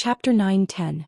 Chapter 9-10.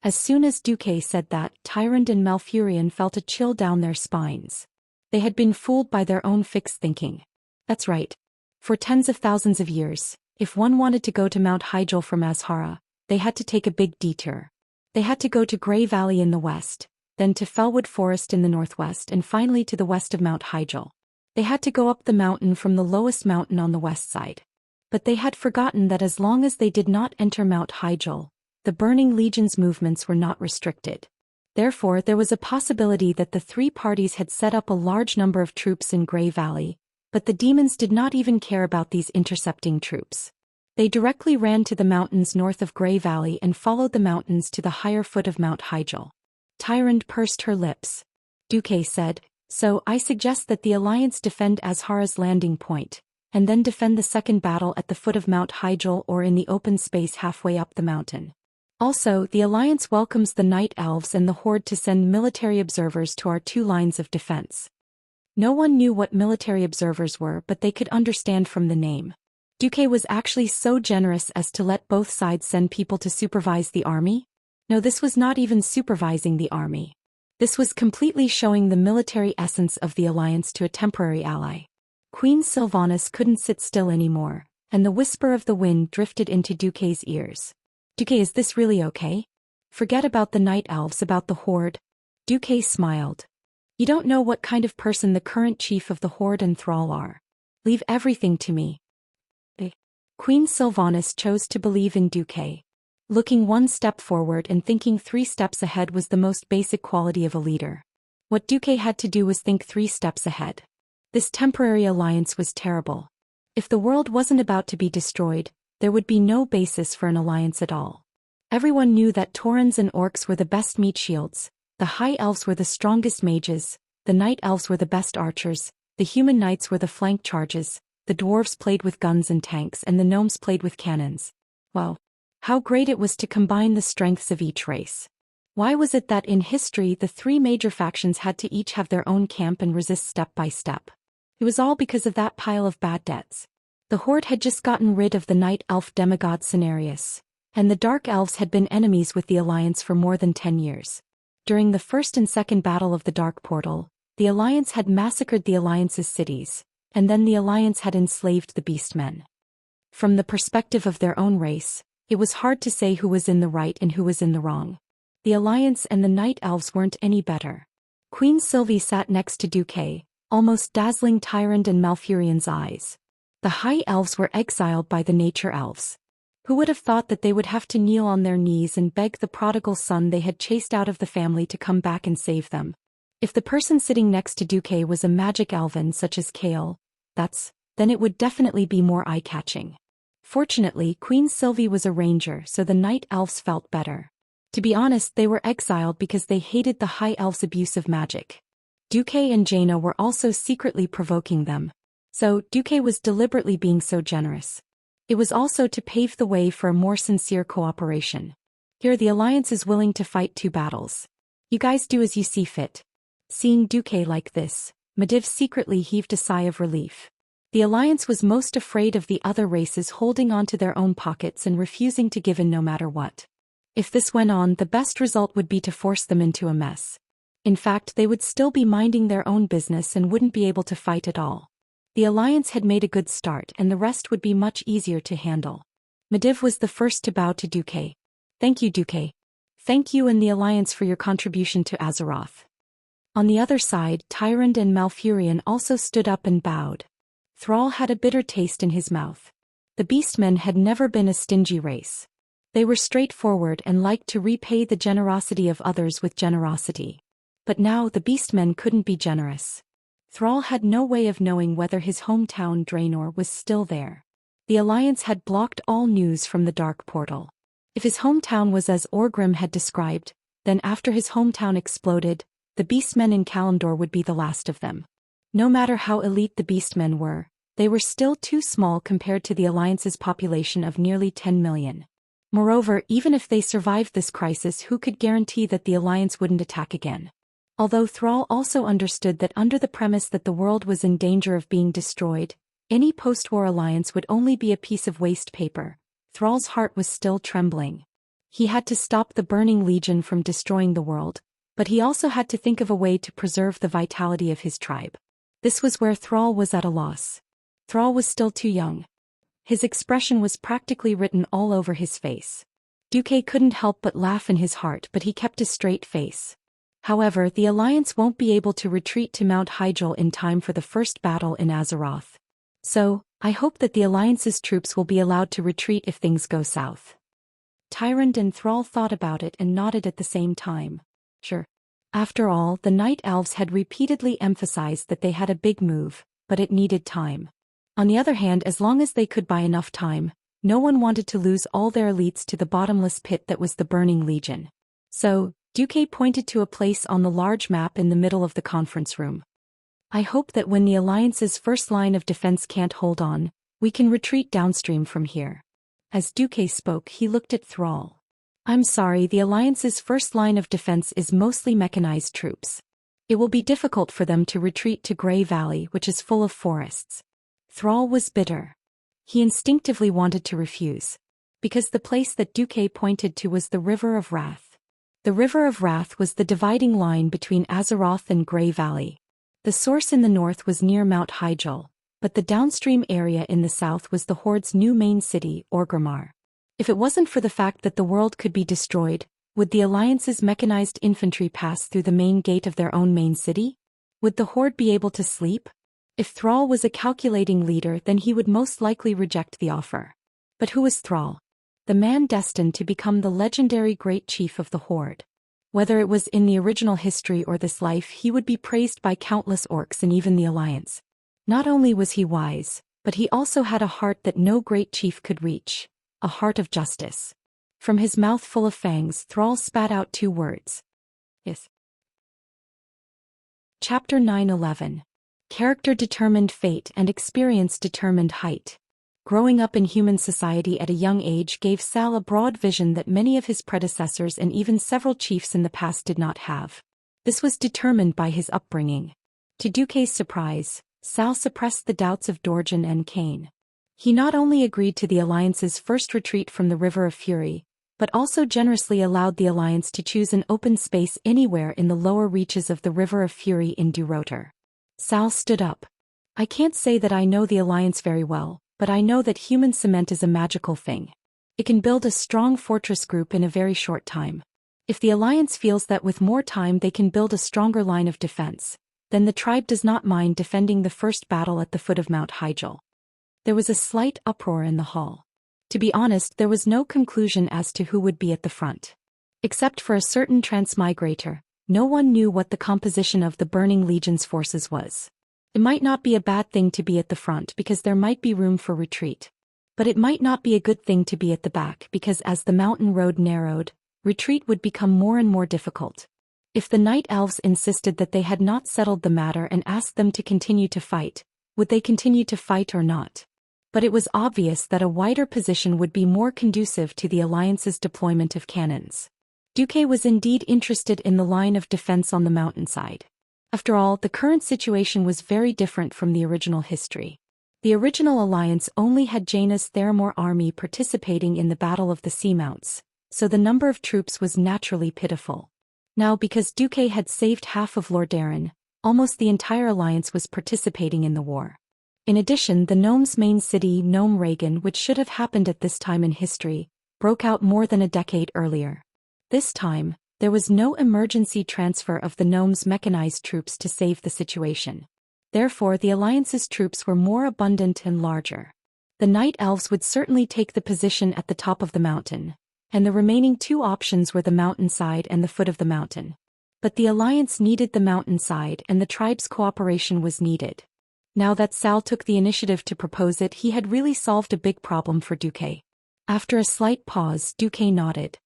As soon as Duque said that, Tyrant and Malfurion felt a chill down their spines. They had been fooled by their own fixed thinking. That's right. For tens of thousands of years, if one wanted to go to Mount Hyjal from Azhara, they had to take a big detour. They had to go to Grey Valley in the west, then to Fellwood Forest in the northwest, and finally to the west of Mount Hyjal. They had to go up the mountain from the lowest mountain on the west side. But they had forgotten that as long as they did not enter Mount Hyjal, the Burning Legion's movements were not restricted. Therefore, there was a possibility that the three parties had set up a large number of troops in Grey Valley, but the demons did not even care about these intercepting troops. They directly ran to the mountains north of Grey Valley and followed the mountains to the higher foot of Mount Hyjal. Tyrant pursed her lips. Duque said, "So I suggest that the Alliance defend Azhara's landing point, and then defend the second battle at the foot of Mount Hyjal or in the open space halfway up the mountain. Also, the Alliance welcomes the Night Elves and the Horde to send military observers to our two lines of defense." No one knew what military observers were, but they could understand from the name. Duque was actually so generous as to let both sides send people to supervise the army? No, this was not even supervising the army. This was completely showing the military essence of the Alliance to a temporary ally. Queen Sylvanas couldn't sit still anymore, and the whisper of the wind drifted into Duque's ears. "Duque, is this really okay? Forget about the Night Elves, about the Horde." Duque smiled. "You don't know what kind of person the current chief of the Horde and Thrall are. Leave everything to me." Queen Sylvanas chose to believe in Duque. Looking one step forward and thinking 3 steps ahead was the most basic quality of a leader. What Duque had to do was think 3 steps ahead. This temporary alliance was terrible. If the world wasn't about to be destroyed, there would be no basis for an alliance at all. Everyone knew that Taurens and Orcs were the best meat shields, the High Elves were the strongest mages, the Night Elves were the best archers, the Human Knights were the flank charges, the Dwarves played with guns and tanks, and the Gnomes played with cannons. Wow! How great it was to combine the strengths of each race. Why was it that in history the 3 major factions had to each have their own camp and resist step by step? It was all because of that pile of bad debts. The Horde had just gotten rid of the Night Elf demigod Cenarius, and the Dark Elves had been enemies with the Alliance for more than 10 years. During the first and second battle of the Dark Portal, the Alliance had massacred the Alliance's cities, and then the Alliance had enslaved the Beastmen. From the perspective of their own race, it was hard to say who was in the right and who was in the wrong. The Alliance and the Night Elves weren't any better. Queen Sylvie sat next to Duque, almost dazzling Tyrant and Malfurion's eyes. The High Elves were exiled by the Nature Elves. Who would have thought that they would have to kneel on their knees and beg the prodigal son they had chased out of the family to come back and save them? If the person sitting next to Duque was a magic elven such as Kale, then it would definitely be more eye-catching. Fortunately, Queen Sylvie was a ranger, so the Night Elves felt better. To be honest, they were exiled because they hated the High Elves' abuse of magic. Duque and Jaina were also secretly provoking them. So, Duque was deliberately being so generous. It was also to pave the way for a more sincere cooperation. Here the Alliance is willing to fight 2 battles. You guys do as you see fit. Seeing Duque like this, Medivh secretly heaved a sigh of relief. The Alliance was most afraid of the other races holding on to their own pockets and refusing to give in no matter what. If this went on, the best result would be to force them into a mess. In fact, they would still be minding their own business and wouldn't be able to fight at all. The Alliance had made a good start and the rest would be much easier to handle. Medivh was the first to bow to Duque. "Thank you, Duque. Thank you and the Alliance for your contribution to Azeroth." On the other side, Tyrant and Malfurion also stood up and bowed. Thrall had a bitter taste in his mouth. The Beastmen had never been a stingy race. They were straightforward and liked to repay the generosity of others with generosity. But now the Beastmen couldn't be generous. Thrall had no way of knowing whether his hometown Draenor was still there. The Alliance had blocked all news from the Dark Portal. If his hometown was as Orgrim had described, then after his hometown exploded, the Beastmen in Kalimdor would be the last of them. No matter how elite the Beastmen were, they were still too small compared to the Alliance's population of nearly 10 million. Moreover, even if they survived this crisis, who could guarantee that the Alliance wouldn't attack again? Although Thrall also understood that under the premise that the world was in danger of being destroyed, any post-war alliance would only be a piece of waste paper, Thrall's heart was still trembling. He had to stop the Burning Legion from destroying the world, but he also had to think of a way to preserve the vitality of his tribe. This was where Thrall was at a loss. Thrall was still too young. His expression was practically written all over his face. Duque couldn't help but laugh in his heart, but he kept a straight face. However, the Alliance won't be able to retreat to Mount Hyjal in time for the first battle in Azeroth. So, I hope that the Alliance's troops will be allowed to retreat if things go south. Tyrant and Thrall thought about it and nodded at the same time. Sure. After all, the Night Elves had repeatedly emphasized that they had a big move, but it needed time. On the other hand, as long as they could buy enough time, no one wanted to lose all their elites to the bottomless pit that was the Burning Legion. So, Duque pointed to a place on the large map in the middle of the conference room. I hope that when the Alliance's first line of defense can't hold on, we can retreat downstream from here. As Duque spoke, he looked at Thrall. I'm sorry, the Alliance's first line of defense is mostly mechanized troops. It will be difficult for them to retreat to Grey Valley, which is full of forests. Thrall was bitter. He instinctively wanted to refuse, because the place that Duque pointed to was the River of Wrath. The River of Wrath was the dividing line between Azeroth and Grey Valley. The source in the north was near Mount Hyjal, but the downstream area in the south was the Horde's new main city, Orgrimmar. If it wasn't for the fact that the world could be destroyed, would the Alliance's mechanized infantry pass through the main gate of their own main city? Would the Horde be able to sleep? If Thrall was a calculating leader, then he would most likely reject the offer. But who was Thrall? The man destined to become the legendary Great Chief of the Horde. Whether it was in the original history or this life, he would be praised by countless orcs and even the Alliance. Not only was he wise, but he also had a heart that no great chief could reach, a heart of justice. From his mouth full of fangs, Thrall spat out 2 words. Yes. Chapter 9:11. Character determined fate and experience determined height. Growing up in human society at a young age gave Sal a broad vision that many of his predecessors and even several chiefs in the past did not have. This was determined by his upbringing. To Duque's surprise, Sal suppressed the doubts of Dorjan and Kain. He not only agreed to the Alliance's first retreat from the River of Fury, but also generously allowed the Alliance to choose an open space anywhere in the lower reaches of the River of Fury in Durotor. Sal stood up. I can't say that I know the Alliance very well, but I know that human cement is a magical thing. It can build a strong fortress group in a very short time. If the Alliance feels that with more time they can build a stronger line of defense, then the tribe does not mind defending the first battle at the foot of Mount Hyjal. There was a slight uproar in the hall. To be honest, there was no conclusion as to who would be at the front. Except for a certain transmigrator, no one knew what the composition of the Burning Legion's forces was. It might not be a bad thing to be at the front because there might be room for retreat. But it might not be a good thing to be at the back because as the mountain road narrowed, retreat would become more and more difficult. If the Night Elves insisted that they had not settled the matter and asked them to continue to fight, would they continue to fight or not? But it was obvious that a wider position would be more conducive to the Alliance's deployment of cannons. Duque was indeed interested in the line of defense on the mountainside. After all, the current situation was very different from the original history. The original Alliance only had Jaina's Theramore army participating in the Battle of the Seamounts, so the number of troops was naturally pitiful. Now, because Duque had saved half of Lordaeron, almost the entire Alliance was participating in the war. In addition, the gnomes' main city, Gnome Reagan, which should have happened at this time in history, broke out more than a decade earlier. This time, there was no emergency transfer of the gnomes' mechanized troops to save the situation. Therefore, the Alliance's troops were more abundant and larger. The Night Elves would certainly take the position at the top of the mountain, and the remaining 2 options were the mountainside and the foot of the mountain. But the Alliance needed the mountainside and the tribe's cooperation was needed. Now that Sal took the initiative to propose it, he had really solved a big problem for Duque. After a slight pause, Duque nodded.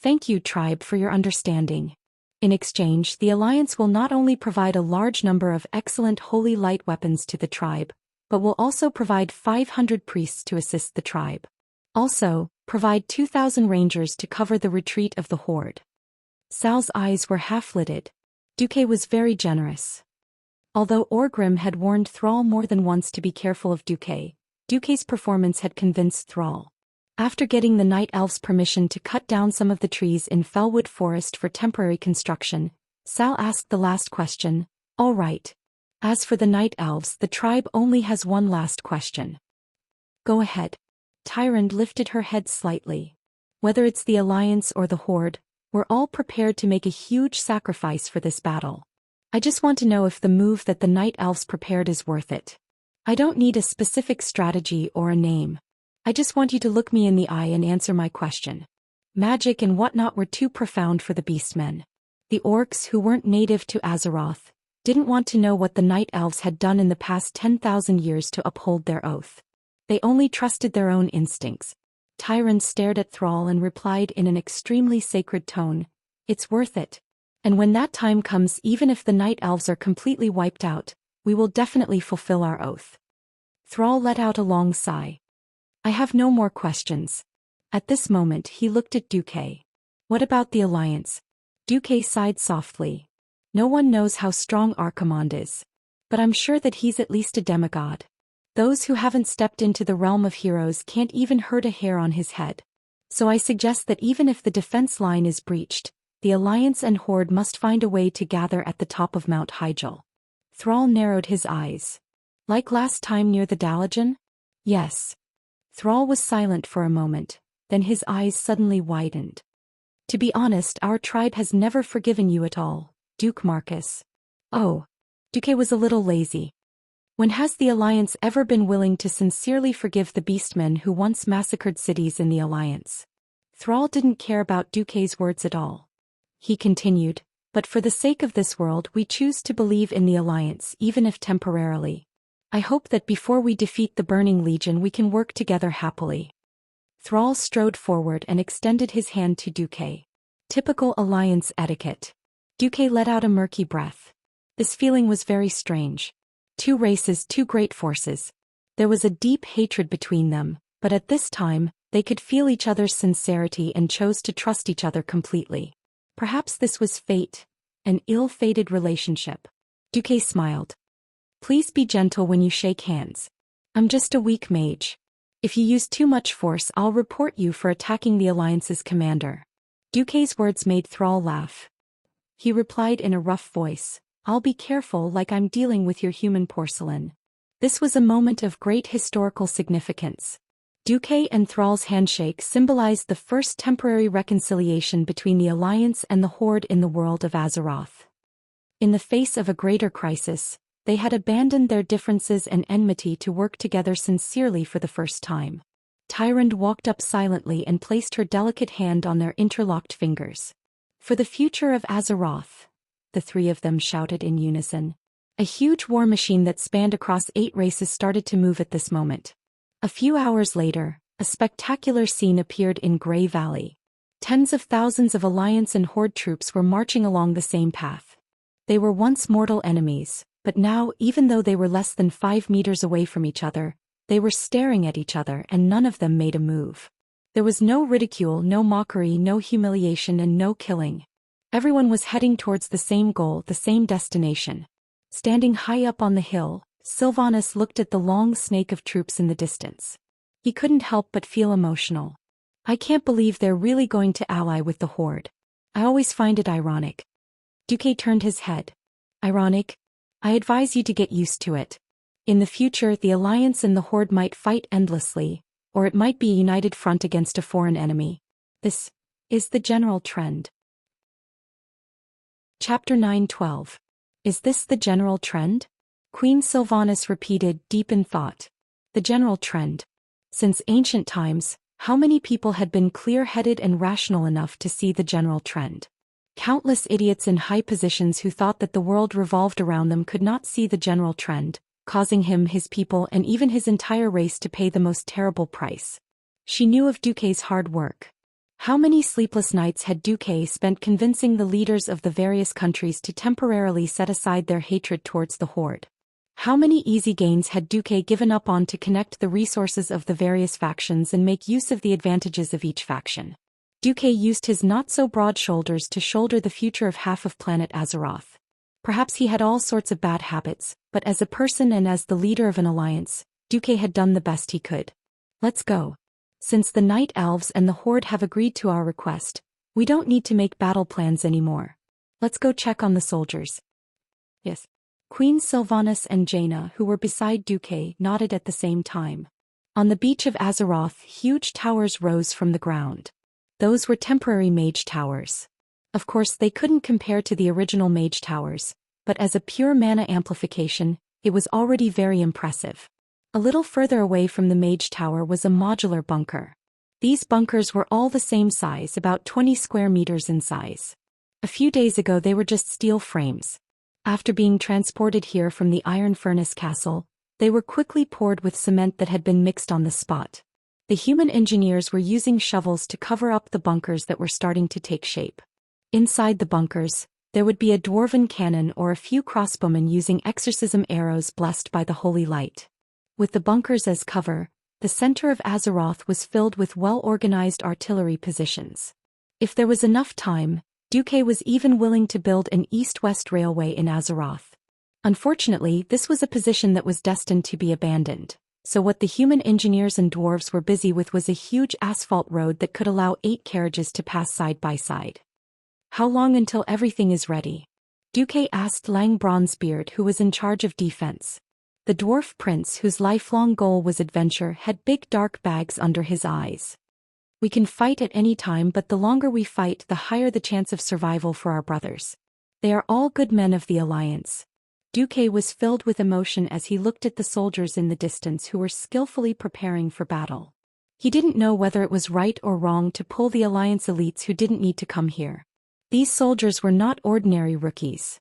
Thank you, tribe, for your understanding. In exchange, the Alliance will not only provide a large number of excellent holy light weapons to the tribe, but will also provide 500 priests to assist the tribe. Also, provide 2,000 rangers to cover the retreat of the Horde. Sal's eyes were half-lidded. Duque was very generous. Although Orgrim had warned Thrall more than once to be careful of Duque, Duque's performance had convinced Thrall. After getting the Night Elves' permission to cut down some of the trees in Fellwood Forest for temporary construction, Sal asked the last question. All right. As for the Night Elves, the tribe only has one last question. Go ahead. Tyrande lifted her head slightly. Whether it's the Alliance or the Horde, we're all prepared to make a huge sacrifice for this battle. I just want to know if the move that the Night Elves prepared is worth it. I don't need a specific strategy or a name. I just want you to look me in the eye and answer my question. Magic and whatnot were too profound for the Beastmen. The orcs who weren't native to Azeroth didn't want to know what the Night Elves had done in the past 10,000 years to uphold their oath. They only trusted their own instincts. Tyrande stared at Thrall and replied in an extremely sacred tone, "It's worth it. And when that time comes, even if the Night Elves are completely wiped out, we will definitely fulfill our oath." Thrall let out a long sigh. I have no more questions. At this moment he looked at Duque. What about the Alliance? Duque sighed softly. No one knows how strong Archimonde is. But I'm sure that he's at least a demigod. Those who haven't stepped into the realm of heroes can't even hurt a hair on his head. So I suggest that even if the defense line is breached, the Alliance and Horde must find a way to gather at the top of Mount Hyjal. Thrall narrowed his eyes. Like last time near the Dalajan? Yes. Thrall was silent for a moment, then his eyes suddenly widened. To be honest, our tribe has never forgiven you at all, Duke Marcus. Oh. Duque was a little lazy. When has the Alliance ever been willing to sincerely forgive the Beastmen who once massacred cities in the Alliance? Thrall didn't care about Duque's words at all. He continued, but for the sake of this world we choose to believe in the Alliance even if temporarily. I hope that before we defeat the Burning Legion we can work together happily. Thrall strode forward and extended his hand to Duque. Typical Alliance etiquette. Duque let out a murky breath. This feeling was very strange. Two races, two great forces. There was a deep hatred between them, but at this time, they could feel each other's sincerity and chose to trust each other completely. Perhaps this was fate, an ill-fated relationship. Duque smiled. Please be gentle when you shake hands. I'm just a weak mage. If you use too much force, I'll report you for attacking the Alliance's commander. Duque's words made Thrall laugh. He replied in a rough voice, I'll be careful, like I'm dealing with your human porcelain. This was a moment of great historical significance. Duque and Thrall's handshake symbolized the first temporary reconciliation between the Alliance and the Horde in the world of Azeroth. In the face of a greater crisis, they had abandoned their differences and enmity to work together sincerely for the first time. Tyrande walked up silently and placed her delicate hand on their interlocked fingers. For the future of Azeroth, the three of them shouted in unison. A huge war machine that spanned across 8 races started to move at this moment. A few hours later, a spectacular scene appeared in Grey Valley. Tens of thousands of Alliance and Horde troops were marching along the same path. They were once mortal enemies, but now, even though they were less than 5 meters away from each other, they were staring at each other and none of them made a move. There was no ridicule, no mockery, no humiliation and no killing. Everyone was heading towards the same goal, the same destination. Standing high up on the hill, Sylvanas looked at the long snake of troops in the distance. He couldn't help but feel emotional. I can't believe they're really going to ally with the Horde. I always find it ironic. Duque turned his head. Ironic? I advise you to get used to it. In the future, the Alliance and the Horde might fight endlessly, or it might be a united front against a foreign enemy. This is the general trend. Chapter 9:12. Is this the general trend? Queen Sylvanas repeated, deep in thought. The general trend. Since ancient times, how many people had been clear-headed and rational enough to see the general trend? Countless idiots in high positions who thought that the world revolved around them could not see the general trend, causing him, his people, and even his entire race to pay the most terrible price. She knew of Duque's hard work. How many sleepless nights had Duque spent convincing the leaders of the various countries to temporarily set aside their hatred towards the Horde? How many easy gains had Duque given up on to connect the resources of the various factions and make use of the advantages of each faction? Duque used his not-so-broad shoulders to shoulder the future of half of planet Azeroth. Perhaps he had all sorts of bad habits, but as a person and as the leader of an alliance, Duque had done the best he could. Let's go. Since the Night Elves and the Horde have agreed to our request, we don't need to make battle plans anymore. Let's go check on the soldiers. Yes. Queen Sylvanas and Jaina, who were beside Duque, nodded at the same time. On the beach of Azeroth, huge towers rose from the ground. Those were temporary mage towers. Of course, they couldn't compare to the original mage towers, but as a pure mana amplification, it was already very impressive. A little further away from the mage tower was a modular bunker. These bunkers were all the same size, about 20 square meters in size. A few days ago they were just steel frames. After being transported here from the Iron Furnace Castle, they were quickly poured with cement that had been mixed on the spot. The human engineers were using shovels to cover up the bunkers that were starting to take shape. Inside the bunkers, there would be a dwarven cannon or a few crossbowmen using exorcism arrows blessed by the holy light. With the bunkers as cover, the center of Azeroth was filled with well-organized artillery positions. If there was enough time, Duque was even willing to build an east-west railway in Azeroth. Unfortunately, this was a position that was destined to be abandoned, so what the human engineers and dwarves were busy with was a huge asphalt road that could allow 8 carriages to pass side by side. How long until everything is ready? Duque asked Lang Bronzebeard, who was in charge of defense. The dwarf prince, whose lifelong goal was adventure, had big dark bags under his eyes. We can fight at any time, but the longer we fight, the higher the chance of survival for our brothers. They are all good men of the Alliance. Duque was filled with emotion as he looked at the soldiers in the distance who were skillfully preparing for battle. He didn't know whether it was right or wrong to pull the Alliance elites who didn't need to come here. These soldiers were not ordinary rookies.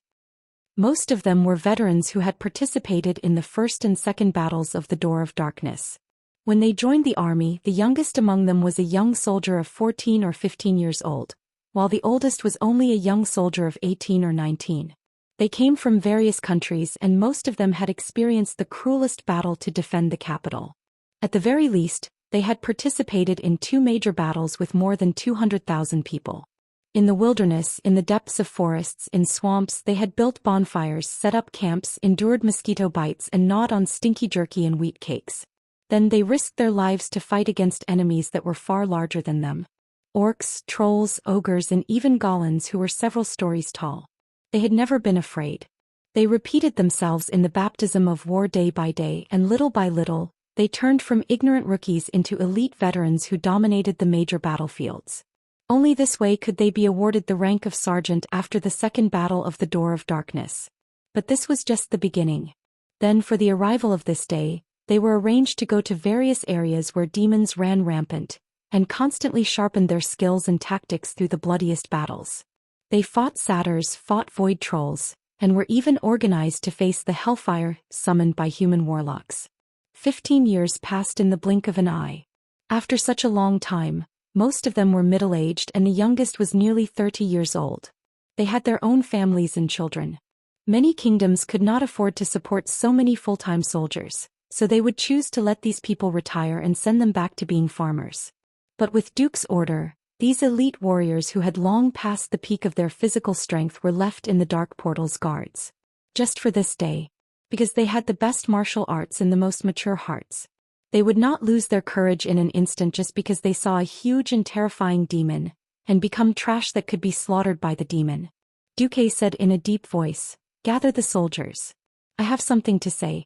Most of them were veterans who had participated in the first and second battles of the Door of Darkness. When they joined the army, the youngest among them was a young soldier of 14 or 15 years old, while the oldest was only a young soldier of 18 or 19. They came from various countries and most of them had experienced the cruelest battle to defend the capital. At the very least, they had participated in 2 major battles with more than 200,000 people. In the wilderness, in the depths of forests, in swamps, they had built bonfires, set up camps, endured mosquito bites and gnawed on stinky jerky and wheat cakes. Then they risked their lives to fight against enemies that were far larger than them. Orcs, trolls, ogres and even golems who were several stories tall. They had never been afraid. They repeated themselves in the baptism of war day by day, and little by little, they turned from ignorant rookies into elite veterans who dominated the major battlefields. Only this way could they be awarded the rank of sergeant after the second battle of the Door of Darkness. But this was just the beginning. Then, for the arrival of this day, they were arranged to go to various areas where demons ran rampant, and constantly sharpened their skills and tactics through the bloodiest battles. They fought satyrs, fought void trolls, and were even organized to face the hellfire summoned by human warlocks. 15 years passed in the blink of an eye. After such a long time, most of them were middle-aged and the youngest was nearly 30 years old. They had their own families and children. Many kingdoms could not afford to support so many full-time soldiers, so they would choose to let these people retire and send them back to being farmers. But with Duke's order, these elite warriors who had long passed the peak of their physical strength were left in the Dark Portal's guards. Just for this day. Because they had the best martial arts and the most mature hearts. They would not lose their courage in an instant just because they saw a huge and terrifying demon, and become trash that could be slaughtered by the demon. Duque said in a deep voice, "Gather the soldiers. I have something to say."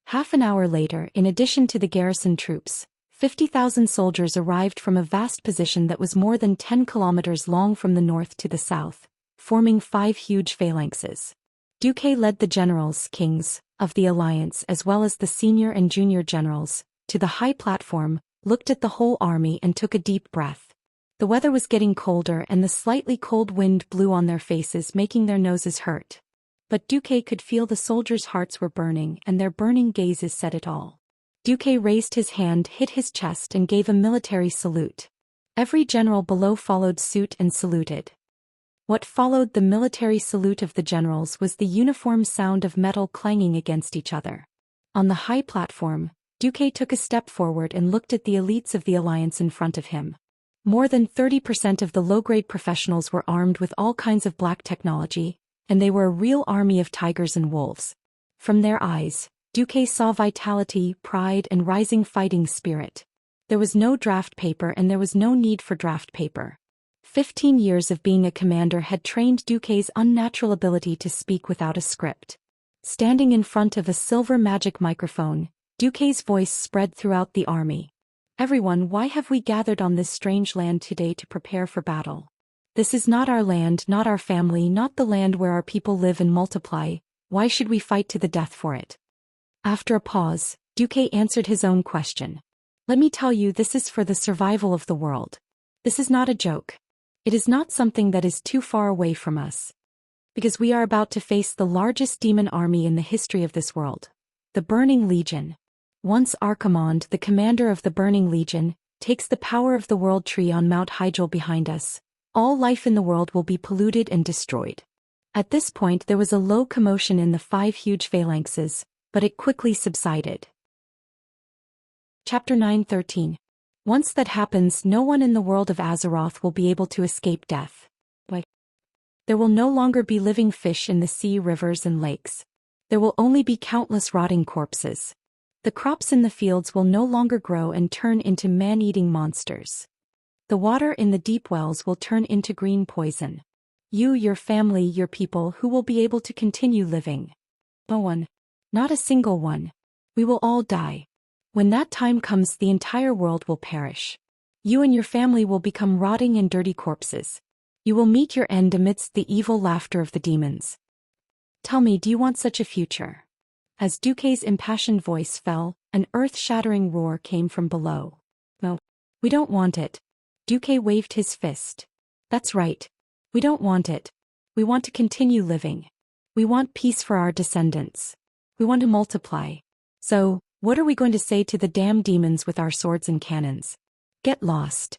Half an hour later, in addition to the garrison troops, 50,000 soldiers arrived from a vast position that was more than 10 kilometers long from the north to the south, forming 5 huge phalanxes. Duque led the generals, kings, of the alliance as well as the senior and junior generals, to the high platform, looked at the whole army and took a deep breath. The weather was getting colder and the slightly cold wind blew on their faces, making their noses hurt. But Duque could feel the soldiers' hearts were burning and their burning gazes said it all. Duque raised his hand, hit his chest and gave a military salute. Every general below followed suit and saluted. What followed the military salute of the generals was the uniform sound of metal clanging against each other. On the high platform, Duque took a step forward and looked at the elites of the alliance in front of him. More than 30% of the low-grade professionals were armed with all kinds of black technology, and they were a real army of tigers and wolves. From their eyes, Duque saw vitality, pride and rising fighting spirit. There was no draft paper and there was no need for draft paper. 15 years of being a commander had trained Duque's unnatural ability to speak without a script. Standing in front of a silver magic microphone, Duque's voice spread throughout the army. Everyone, why have we gathered on this strange land today to prepare for battle? This is not our land, not our family, not the land where our people live and multiply. Why should we fight to the death for it? After a pause, Duque answered his own question. Let me tell you, this is for the survival of the world. This is not a joke. It is not something that is too far away from us. Because we are about to face the largest demon army in the history of this world. The Burning Legion. Once Archimonde, the commander of the Burning Legion, takes the power of the World Tree on Mount Hyjal behind us, all life in the world will be polluted and destroyed. At this point there was a low commotion in the 5 huge phalanxes, but it quickly subsided. Chapter 9:13. Once that happens, no one in the world of Azeroth will be able to escape death. There will no longer be living fish in the sea, rivers and lakes. There will only be countless rotting corpses. The crops in the fields will no longer grow and turn into man-eating monsters. The water in the deep wells will turn into green poison. You, your family, your people, who will be able to continue living? No one. Not a single one. We will all die. When that time comes, the entire world will perish. You and your family will become rotting and dirty corpses. You will meet your end amidst the evil laughter of the demons. Tell me, do you want such a future? As Duque's impassioned voice fell, an earth-shattering roar came from below. No, we don't want it. Duque waved his fist. That's right. We don't want it. We want to continue living. We want peace for our descendants. We want to multiply. So, what are we going to say to the damn demons with our swords and cannons? Get lost.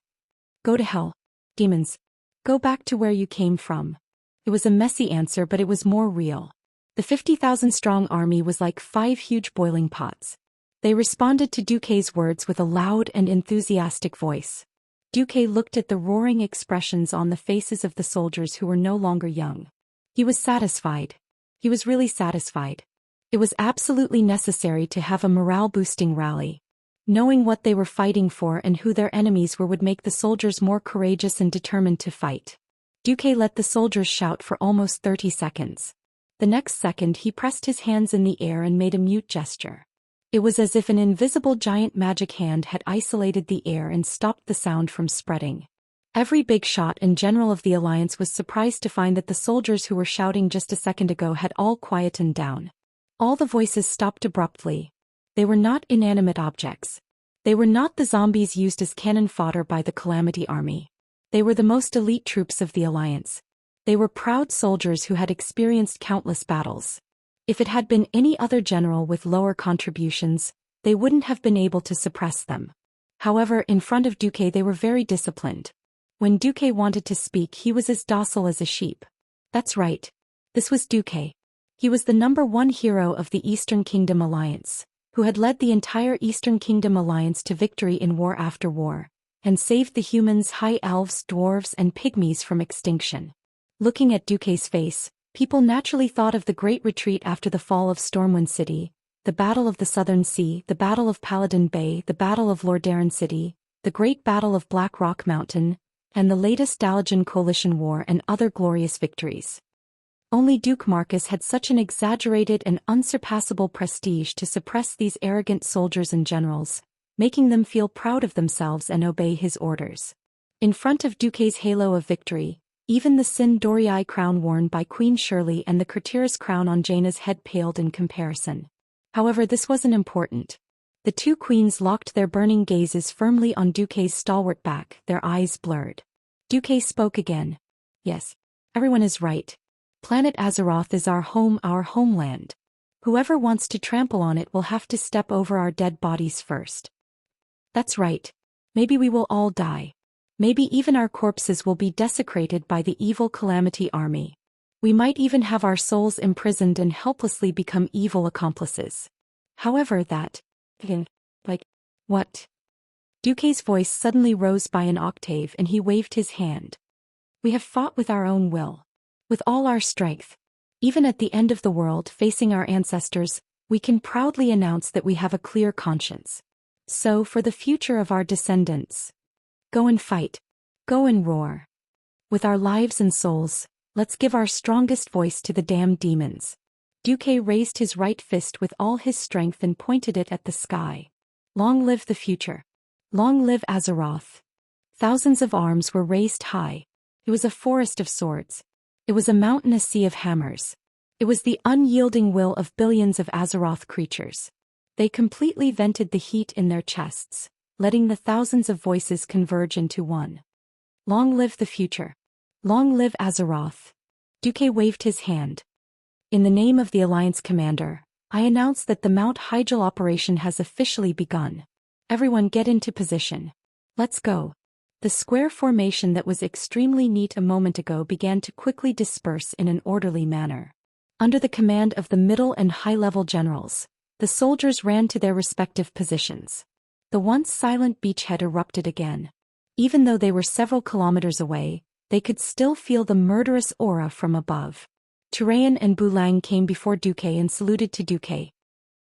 Go to hell. Demons. Go back to where you came from. It was a messy answer, but it was more real. The 50,000-strong army was like 5 huge boiling pots. They responded to Duque's words with a loud and enthusiastic voice. Duque looked at the roaring expressions on the faces of the soldiers who were no longer young. He was satisfied. He was really satisfied. It was absolutely necessary to have a morale-boosting rally. Knowing what they were fighting for and who their enemies were would make the soldiers more courageous and determined to fight. Duque let the soldiers shout for almost 30 seconds. The next second he pressed his hands in the air and made a mute gesture. It was as if an invisible giant magic hand had isolated the air and stopped the sound from spreading. Every big shot and general of the Alliance was surprised to find that the soldiers who were shouting just a second ago had all quietened down. All the voices stopped abruptly. They were not inanimate objects. They were not the zombies used as cannon fodder by the Calamity Army. They were the most elite troops of the Alliance. They were proud soldiers who had experienced countless battles. If it had been any other general with lower contributions, they wouldn't have been able to suppress them. However, in front of Duque they were very disciplined. When Duque wanted to speak, he was as docile as a sheep. That's right. This was Duque. He was the #1 hero of the Eastern Kingdom Alliance, who had led the entire Eastern Kingdom Alliance to victory in war after war, and saved the humans, high elves, dwarves, and pygmies from extinction. Looking at Duque's face, people naturally thought of the Great Retreat after the fall of Stormwind City, the Battle of the Southern Sea, the Battle of Paladin Bay, the Battle of Lordaeron City, the Great Battle of Black Rock Mountain, and the latest Dalajan Coalition War and other glorious victories. Only Duke Marcus had such an exaggerated and unsurpassable prestige to suppress these arrogant soldiers and generals, making them feel proud of themselves and obey his orders. In front of Duque's halo of victory, even the Sin Dorii crown worn by Queen Shirley and the Kurtiris crown on Jaina's head paled in comparison. However, this wasn't important. The two queens locked their burning gazes firmly on Duque's stalwart back, their eyes blurred. Duque spoke again. Yes, everyone is right. Planet Azeroth is our home, our homeland. Whoever wants to trample on it will have to step over our dead bodies first. That's right. Maybe we will all die. Maybe even our corpses will be desecrated by the evil Calamity Army. We might even have our souls imprisoned and helplessly become evil accomplices. However, what? Duque's voice suddenly rose by an octave and he waved his hand. We have fought with our own will. With all our strength. Even at the end of the world, facing our ancestors, we can proudly announce that we have a clear conscience. So for the future of our descendants. Go and fight. Go and roar. With our lives and souls, let's give our strongest voice to the damned demons. Duque raised his right fist with all his strength and pointed it at the sky. Long live the future. Long live Azeroth. Thousands of arms were raised high. It was a forest of swords. It was a mountainous sea of hammers. It was the unyielding will of billions of Azeroth creatures. They completely vented the heat in their chests, letting the thousands of voices converge into one. Long live the future. Long live Azeroth. Duque waved his hand. In the name of the Alliance Commander, I announce that the Mount Hyjal operation has officially begun. Everyone get into position. Let's go. The square formation that was extremely neat a moment ago began to quickly disperse in an orderly manner. Under the command of the middle and high-level generals, the soldiers ran to their respective positions. The once silent beachhead erupted again. Even though they were several kilometers away, they could still feel the murderous aura from above. Turayan and Bulang came before Duque and saluted to Duque.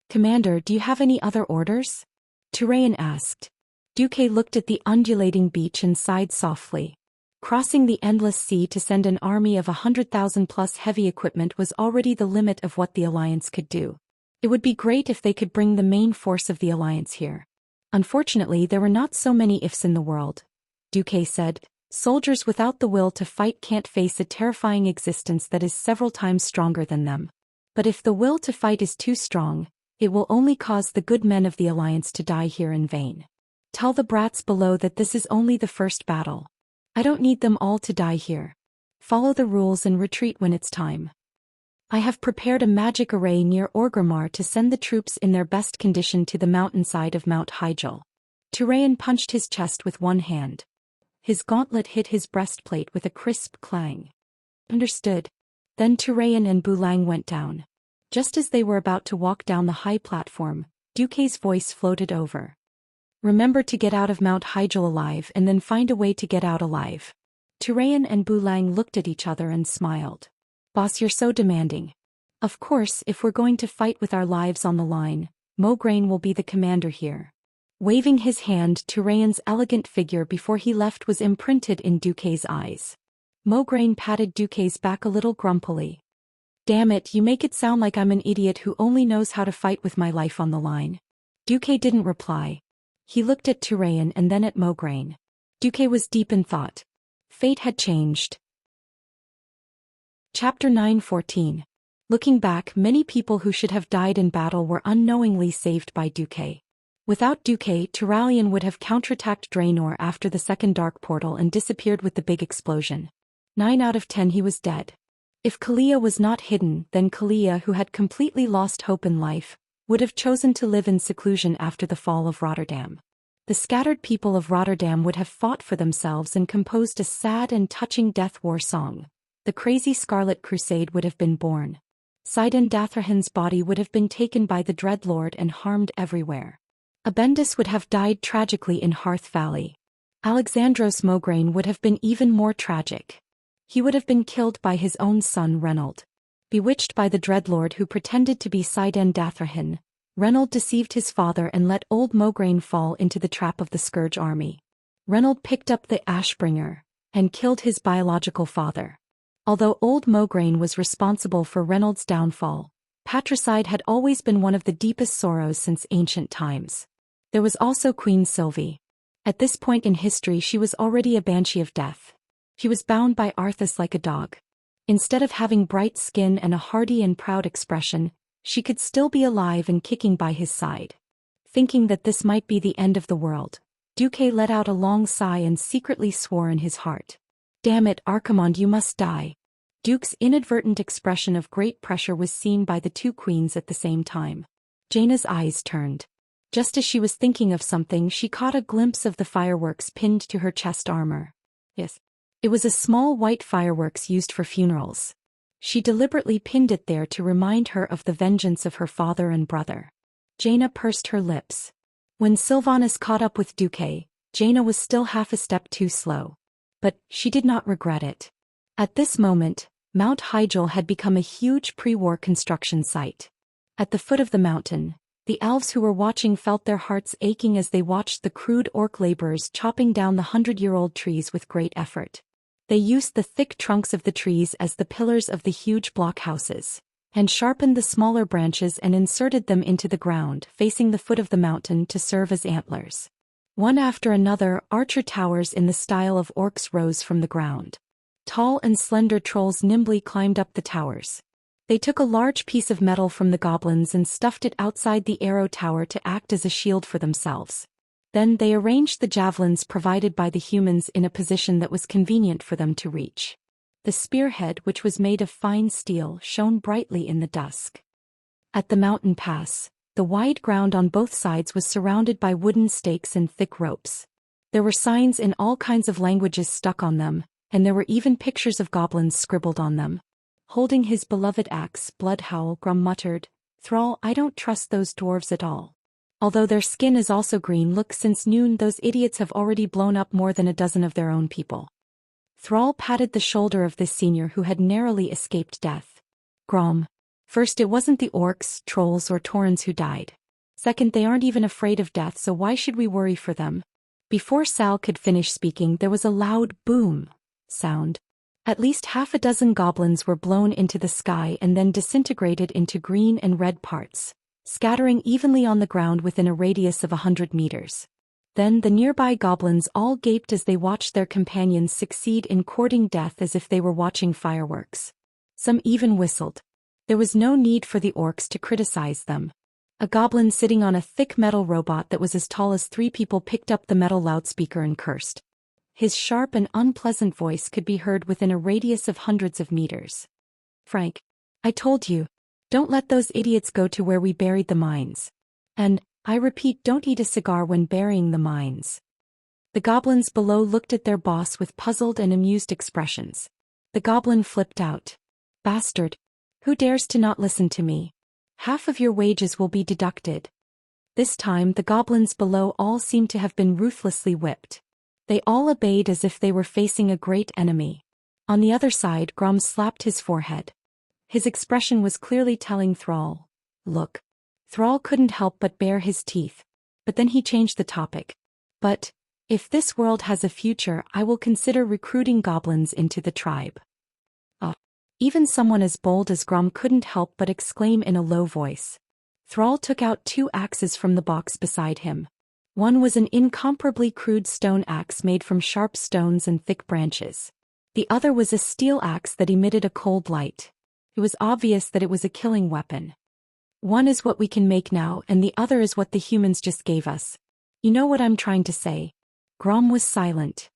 "Commander, do you have any other orders?" Turayan asked. Duque looked at the undulating beach and sighed softly. Crossing the endless sea to send an army of 100,000 plus heavy equipment was already the limit of what the Alliance could do. It would be great if they could bring the main force of the Alliance here. Unfortunately, there were not so many ifs in the world. Duque said, "Soldiers without the will to fight can't face a terrifying existence that is several times stronger than them. But if the will to fight is too strong, it will only cause the good men of the Alliance to die here in vain. Tell the brats below that this is only the first battle. I don't need them all to die here. Follow the rules and retreat when it's time. I have prepared a magic array near Orgrimmar to send the troops in their best condition to the mountainside of Mount Hyjal." Turayan punched his chest with one hand. His gauntlet hit his breastplate with a crisp clang. "Understood." Then Turayan and Bulang went down. Just as they were about to walk down the high platform, Duque's voice floated over. "Remember to get out of Mount Hyjal alive and then find a way to get out alive." Turayan and Bulang looked at each other and smiled. "Boss, you're so demanding." "Of course, if we're going to fight with our lives on the line, Mograine will be the commander here." Waving his hand, Turayan's elegant figure before he left was imprinted in Duque's eyes. Mograine patted Duque's back a little grumpily. "Damn it, you make it sound like I'm an idiot who only knows how to fight with my life on the line." Duque didn't reply. He looked at Turayan and then at Mograine. Duque was deep in thought. Fate had changed. Chapter 9:14. Looking back, many people who should have died in battle were unknowingly saved by Duque. Without Duque, Turalyon would have counterattacked Draenor after the second dark portal and disappeared with the big explosion. 9 out of 10 he was dead. If Kalia was not hidden, then Kalia, who had completely lost hope in life, would have chosen to live in seclusion after the fall of Rotterdam. The scattered people of Rotterdam would have fought for themselves and composed a sad and touching death war song. The crazy Scarlet Crusade would have been born. Sidon Datharhan's body would have been taken by the Dreadlord and harmed everywhere. Abendis would have died tragically in Hearth Valley. Alexandros Mograine would have been even more tragic. He would have been killed by his own son Reynold. Bewitched by the Dreadlord who pretended to be Sidon Datharhan, Reynold deceived his father and let old Mograine fall into the trap of the Scourge army. Reynold picked up the Ashbringer and killed his biological father. Although old Mograine was responsible for Reynold's downfall, patricide had always been one of the deepest sorrows since ancient times. There was also Queen Sylvie. At this point in history she was already a banshee of death. She was bound by Arthas like a dog. Instead of having bright skin and a hardy and proud expression, she could still be alive and kicking by his side. Thinking that this might be the end of the world, Duque let out a long sigh and secretly swore in his heart. "Damn it, Archimonde, you must die." Duke's inadvertent expression of great pressure was seen by the two queens at the same time. Jaina's eyes turned. Just as she was thinking of something, she caught a glimpse of the fireworks pinned to her chest armor. Yes. It was a small white fireworks used for funerals. She deliberately pinned it there to remind her of the vengeance of her father and brother. Jaina pursed her lips. When Sylvanas caught up with Duque, Jaina was still half a step too slow. But she did not regret it. At this moment, Mount Hyjal had become a huge pre-war construction site. At the foot of the mountain, The elves who were watching felt their hearts aching as they watched the crude orc laborers chopping down the 100-year-old trees with great effort. They used the thick trunks of the trees as the pillars of the huge blockhouses, and sharpened the smaller branches and inserted them into the ground facing the foot of the mountain to serve as antlers. One after another, archer towers in the style of orcs rose from the ground. Tall and slender trolls nimbly climbed up the towers. They took a large piece of metal from the goblins and stuffed it outside the arrow tower to act as a shield for themselves. Then they arranged the javelins provided by the humans in a position that was convenient for them to reach. The spearhead, which was made of fine steel, shone brightly in the dusk. At the mountain pass, the wide ground on both sides was surrounded by wooden stakes and thick ropes. There were signs in all kinds of languages stuck on them, and there were even pictures of goblins scribbled on them. Holding his beloved axe, Bloodhowl, Grum muttered, "Thrall, I don't trust those dwarves at all. Although their skin is also green, look, since noon those idiots have already blown up more than a dozen of their own people." Thrall patted the shoulder of this senior who had narrowly escaped death. "Grom. First, it wasn't the orcs, trolls or taurens who died. Second, they aren't even afraid of death, so why should we worry for them?" Before Sal could finish speaking, there was a loud boom sound. At least half a dozen goblins were blown into the sky and then disintegrated into green and red parts, scattering evenly on the ground within a radius of 100 meters. Then the nearby goblins all gaped as they watched their companions succeed in courting death as if they were watching fireworks. Some even whistled. There was no need for the orcs to criticize them. A goblin sitting on a thick metal robot that was as tall as 3 people picked up the metal loudspeaker and cursed. His sharp and unpleasant voice could be heard within a radius of hundreds of meters. "Frank, I told you, don't let those idiots go to where we buried the mines. And, I repeat, don't eat a cigar when burying the mines." The goblins below looked at their boss with puzzled and amused expressions. The goblin flipped out. "Bastard. Who dares to not listen to me? Half of your wages will be deducted." This time the goblins below all seemed to have been ruthlessly whipped. They all obeyed as if they were facing a great enemy. On the other side, Grom slapped his forehead. His expression was clearly telling Thrall, "Look." Thrall couldn't help but bare his teeth. But then he changed the topic. "But, if this world has a future, I will consider recruiting goblins into the tribe." Even someone as bold as Grom couldn't help but exclaim in a low voice. Thrall took out 2 axes from the box beside him. One was an incomparably crude stone axe made from sharp stones and thick branches. The other was a steel axe that emitted a cold light. It was obvious that it was a killing weapon. "One is what we can make now, and the other is what the humans just gave us. You know what I'm trying to say?" Grom was silent.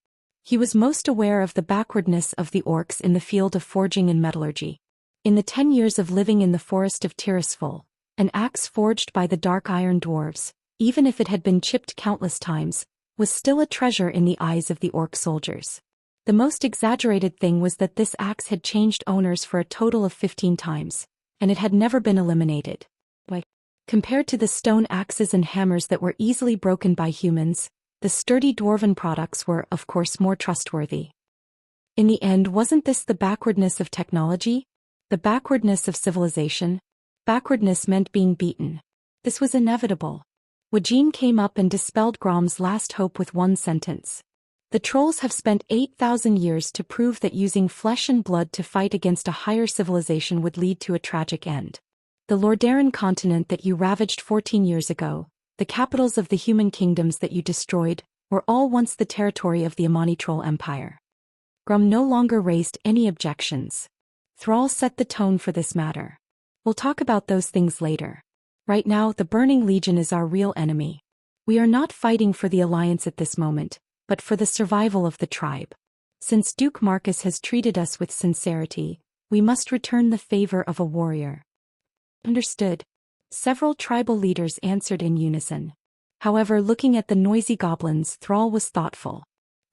He was most aware of the backwardness of the orcs in the field of forging and metallurgy. In the 10 years of living in the forest of Tirisful, an axe forged by the dark iron dwarves, even if it had been chipped countless times, was still a treasure in the eyes of the orc soldiers. The most exaggerated thing was that this axe had changed owners for a total of 15 times, and it had never been eliminated. Compared to the stone axes and hammers that were easily broken by humans, the sturdy dwarven products were, of course, more trustworthy. In the end, wasn't this the backwardness of technology? The backwardness of civilization? Backwardness meant being beaten. This was inevitable. Wajin came up and dispelled Grom's last hope with one sentence. "The trolls have spent 8,000 years to prove that using flesh and blood to fight against a higher civilization would lead to a tragic end. The Lordaeron continent that you ravaged 14 years ago, the capitals of the human kingdoms that you destroyed, were all once the territory of the Amani Troll Empire." Grom no longer raised any objections. Thrall set the tone for this matter. "We'll talk about those things later. Right now, the Burning Legion is our real enemy. We are not fighting for the Alliance at this moment, but for the survival of the tribe. Since Duke Marcus has treated us with sincerity, we must return the favor of a warrior." "Understood." Several tribal leaders answered in unison. However, looking at the noisy goblins, Thrall was thoughtful.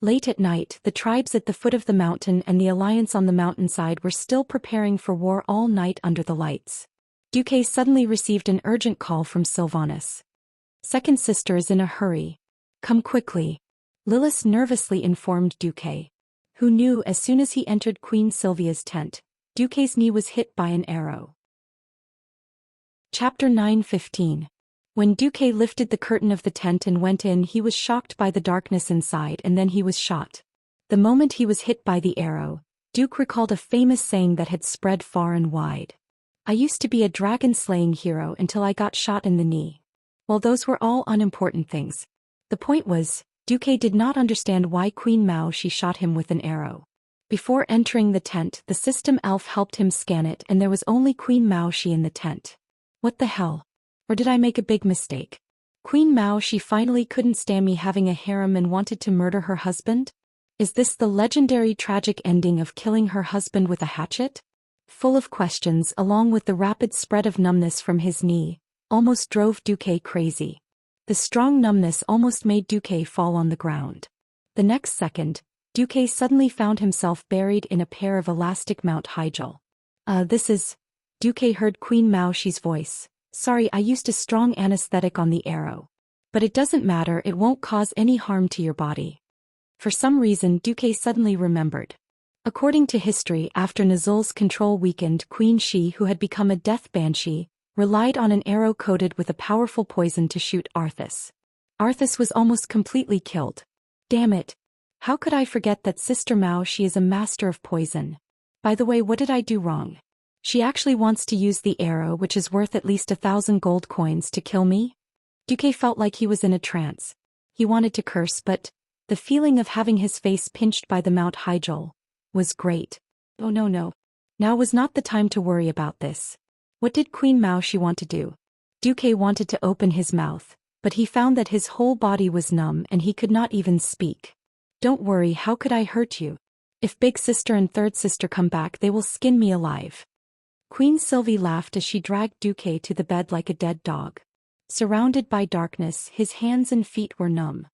Late at night, the tribes at the foot of the mountain and the Alliance on the mountainside were still preparing for war all night under the lights. Duque suddenly received an urgent call from Sylvanas. "Second sister is in a hurry. Come quickly," Lilith nervously informed Duque, who knew as soon as he entered Queen Sylvia's tent, Duque's knee was hit by an arrow. Chapter 9:15. When Duque lifted the curtain of the tent and went in, he was shocked by the darkness inside, and then he was shot. The moment he was hit by the arrow, Duke recalled a famous saying that had spread far and wide. I used to be a dragon-slaying hero until I got shot in the knee. Well, those were all unimportant things. The point was, Duque did not understand why Queen Mao Shi shot him with an arrow. Before entering the tent, the system elf helped him scan it, and there was only Queen Mao Shi in the tent. What the hell? Or did I make a big mistake? Queen Mao Shi finally couldn't stand me having a harem and wanted to murder her husband? Is this the legendary tragic ending of killing her husband with a hatchet? Full of questions, along with the rapid spread of numbness from his knee, almost drove Duque crazy. The strong numbness almost made Duque fall on the ground. The next second, Duque suddenly found himself buried in a pair of elastic Mount Hygel. This is... Duque heard Queen Mao Shi's voice. Sorry, I used a strong anesthetic on the arrow. But it doesn't matter, it won't cause any harm to your body. For some reason, Duque suddenly remembered. According to history, after Nazul's control weakened, Queen Shi, who had become a death banshee, relied on an arrow coated with a powerful poison to shoot Arthas. Arthas was almost completely killed. Damn it. How could I forget that Sister Mao Shi is a master of poison? By the way, what did I do wrong? She actually wants to use the arrow, which is worth at least 1,000 gold coins, to kill me? Duque felt like he was in a trance. He wanted to curse, but the feeling of having his face pinched by the Mount Hygel was great. Oh no. Now was not the time to worry about this. What did Queen Mao Shi want to do? Duque wanted to open his mouth, but he found that his whole body was numb and he could not even speak. Don't worry, how could I hurt you? If big sister and third sister come back, they will skin me alive. Queen Sylvie laughed as she dragged Duque to the bed like a dead dog. Surrounded by darkness, his hands and feet were numb.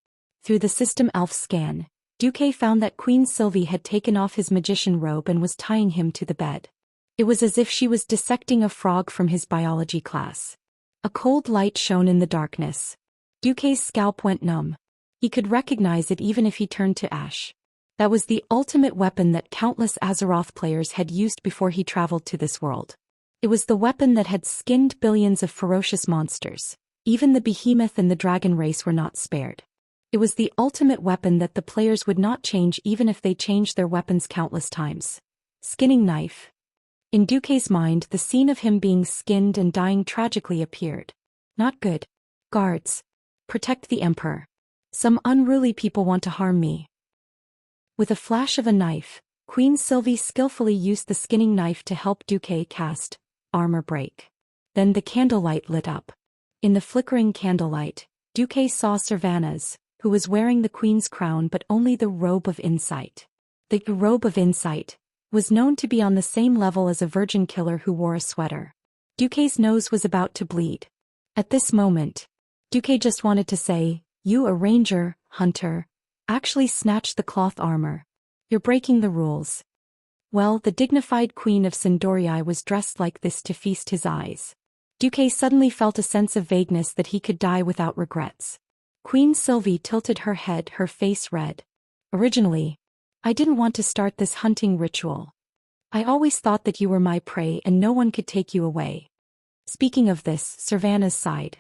Through the system elf scan, Duque found that Queen Sylvie had taken off his magician robe and was tying him to the bed. It was as if she was dissecting a frog from his biology class. A cold light shone in the darkness. Duque's scalp went numb. He could recognize it even if he turned to ash. That was the ultimate weapon that countless Azeroth players had used before he traveled to this world. It was the weapon that had skinned billions of ferocious monsters. Even the behemoth and the dragon race were not spared. It was the ultimate weapon that the players would not change even if they changed their weapons countless times. Skinning knife. In Duque's mind, the scene of him being skinned and dying tragically appeared. Not good. Guards. Protect the Emperor. Some unruly people want to harm me. With a flash of a knife, Queen Sylvie skillfully used the skinning knife to help Duque cast armor break. Then the candlelight lit up. In the flickering candlelight, Duque saw Servanas, who was wearing the queen's crown but only the robe of insight. The robe of insight was known to be on the same level as a virgin killer who wore a sweater. Duque's nose was about to bleed. At this moment, Duque just wanted to say, "You, a ranger, hunter, actually snatched the cloth armor. You're breaking the rules." Well, the dignified queen of Sindorii was dressed like this to feast his eyes. Duque suddenly felt a sense of vagueness that he could die without regrets. Queen Sylvie tilted her head, her face red. Originally, I didn't want to start this hunting ritual. I always thought that you were my prey and no one could take you away. Speaking of this, Servanas sighed.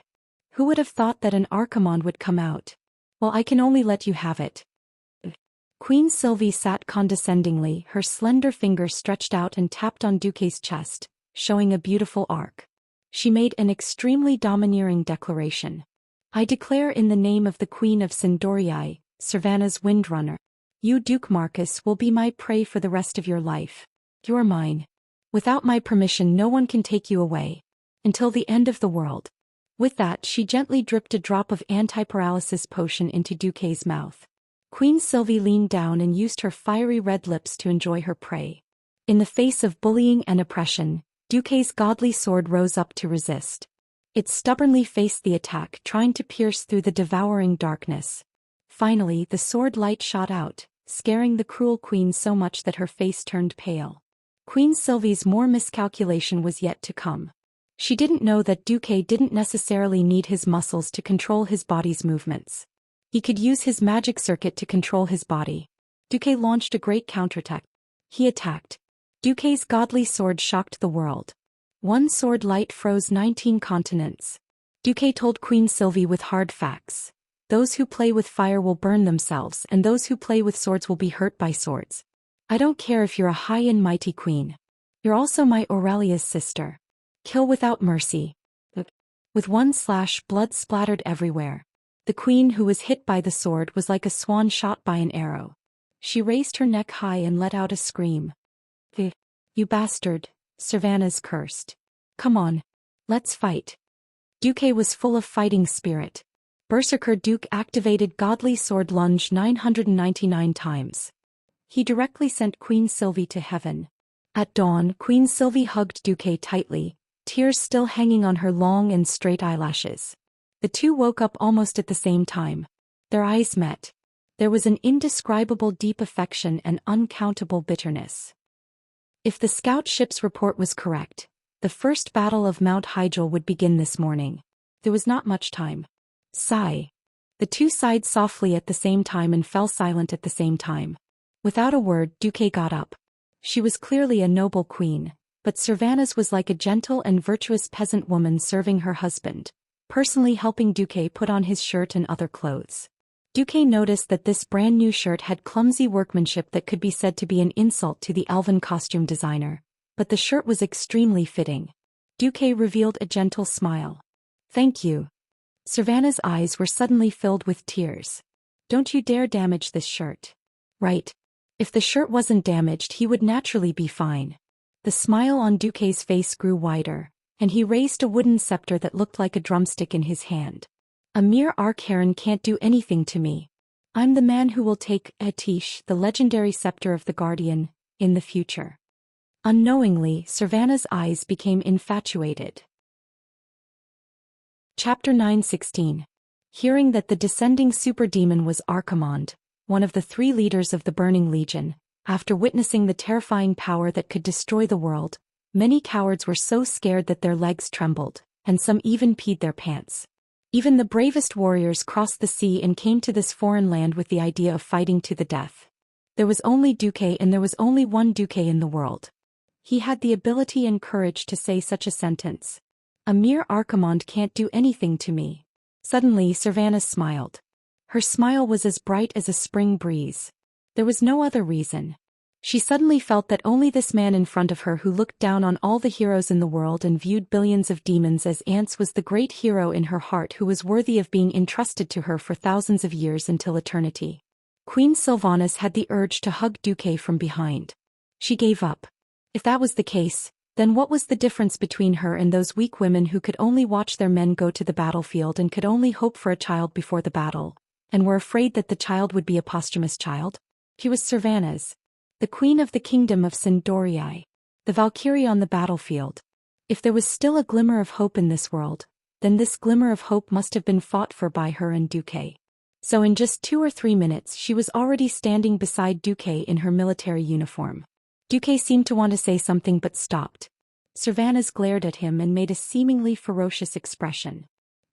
Who would have thought that an Archimond would come out? Well, I can only let you have it. Queen Sylvie sat condescendingly, her slender fingers stretched out and tapped on Duque's chest, showing a beautiful arc. She made an extremely domineering declaration. I declare in the name of the Queen of Sindorii, Servanas Windrunner. You, Duke Marcus, will be my prey for the rest of your life. You're mine. Without my permission, no one can take you away. Until the end of the world. With that, she gently dripped a drop of anti-paralysis potion into Duque's mouth. Queen Sylvie leaned down and used her fiery red lips to enjoy her prey. In the face of bullying and oppression, Duque's godly sword rose up to resist. It stubbornly faced the attack, trying to pierce through the devouring darkness. Finally, the sword light shot out, scaring the cruel queen so much that her face turned pale. Queen Sylvie's more miscalculation was yet to come. She didn't know that Duque didn't necessarily need his muscles to control his body's movements. He could use his magic circuit to control his body. Duque launched a great counterattack. He attacked. Duque's godly sword shocked the world. One sword light froze 19 continents. Duque told Queen Sylvie with hard facts. Those who play with fire will burn themselves, and those who play with swords will be hurt by swords. I don't care if you're a high and mighty queen. You're also my Aurelia's sister. Kill without mercy. With one slash, blood splattered everywhere. The queen who was hit by the sword was like a swan shot by an arrow. She raised her neck high and let out a scream. You bastard, Cervantes cursed. Come on. Let's fight. Duque was full of fighting spirit. Berserker Duke activated Godly Sword Lunge 999 times. He directly sent Queen Sylvie to heaven. At dawn, Queen Sylvie hugged Duque tightly, tears still hanging on her long and straight eyelashes. The two woke up almost at the same time. Their eyes met. There was an indescribable deep affection and uncountable bitterness. If the scout ship's report was correct, the first battle of Mount Hygel would begin this morning. There was not much time. Sigh. The two sighed softly at the same time and fell silent at the same time. Without a word, Duque got up. She was clearly a noble queen, but Cervantes was like a gentle and virtuous peasant woman serving her husband, personally helping Duque put on his shirt and other clothes. Duque noticed that this brand new shirt had clumsy workmanship that could be said to be an insult to the elven costume designer, but the shirt was extremely fitting. Duque revealed a gentle smile. Thank you. Cervantes' eyes were suddenly filled with tears. Don't you dare damage this shirt. Right. If the shirt wasn't damaged, he would naturally be fine. The smile on Duque's face grew wider, and he raised a wooden scepter that looked like a drumstick in his hand. A mere Archaron can't do anything to me. I'm the man who will take Atish, the legendary scepter of the Guardian, in the future. Unknowingly, Cervantes' eyes became infatuated. Chapter 9:16. Hearing that the descending superdemon was Archimond, one of the three leaders of the Burning Legion, after witnessing the terrifying power that could destroy the world, many cowards were so scared that their legs trembled, and some even peed their pants. Even the bravest warriors crossed the sea and came to this foreign land with the idea of fighting to the death. There was only Duque, and there was only one Duque in the world. He had the ability and courage to say such a sentence. A mere Archimond can't do anything to me. Suddenly Cervantes smiled. Her smile was as bright as a spring breeze. There was no other reason. She suddenly felt that only this man in front of her, who looked down on all the heroes in the world and viewed billions of demons as ants, was the great hero in her heart who was worthy of being entrusted to her for thousands of years until eternity. Queen Sylvanas had the urge to hug Duque from behind. She gave up. If that was the case, then what was the difference between her and those weak women who could only watch their men go to the battlefield and could only hope for a child before the battle, and were afraid that the child would be a posthumous child? She was Cervantes, the queen of the kingdom of Sindorii, the Valkyrie on the battlefield. If there was still a glimmer of hope in this world, then this glimmer of hope must have been fought for by her and Duque. So in just 2 or 3 minutes she was already standing beside Duque in her military uniform. Duque seemed to want to say something but stopped. Cervantes glared at him and made a seemingly ferocious expression.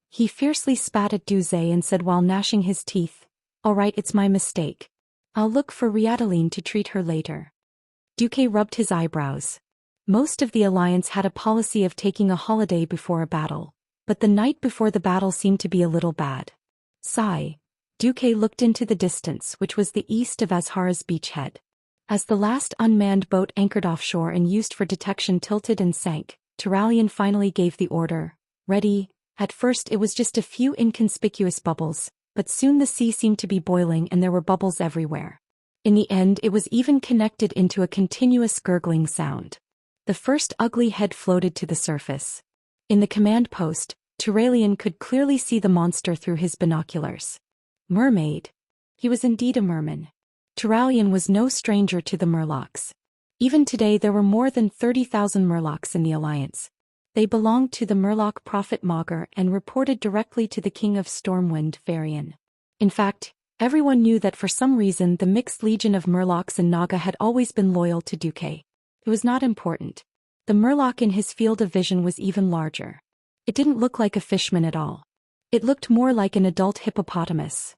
He fiercely spat at Duque and said while gnashing his teeth, "All right, it's my mistake. I'll look for Riadeline to treat her later." Duque rubbed his eyebrows. Most of the alliance had a policy of taking a holiday before a battle, but the night before the battle seemed to be a little bad. Sigh. Duque looked into the distance, which was the east of Azhara's beachhead. As the last unmanned boat anchored offshore and used for detection tilted and sank, Turalyon finally gave the order, "Ready." At first it was just a few inconspicuous bubbles, but soon the sea seemed to be boiling and there were bubbles everywhere. In the end it was even connected into a continuous gurgling sound. The first ugly head floated to the surface. In the command post, Turalyon could clearly see the monster through his binoculars. Mermaid. He was indeed a merman. Turalyon was no stranger to the Murlocs. Even today there were more than 30,000 Murlocs in the Alliance. They belonged to the Murloc prophet Mauger and reported directly to the king of Stormwind, Varian. In fact, everyone knew that for some reason the mixed legion of Murlocs and Naga had always been loyal to Duque. It was not important. The Murloc in his field of vision was even larger. It didn't look like a fishman at all. It looked more like an adult hippopotamus.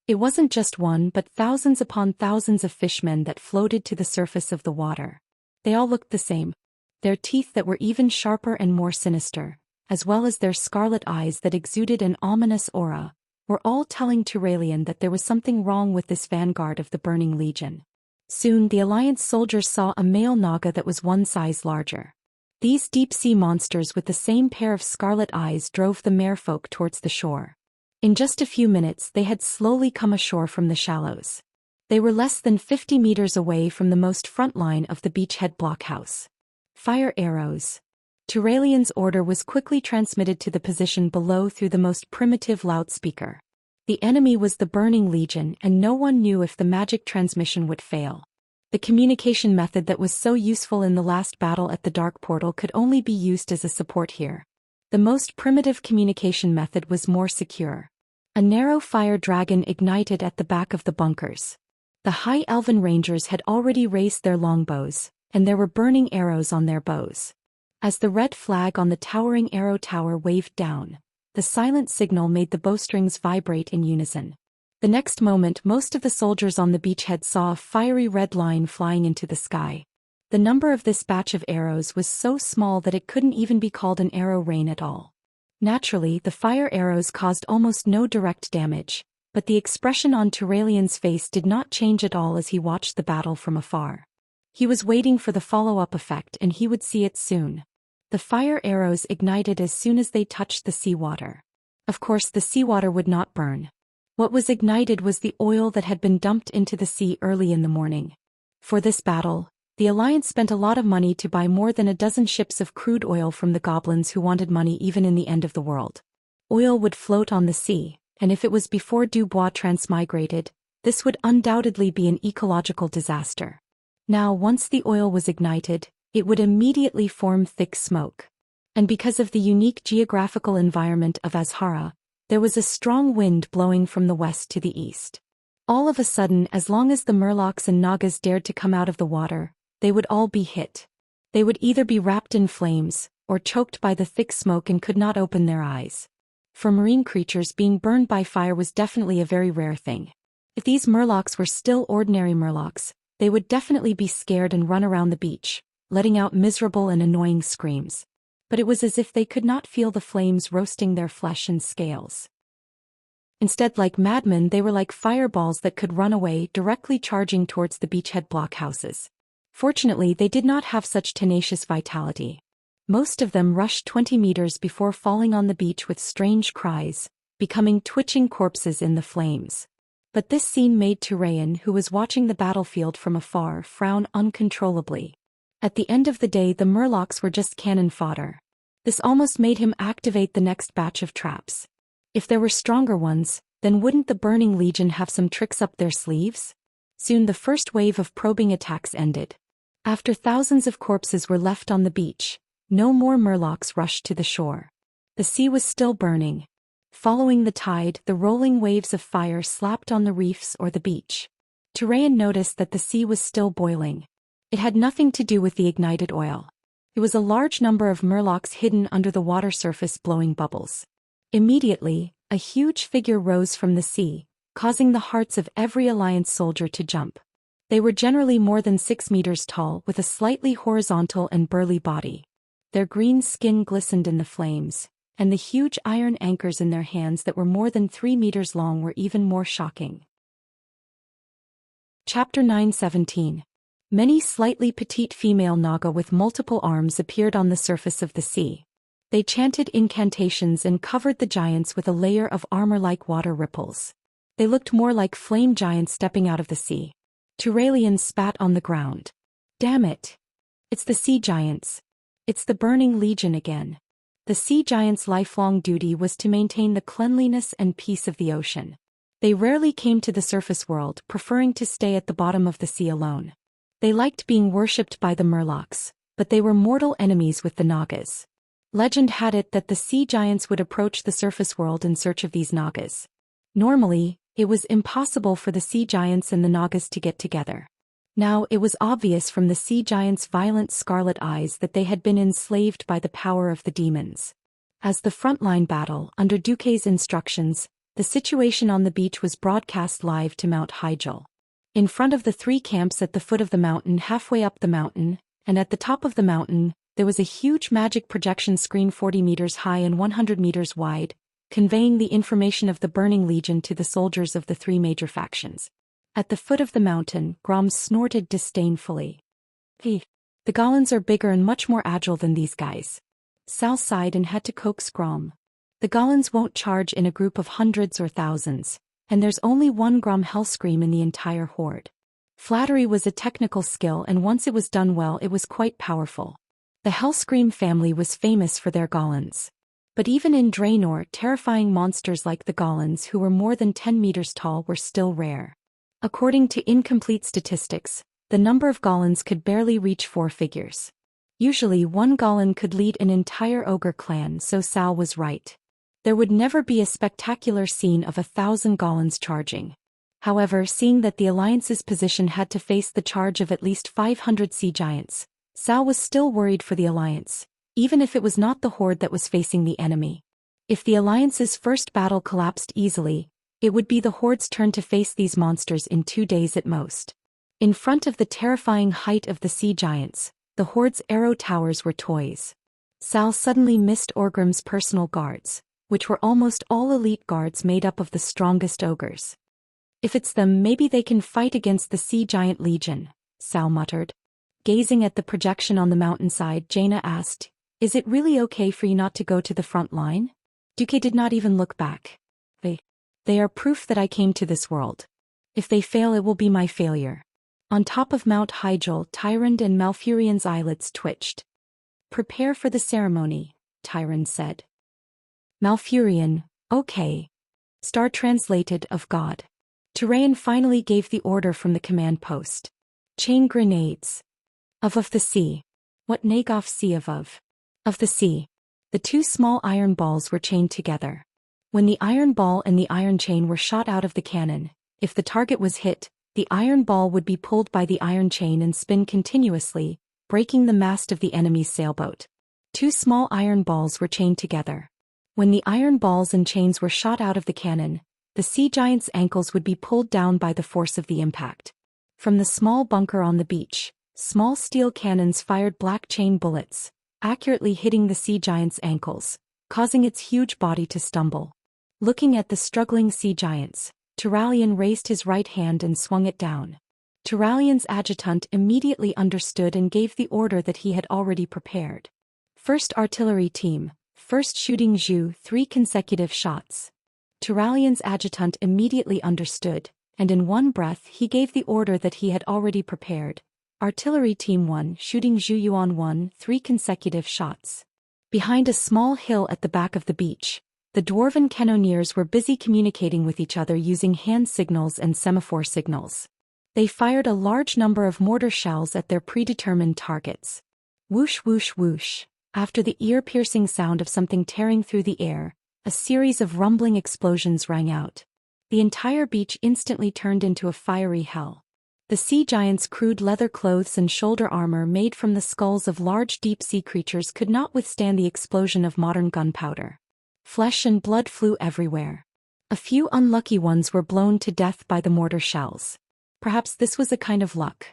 It wasn't just one but thousands upon thousands of fishmen that floated to the surface of the water. They all looked the same. Their teeth that were even sharper and more sinister, as well as their scarlet eyes that exuded an ominous aura, were all telling Turalian that there was something wrong with this vanguard of the Burning Legion. Soon the Alliance soldiers saw a male Naga that was one size larger. These deep-sea monsters with the same pair of scarlet eyes drove the merfolk towards the shore. In just a few minutes they had slowly come ashore from the shallows. They were less than 50 meters away from the most front line of the beachhead blockhouse. Fire arrows. Turalian's order was quickly transmitted to the position below through the most primitive loudspeaker. The enemy was the Burning Legion, and no one knew if the magic transmission would fail. The communication method that was so useful in the last battle at the Dark Portal could only be used as a support here. The most primitive communication method was more secure. A narrow fire dragon ignited at the back of the bunkers. The High Elven Rangers had already raised their longbows, and there were burning arrows on their bows. As the red flag on the towering arrow tower waved down, the silent signal made the bowstrings vibrate in unison. The next moment most of the soldiers on the beachhead saw a fiery red line flying into the sky. The number of this batch of arrows was so small that it couldn't even be called an arrow rain at all. Naturally, the fire arrows caused almost no direct damage, but the expression on Turalian's face did not change at all as he watched the battle from afar. He was waiting for the follow-up effect, and he would see it soon. The fire arrows ignited as soon as they touched the seawater. Of course, the seawater would not burn. What was ignited was the oil that had been dumped into the sea early in the morning. For this battle, the Alliance spent a lot of money to buy more than a dozen ships of crude oil from the goblins who wanted money even in the end of the world. Oil would float on the sea, and if it was before Dubois transmigrated, this would undoubtedly be an ecological disaster. Now, once the oil was ignited, it would immediately form thick smoke. And because of the unique geographical environment of Azhara, there was a strong wind blowing from the west to the east. All of a sudden, as long as the Murlocs and Nagas dared to come out of the water, they would all be hit. They would either be wrapped in flames, or choked by the thick smoke and could not open their eyes. For marine creatures, being burned by fire was definitely a very rare thing. If these Murlocs were still ordinary Murlocs, they would definitely be scared and run around the beach, letting out miserable and annoying screams. But it was as if they could not feel the flames roasting their flesh and scales. Instead, like madmen, they were like fireballs that could run away, directly charging towards the beachhead blockhouses. Fortunately, they did not have such tenacious vitality. Most of them rushed 20 meters before falling on the beach with strange cries, becoming twitching corpses in the flames. But this scene made Turalian, who was watching the battlefield from afar, frown uncontrollably. At the end of the day, the Murlocs were just cannon fodder. This almost made him activate the next batch of traps. If there were stronger ones, then wouldn't the Burning Legion have some tricks up their sleeves? Soon the first wave of probing attacks ended. After thousands of corpses were left on the beach, no more Murlocs rushed to the shore. The sea was still burning. Following the tide, the rolling waves of fire slapped on the reefs or the beach. Turalian noticed that the sea was still boiling. It had nothing to do with the ignited oil. It was a large number of Murlocs hidden under the water surface blowing bubbles. Immediately, a huge figure rose from the sea, causing the hearts of every Alliance soldier to jump. They were generally more than 6 meters tall, with a slightly horizontal and burly body. Their green skin glistened in the flames, and the huge iron anchors in their hands that were more than 3 meters long were even more shocking. Chapter 9:17. Many slightly petite female Naga with multiple arms appeared on the surface of the sea. They chanted incantations and covered the giants with a layer of armor-like water ripples. They looked more like flame giants stepping out of the sea. Turalian spat on the ground. Damn it! It's the sea giants. It's the Burning Legion again. The sea giants' lifelong duty was to maintain the cleanliness and peace of the ocean. They rarely came to the surface world, preferring to stay at the bottom of the sea alone. They liked being worshipped by the Murlocs, but they were mortal enemies with the Nagas. Legend had it that the sea giants would approach the surface world in search of these Nagas. Normally, it was impossible for the sea giants and the Nagas to get together. Now it was obvious from the sea giants' violent scarlet eyes that they had been enslaved by the power of the demons. As the frontline battle, under Duque's instructions, the situation on the beach was broadcast live to Mount Hyjal. In front of the 3 camps at the foot of the mountain, halfway up the mountain, and at the top of the mountain, There was a huge magic projection screen 40 meters high and 100 meters wide, conveying the information of the Burning Legion to the soldiers of the three major factions. At the foot of the mountain, Grom snorted disdainfully. The Golans are bigger and much more agile than these guys. Sal sighed and had to coax Grom. The Golans won't charge in a group of hundreds or thousands, and there's only one Grom Hellscream in the entire horde. Flattery was a technical skill, and once it was done well it was quite powerful. The Hellscream family was famous for their Golans. But even in Draenor, terrifying monsters like the Golans who were more than 10 meters tall were still rare. According to incomplete statistics, the number of Golans could barely reach 4 figures. Usually one Golan could lead an entire ogre clan, so Sal was right. There would never be a spectacular scene of 1,000 Golans charging. However, seeing that the Alliance's position had to face the charge of at least 500 sea giants, Sal was still worried for the Alliance, even if it was not the horde that was facing the enemy. If the Alliance's first battle collapsed easily, it would be the horde's turn to face these monsters in 2 days at most. In front of the terrifying height of the sea giants, the horde's arrow towers were toys. Sal suddenly missed Orgrim's personal guards, which were almost all elite guards made up of the strongest ogres. If it's them, maybe they can fight against the Sea Giant Legion, Sal muttered. Gazing at the projection on the mountainside, Jaina asked, "Is it really okay for you not to go to the front line?" Duque did not even look back. They are proof that I came to this world. If they fail, it will be my failure. On top of Mount Hyjal, Tyrande and Malfurion's eyelids twitched. "Prepare for the ceremony," Tyrande said. Malfurion, "Okay." Star translated, "of God." Tyrion finally gave the order from the command post. "Chain grenades." Of the sea. "What Nagoth sea of?" Of the sea. The 2 small iron balls were chained together. When the iron ball and the iron chain were shot out of the cannon, if the target was hit, the iron ball would be pulled by the iron chain and spin continuously, breaking the mast of the enemy's sailboat. 2 small iron balls were chained together. When the iron balls and chains were shot out of the cannon, the sea giant's ankles would be pulled down by the force of the impact. From the small bunker on the beach, small steel cannons fired black chain bullets, accurately hitting the sea giant's ankles, causing its huge body to stumble. Looking at the struggling sea giants, Turalyon raised his right hand and swung it down. Turalyon's adjutant immediately understood and gave the order that he had already prepared. "First artillery team, first shooting Zhu, 3 consecutive shots." Turalyon's adjutant immediately understood, and in one breath he gave the order that he had already prepared. Artillery team 1, shooting Zhu Yuan 1, 3 consecutive shots. Behind a small hill at the back of the beach, the dwarven cannoneers were busy communicating with each other using hand signals and semaphore signals. They fired a large number of mortar shells at their predetermined targets. Whoosh whoosh whoosh. After the ear-piercing sound of something tearing through the air, a series of rumbling explosions rang out. The entire beach instantly turned into a fiery hell. The sea giants' crude leather clothes and shoulder armor made from the skulls of large deep-sea creatures could not withstand the explosion of modern gunpowder. Flesh and blood flew everywhere. A few unlucky ones were blown to death by the mortar shells. Perhaps this was a kind of luck.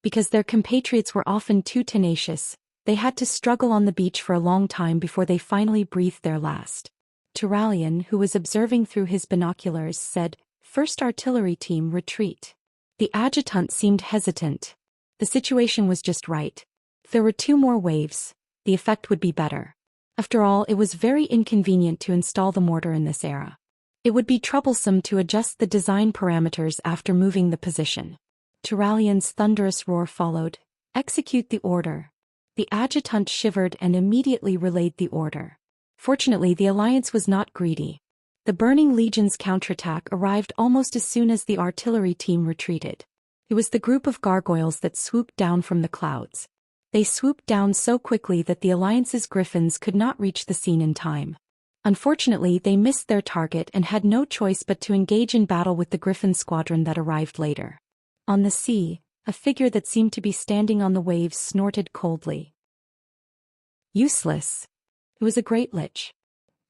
Because their compatriots were often too tenacious, they had to struggle on the beach for a long time before they finally breathed their last. Turalyon, who was observing through his binoculars, said, "First artillery team, retreat." The adjutant seemed hesitant. The situation was just right. If there were 2 more waves, the effect would be better. After all, it was very inconvenient to install the mortar in this era. It would be troublesome to adjust the design parameters after moving the position. Turalyon's thunderous roar followed. "Execute the order." The adjutant shivered and immediately relayed the order. Fortunately, the Alliance was not greedy. The Burning Legion's counterattack arrived almost as soon as the artillery team retreated. It was the group of gargoyles that swooped down from the clouds. They swooped down so quickly that the Alliance's griffins could not reach the scene in time. Unfortunately, they missed their target and had no choice but to engage in battle with the griffin squadron that arrived later. On the sea, a figure that seemed to be standing on the waves snorted coldly. Useless. It was a great lich.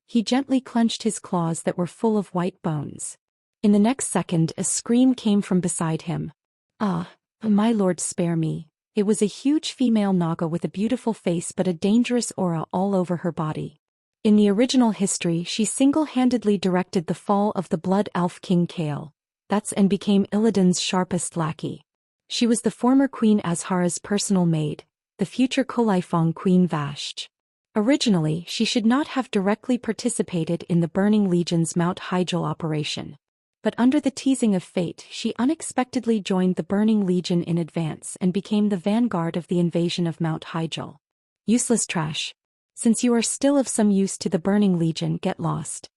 He gently clenched his claws that were full of white bones. In the next second, a scream came from beside him. "Ah, my lord, spare me. It was a huge female Naga with a beautiful face but a dangerous aura all over her body. In the original history, she single-handedly directed the fall of the Blood Elf King Kale, and became Illidan's sharpest lackey. She was the former Queen Azhara's personal maid, the future Kolaifong Queen Vashj. Originally, she should not have directly participated in the Burning Legion's Mount Hyjal operation. But under the teasing of fate, she unexpectedly joined the Burning Legion in advance and became the vanguard of the invasion of Mount Hyjal. Useless trash. Since you are still of some use to the Burning Legion, get lost.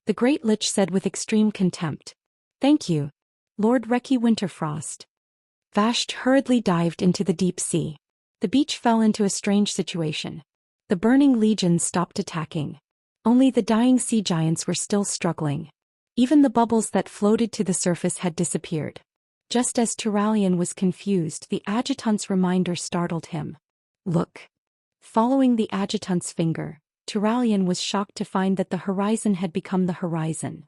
The Great Lich said with extreme contempt. Thank you, Lord Reki Winterfrost. Vashj hurriedly dived into the deep sea. The beach fell into a strange situation. The Burning Legion stopped attacking. Only the dying sea giants were still struggling. Even the bubbles that floated to the surface had disappeared. Just as Turalian was confused, the adjutant's reminder startled him. Look. Following the adjutant's finger, Turalian was shocked to find that the horizon had become the horizon.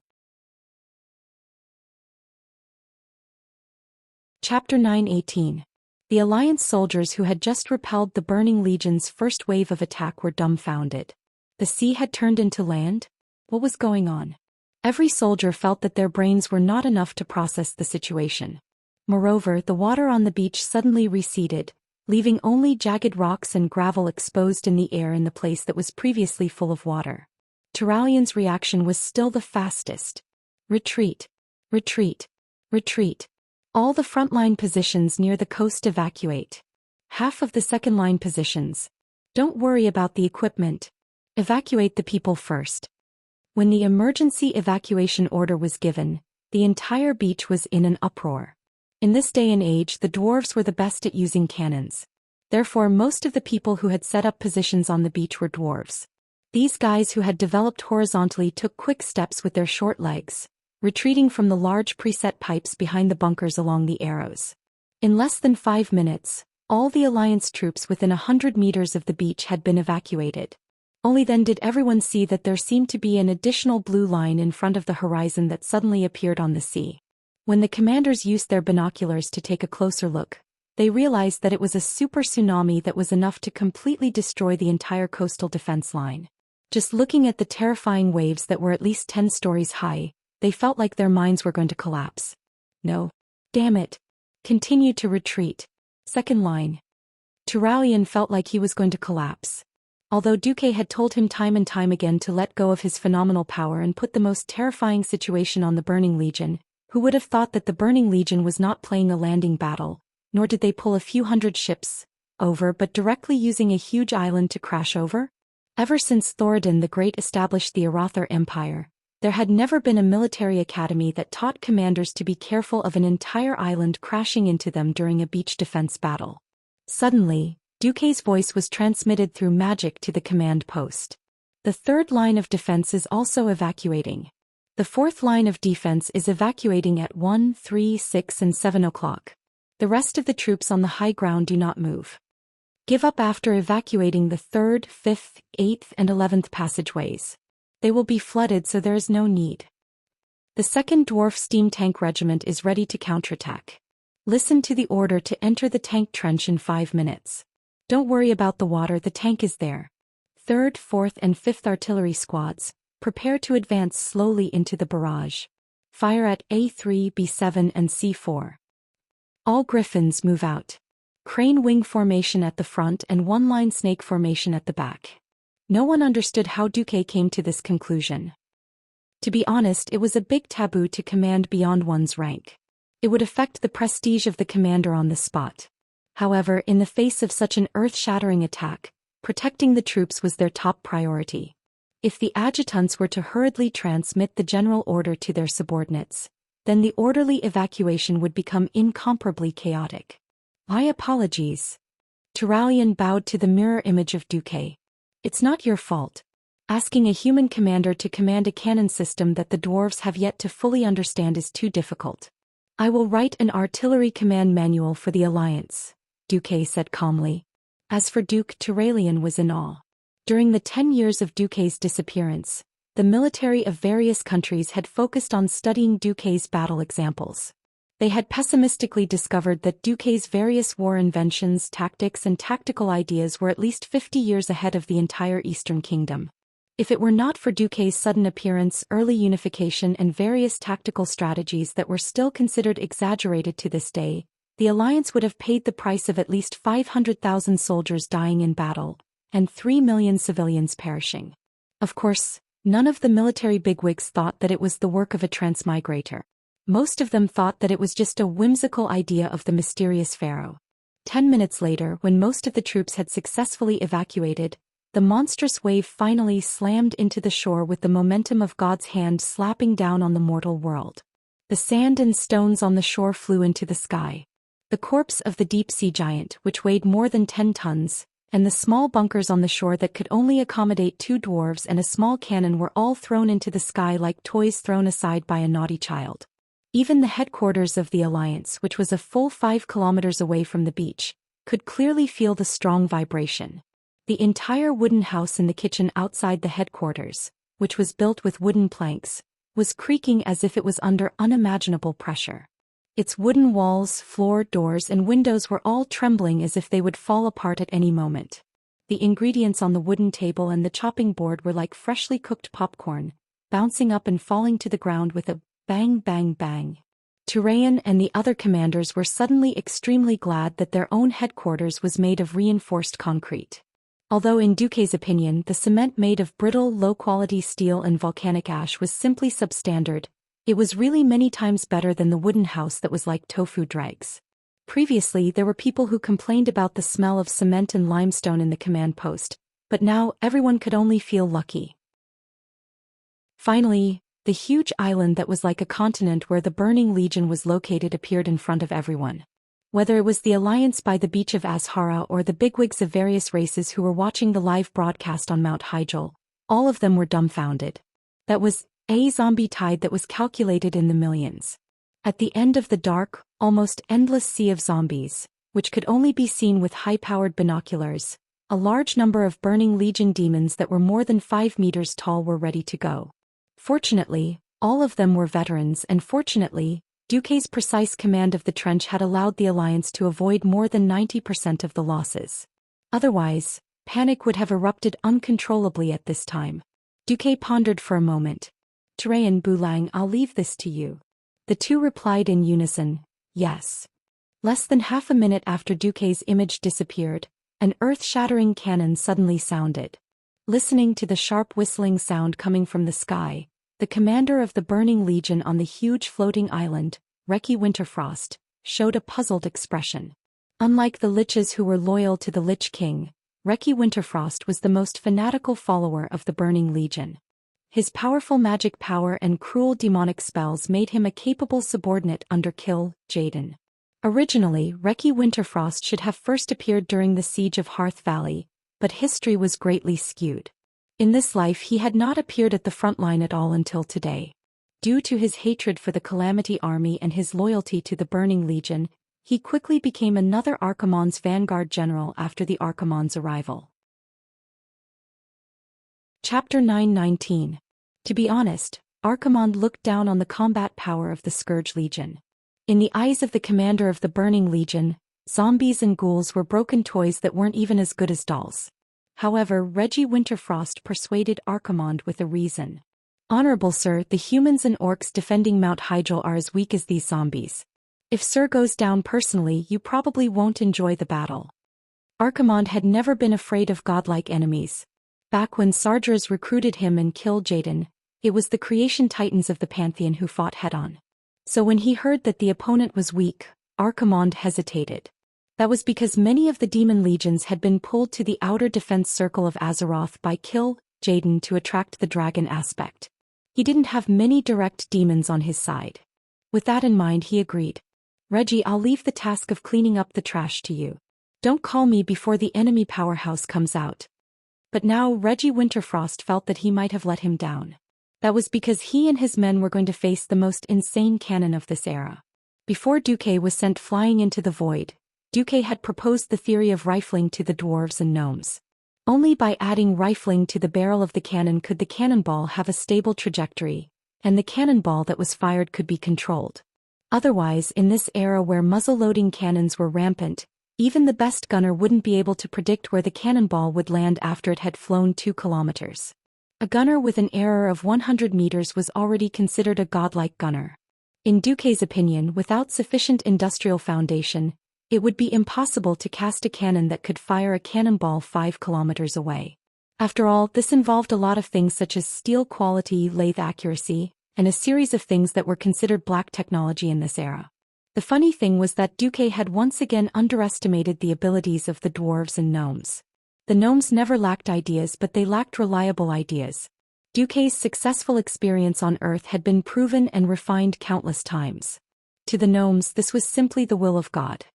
Chapter 9:18. The Alliance soldiers who had just repelled the Burning Legion's first wave of attack were dumbfounded. The sea had turned into land? What was going on? Every soldier felt that their brains were not enough to process the situation. Moreover, the water on the beach suddenly receded, leaving only jagged rocks and gravel exposed in the air in the place that was previously full of water. Turalian's reaction was still the fastest. Retreat. Retreat. Retreat. All the frontline positions near the coast evacuate. Half of the second-line positions. Don't worry about the equipment. Evacuate the people first. When the emergency evacuation order was given, the entire beach was in an uproar. In this day and age, the dwarves were the best at using cannons. Therefore, most of the people who had set up positions on the beach were dwarves. These guys who had developed horizontally took quick steps with their short legs, retreating from the large preset pipes behind the bunkers along the arrows. In less than 5 minutes, all the Alliance troops within 100 meters of the beach had been evacuated. Only then did everyone see that there seemed to be an additional blue line in front of the horizon that suddenly appeared on the sea. When the commanders used their binoculars to take a closer look, they realized that it was a super tsunami that was enough to completely destroy the entire coastal defense line. Just looking at the terrifying waves that were at least 10 stories high, they felt like their minds were going to collapse. No. Damn it. Continue to retreat. Second line. Turalian felt like he was going to collapse. Although Duque had told him time and time again to let go of his phenomenal power and put the most terrifying situation on the Burning Legion, who would have thought that the Burning Legion was not playing a landing battle, nor did they pull a few hundred ships over but directly using a huge island to crash over? Ever since Thoradin the Great established the Arathar Empire, there had never been a military academy that taught commanders to be careful of an entire island crashing into them during a beach defense battle. Suddenly, Duque's voice was transmitted through magic to the command post. The third line of defense is also evacuating. The fourth line of defense is evacuating at 1, 3, 6 and 7 o'clock. The rest of the troops on the high ground do not move. Give up after evacuating the 3rd, 5th, 8th and 11th passageways. They will be flooded, so there is no need. The 2nd Dwarf Steam Tank Regiment is ready to counterattack. Listen to the order to enter the tank trench in 5 minutes. Don't worry about the water, the tank is there. 3rd, 4th and 5th Artillery Squads, prepare to advance slowly into the barrage. Fire at A3, B7 and C4. All Griffins move out. Crane wing formation at the front and one-line snake formation at the back. No one understood how Duque came to this conclusion. To be honest, it was a big taboo to command beyond one's rank. It would affect the prestige of the commander on the spot. However, in the face of such an earth-shattering attack, protecting the troops was their top priority. If the adjutants were to hurriedly transmit the general order to their subordinates, then the orderly evacuation would become incomparably chaotic. My apologies. Turalian bowed to the mirror image of Duque. It's not your fault. Asking a human commander to command a cannon system that the dwarves have yet to fully understand is too difficult. I will write an artillery command manual for the Alliance, Duque said calmly. As for Duke, Turalian was in awe. During the 10 years of Duque's disappearance, the military of various countries had focused on studying Duque's battle examples. They had pessimistically discovered that Duque's various war inventions, tactics and tactical ideas were at least 50 years ahead of the entire Eastern Kingdom. If it were not for Duque's sudden appearance, early unification and various tactical strategies that were still considered exaggerated to this day, the alliance would have paid the price of at least 500,000 soldiers dying in battle, and 3 million civilians perishing. Of course, none of the military bigwigs thought that it was the work of a transmigrator. Most of them thought that it was just a whimsical idea of the mysterious pharaoh. 10 minutes later, when most of the troops had successfully evacuated, the monstrous wave finally slammed into the shore with the momentum of God's hand slapping down on the mortal world. The sand and stones on the shore flew into the sky. The corpse of the deep-sea giant, which weighed more than 10 tons, and the small bunkers on the shore that could only accommodate 2 dwarves and a small cannon were all thrown into the sky like toys thrown aside by a naughty child. Even the headquarters of the alliance, which was a full 5 kilometers away from the beach, could clearly feel the strong vibration. The entire wooden house in the kitchen outside the headquarters, which was built with wooden planks, was creaking as if it was under unimaginable pressure. Its wooden walls, floor, doors and windows were all trembling as if they would fall apart at any moment. The ingredients on the wooden table and the chopping board were like freshly cooked popcorn, bouncing up and falling to the ground with a bang bang bang. Turayan and the other commanders were suddenly extremely glad that their own headquarters was made of reinforced concrete. Although in Duque's opinion the cement made of brittle, low-quality steel and volcanic ash was simply substandard, it was really many times better than the wooden house that was like tofu dregs. Previously there were people who complained about the smell of cement and limestone in the command post, but now everyone could only feel lucky. Finally, the huge island that was like a continent where the Burning Legion was located appeared in front of everyone. Whether it was the alliance by the beach of Azhara or the bigwigs of various races who were watching the live broadcast on Mount Hyjal, all of them were dumbfounded. That was a zombie tide that was calculated in the millions. At the end of the dark, almost endless sea of zombies, which could only be seen with high-powered binoculars, a large number of Burning Legion demons that were more than 5 meters tall were ready to go. Fortunately, all of them were veterans, and fortunately, Duque's precise command of the trench had allowed the alliance to avoid more than 90% of the losses. Otherwise, panic would have erupted uncontrollably at this time. Duque pondered for a moment. Turayan, Bulang, I'll leave this to you. The two replied in unison, yes. Less than half a minute after Duque's image disappeared, an earth-shattering cannon suddenly sounded. Listening to the sharp whistling sound coming from the sky, the commander of the Burning Legion on the huge floating island, Reki Winterfrost, showed a puzzled expression. Unlike the liches who were loyal to the Lich King, Reki Winterfrost was the most fanatical follower of the Burning Legion. His powerful magic power and cruel demonic spells made him a capable subordinate under Kill Jaden. Originally, Reki Winterfrost should have first appeared during the siege of Hearth Valley, but history was greatly skewed. In this life he had not appeared at the front line at all until today. Due to his hatred for the Calamity Army and his loyalty to the Burning Legion, he quickly became another Archimonde's vanguard general after the Archimonde's arrival. Chapter 9:19. To be honest, Archimonde looked down on the combat power of the Scourge Legion. In the eyes of the commander of the Burning Legion, zombies and ghouls were broken toys that weren't even as good as dolls. However, Reki Winterfrost persuaded Archimonde with a reason. Honorable Sir, the humans and orcs defending Mount Hyjal are as weak as these zombies. If Sir goes down personally, you probably won't enjoy the battle. Archimonde had never been afraid of godlike enemies. Back when Sardras recruited him and killed Jaden, it was the creation titans of the Pantheon who fought head-on. So when he heard that the opponent was weak, Archimonde hesitated. That was because many of the demon legions had been pulled to the outer defense circle of Azeroth by Kill Jaden to attract the dragon aspect. He didn't have many direct demons on his side. With that in mind, he agreed. Reggie, I'll leave the task of cleaning up the trash to you. Don't call me before the enemy powerhouse comes out. But now Reki Winterfrost felt that he might have let him down. That was because he and his men were going to face the most insane cannon of this era. Before Duque was sent flying into the void, Duque had proposed the theory of rifling to the dwarves and gnomes. Only by adding rifling to the barrel of the cannon could the cannonball have a stable trajectory, and the cannonball that was fired could be controlled. Otherwise, in this era where muzzle-loading cannons were rampant, even the best gunner wouldn't be able to predict where the cannonball would land after it had flown 2 kilometers. A gunner with an error of 100 meters was already considered a godlike gunner. In Duque's opinion, without sufficient industrial foundation, it would be impossible to cast a cannon that could fire a cannonball 5 kilometers away. After all, this involved a lot of things such as steel quality, lathe accuracy, and a series of things that were considered black technology in this era. The funny thing was that Duque had once again underestimated the abilities of the dwarves and gnomes. The gnomes never lacked ideas, but they lacked reliable ideas. Duque's successful experience on Earth had been proven and refined countless times. To the gnomes, this was simply the will of God.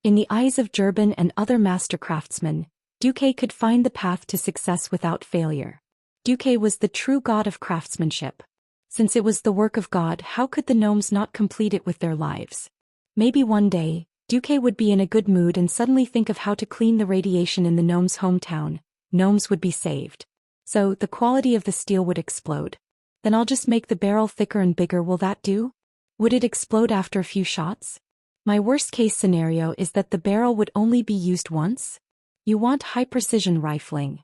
In the eyes of Gerben and other master craftsmen, Duque could find the path to success without failure. Duque was the true god of craftsmanship. Since it was the work of God, how could the gnomes not complete it with their lives? Maybe one day, Duque would be in a good mood and suddenly think of how to clean the radiation in the gnomes' hometown. Gnomes would be saved. So, the quality of the steel would explode. Then I'll just make the barrel thicker and bigger, will that do? Would it explode after a few shots? My worst-case scenario is that the barrel would only be used once. You want high-precision rifling.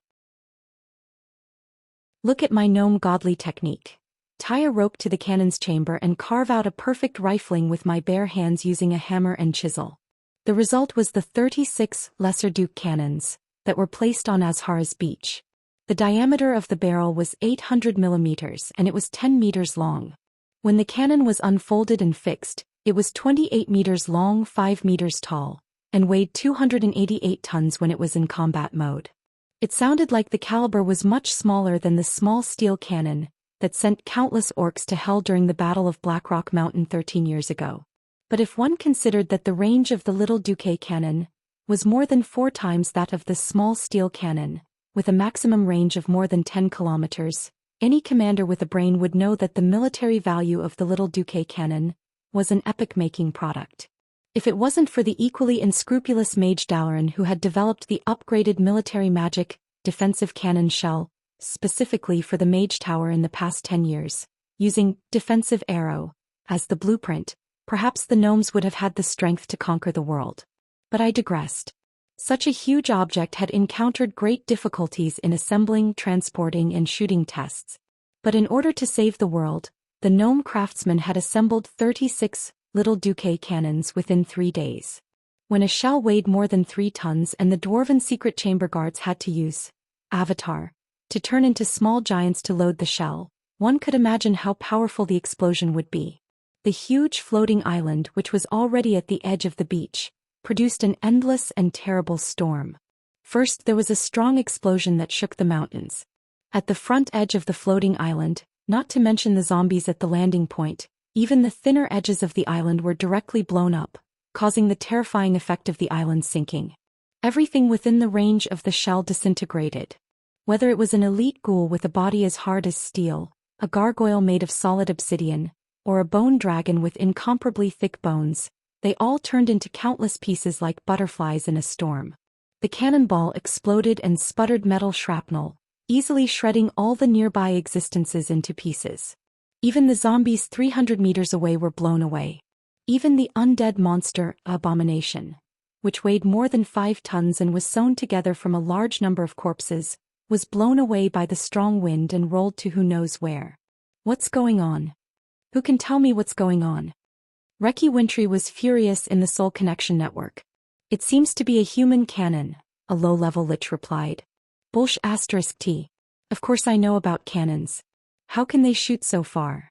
Look at my gnome godly technique. Tie a rope to the cannon's chamber and carve out a perfect rifling with my bare hands using a hammer and chisel. The result was the 36 Lesser Duke cannons that were placed on Azhara's beach. The diameter of the barrel was 800 millimeters and it was 10 meters long. When the cannon was unfolded and fixed, it was 28 meters long, 5 meters tall, and weighed 288 tons when it was in combat mode. It sounded like the caliber was much smaller than the small steel cannon that sent countless orcs to hell during the Battle of Blackrock Mountain 13 years ago. But if one considered that the range of the little Duque cannon was more than 4 times that of the small steel cannon, with a maximum range of more than 10 kilometers, any commander with a brain would know that the military value of the little Duque cannon was an epic-making product. If it wasn't for the equally unscrupulous Mage Dalaran who had developed the upgraded military magic defensive cannon shell, specifically for the Mage Tower in the past 10 years, using defensive arrow as the blueprint, perhaps the gnomes would have had the strength to conquer the world. But I digressed. Such a huge object had encountered great difficulties in assembling, transporting, and shooting tests. But in order to save the world, the gnome craftsmen had assembled 36 little Duque cannons within 3 days. When a shell weighed more than 3 tons and the dwarven secret chamber guards had to use Avatar to turn into small giants to load the shell, one could imagine how powerful the explosion would be. The huge floating island, which was already at the edge of the beach, produced an endless and terrible storm. First, there was a strong explosion that shook the mountains. At the front edge of the floating island, not to mention the zombies at the landing point, even the thinner edges of the island were directly blown up, causing the terrifying effect of the island sinking. Everything within the range of the shell disintegrated. Whether it was an elite ghoul with a body as hard as steel, a gargoyle made of solid obsidian, or a bone dragon with incomparably thick bones, they all turned into countless pieces like butterflies in a storm. The cannonball exploded and sputtered metal shrapnel, easily shredding all the nearby existences into pieces. Even the zombies 300 meters away were blown away. Even the undead monster, Abomination, which weighed more than 5 tons and was sewn together from a large number of corpses, was blown away by the strong wind and rolled to who knows where. What's going on? Who can tell me what's going on? Reki Wintry was furious in the Soul Connection network. It seems to be a human cannon, a low-level lich replied. Bullsh *T. Of course I know about cannons. How can they shoot so far?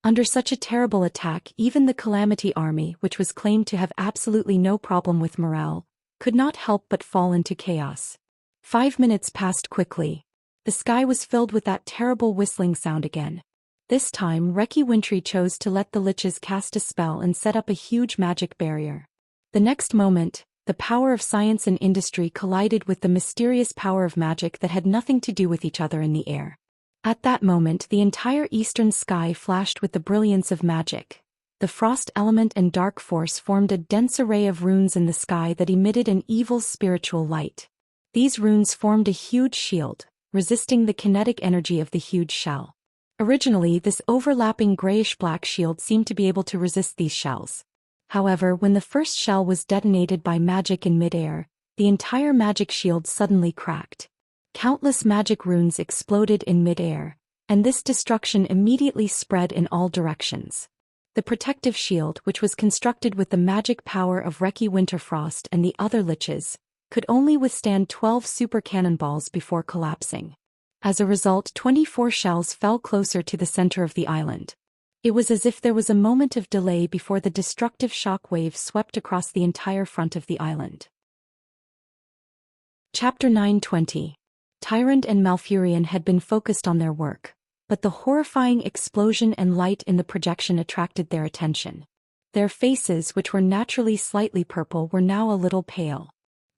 Under such a terrible attack, even the Calamity Army, which was claimed to have absolutely no problem with morale, could not help but fall into chaos. 5 minutes passed quickly. The sky was filled with that terrible whistling sound again. This time, Reki Wintry chose to let the liches cast a spell and set up a huge magic barrier. The next moment, the power of science and industry collided with the mysterious power of magic that had nothing to do with each other in the air. At that moment, the entire eastern sky flashed with the brilliance of magic. The frost element and dark force formed a dense array of runes in the sky that emitted an evil spiritual light. These runes formed a huge shield, resisting the kinetic energy of the huge shell. Originally, this overlapping grayish-black shield seemed to be able to resist these shells. However, when the first shell was detonated by magic in midair, the entire magic shield suddenly cracked. Countless magic runes exploded in midair, and this destruction immediately spread in all directions. The protective shield, which was constructed with the magic power of Reki Winterfrost and the other liches, could only withstand 12 super cannonballs before collapsing. As a result, 24 shells fell closer to the center of the island. It was as if there was a moment of delay before the destructive shock wave swept across the entire front of the island. Chapter 920. Tyrant and Malfurion had been focused on their work, but the horrifying explosion and light in the projection attracted their attention. Their faces, which were naturally slightly purple, were now a little pale.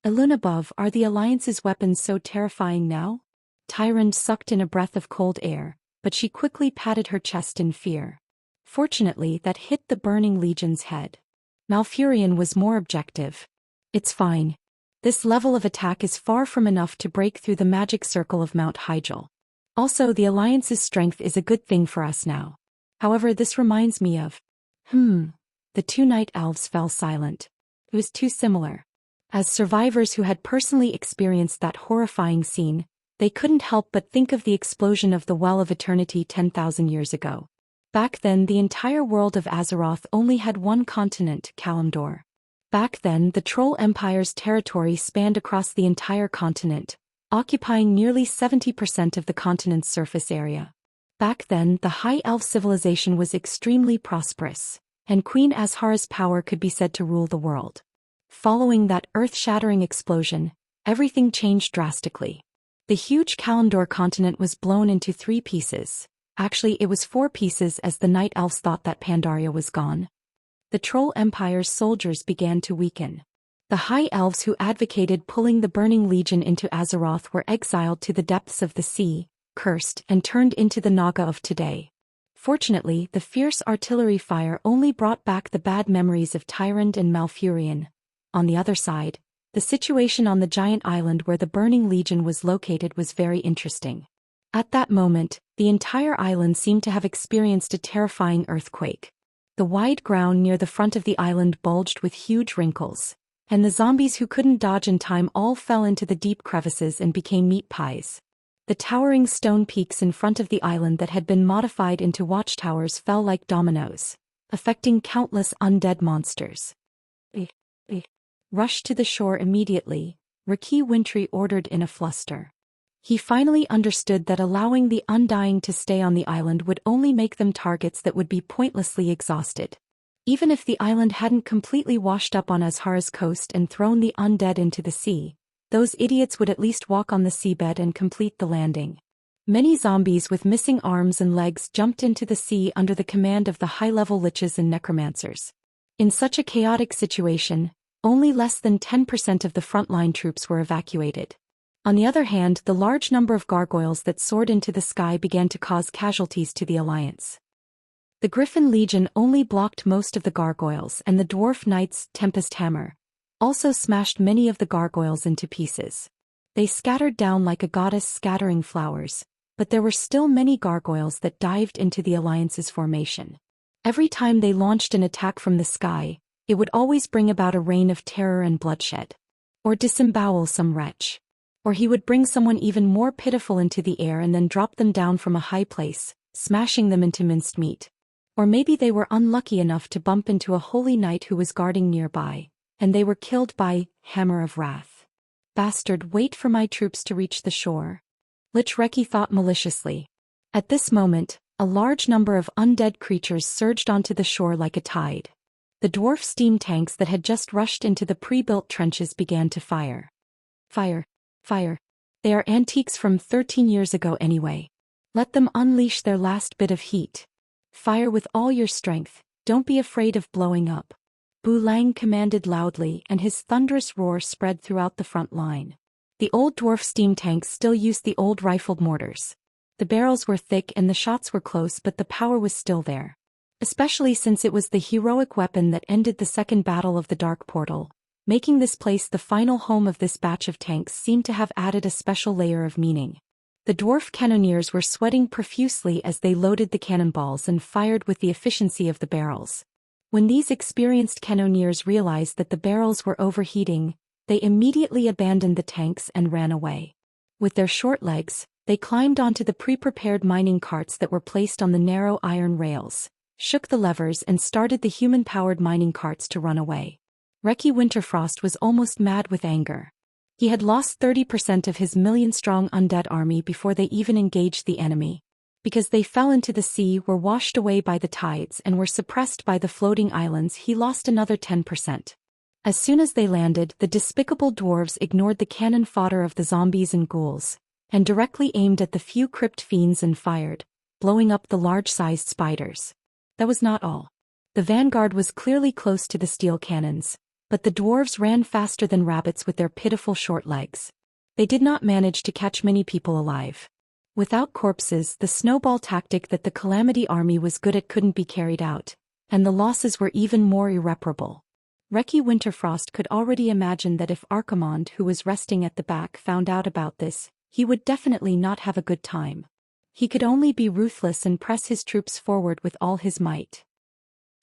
Ilunabov, are the Alliance's weapons so terrifying now? Tyrant sucked in a breath of cold air, but she quickly patted her chest in fear. Fortunately, that hit the Burning Legion's head. Malfurion was more objective. It's fine. This level of attack is far from enough to break through the magic circle of Mount Hyjal. Also, the Alliance's strength is a good thing for us now. However, this reminds me of... The two night elves fell silent. It was too similar. As survivors who had personally experienced that horrifying scene, they couldn't help but think of the explosion of the Well of Eternity 10,000 years ago. Back then, the entire world of Azeroth only had one continent, Kalimdor. Back then, the Troll Empire's territory spanned across the entire continent, occupying nearly 70% of the continent's surface area. Back then, the High Elf civilization was extremely prosperous, and Queen Azhara's power could be said to rule the world. Following that earth-shattering explosion, everything changed drastically. The huge Kalimdor continent was blown into 3 pieces. Actually, it was 4 pieces, as the Night Elves thought that Pandaria was gone. The Troll Empire's soldiers began to weaken. The High Elves who advocated pulling the Burning Legion into Azeroth were exiled to the depths of the sea, cursed, and turned into the Naga of today. Fortunately, the fierce artillery fire only brought back the bad memories of Tyrant and Malfurion. On the other side, the situation on the giant island where the Burning Legion was located was very interesting. At that moment, the entire island seemed to have experienced a terrifying earthquake. The wide ground near the front of the island bulged with huge wrinkles, and the zombies who couldn't dodge in time all fell into the deep crevices and became meat pies. The towering stone peaks in front of the island that had been modified into watchtowers fell like dominoes, affecting countless undead monsters. Rush to the shore immediately, Reki Wintry ordered in a fluster. He finally understood that allowing the Undying to stay on the island would only make them targets that would be pointlessly exhausted. Even if the island hadn't completely washed up on Azhara's coast and thrown the undead into the sea, those idiots would at least walk on the seabed and complete the landing. Many zombies with missing arms and legs jumped into the sea under the command of the high-level liches and necromancers. In such a chaotic situation, only less than 10% of the frontline troops were evacuated. On the other hand, the large number of gargoyles that soared into the sky began to cause casualties to the Alliance. The Griffin Legion only blocked most of the gargoyles, and the Dwarf Knight's Tempest Hammer also smashed many of the gargoyles into pieces. They scattered down like a goddess scattering flowers, but there were still many gargoyles that dived into the Alliance's formation. Every time they launched an attack from the sky, it would always bring about a reign of terror and bloodshed. Or disembowel some wretch. Or he would bring someone even more pitiful into the air and then drop them down from a high place, smashing them into minced meat. Or maybe they were unlucky enough to bump into a holy knight who was guarding nearby, and they were killed by Hammer of Wrath. Bastard, wait for my troops to reach the shore. Lich Reki thought maliciously. At this moment, a large number of undead creatures surged onto the shore like a tide. The dwarf steam tanks that had just rushed into the pre-built trenches began to fire. Fire. Fire. They are antiques from 13 years ago anyway. Let them unleash their last bit of heat. Fire with all your strength, don't be afraid of blowing up. Bu Lang commanded loudly, and his thunderous roar spread throughout the front line. The old dwarf steam tanks still used the old rifled mortars. The barrels were thick and the shots were close, but the power was still there. Especially since it was the heroic weapon that ended the second battle of the Dark Portal. Making this place the final home of this batch of tanks seemed to have added a special layer of meaning. The dwarf cannoneers were sweating profusely as they loaded the cannonballs and fired with the efficiency of the barrels. When these experienced cannoneers realized that the barrels were overheating, they immediately abandoned the tanks and ran away. With their short legs, they climbed onto the pre-prepared mining carts that were placed on the narrow iron rails, shook the levers and started the human-powered mining carts to run away. Reki Winterfrost was almost mad with anger. He had lost 30% of his million-strong undead army before they even engaged the enemy. Because they fell into the sea, were washed away by the tides and were suppressed by the floating islands, he lost another 10%. As soon as they landed, the despicable dwarves ignored the cannon fodder of the zombies and ghouls, and directly aimed at the few crypt fiends and fired, blowing up the large-sized spiders. That was not all. The vanguard was clearly close to the steel cannons, but the dwarves ran faster than rabbits with their pitiful short legs. They did not manage to catch many people alive. Without corpses, the snowball tactic that the Calamity army was good at couldn't be carried out, and the losses were even more irreparable. Reki Winterfrost could already imagine that if Archimonde, who was resting at the back, found out about this, he would definitely not have a good time. He could only be ruthless and press his troops forward with all his might.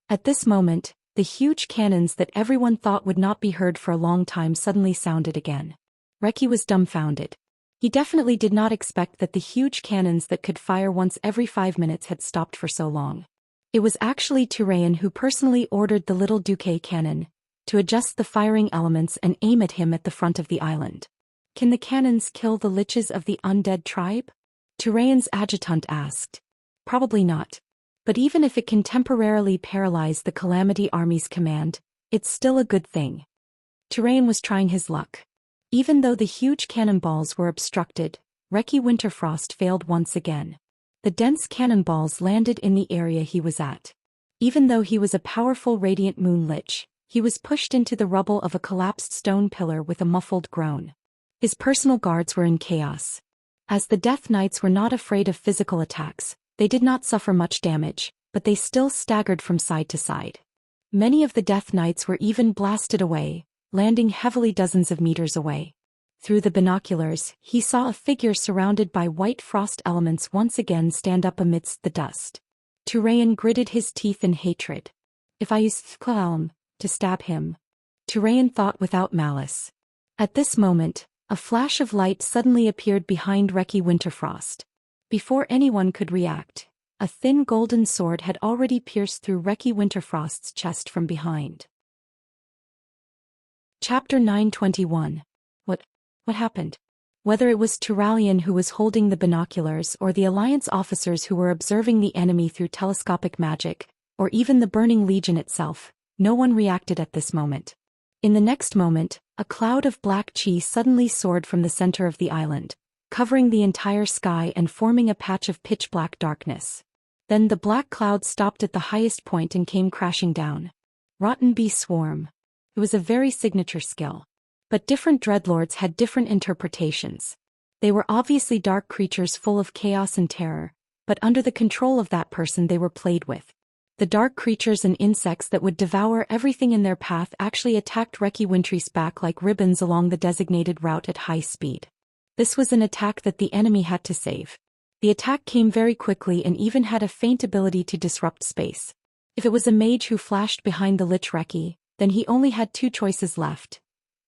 At this moment, the huge cannons that everyone thought would not be heard for a long time suddenly sounded again. Reki was dumbfounded. He definitely did not expect that the huge cannons that could fire once every 5 minutes had stopped for so long. It was actually Turayan who personally ordered the little Duque cannon to adjust the firing elements and aim at him at the front of the island. Can the cannons kill the liches of the undead tribe? Turayan's adjutant asked. Probably not. But even if it can temporarily paralyze the Calamity Army's command, it's still a good thing. Turayan was trying his luck. Even though the huge cannonballs were obstructed, Reki Winterfrost failed once again. The dense cannonballs landed in the area he was at. Even though he was a powerful radiant moon lich, he was pushed into the rubble of a collapsed stone pillar with a muffled groan. His personal guards were in chaos. As the Death Knights were not afraid of physical attacks, they did not suffer much damage, but they still staggered from side to side. Many of the Death Knights were even blasted away, landing heavily dozens of meters away. Through the binoculars, he saw a figure surrounded by white frost elements once again stand up amidst the dust. Turayan gritted his teeth in hatred. If I used Thkalm to stab him, Turayan thought without malice. At this moment, a flash of light suddenly appeared behind Reki Winterfrost. Before anyone could react, a thin golden sword had already pierced through Reki Winterfrost's chest from behind. Chapter 921. What happened? Whether it was Turalian who was holding the binoculars or the Alliance officers who were observing the enemy through telescopic magic, or even the Burning Legion itself, no one reacted at this moment. In the next moment, a cloud of black chi suddenly soared from the center of the island, covering the entire sky and forming a patch of pitch-black darkness. Then the black cloud stopped at the highest point and came crashing down. Rotten Bee Swarm. It was a very signature skill. But different dreadlords had different interpretations. They were obviously dark creatures full of chaos and terror, but under the control of that person they were played with. The dark creatures and insects that would devour everything in their path actually attacked Reki Winterfrost's back like ribbons along the designated route at high speed. This was an attack that the enemy had to save. The attack came very quickly and even had a faint ability to disrupt space. If it was a mage who flashed behind the Lich Reki, then he only had two choices left.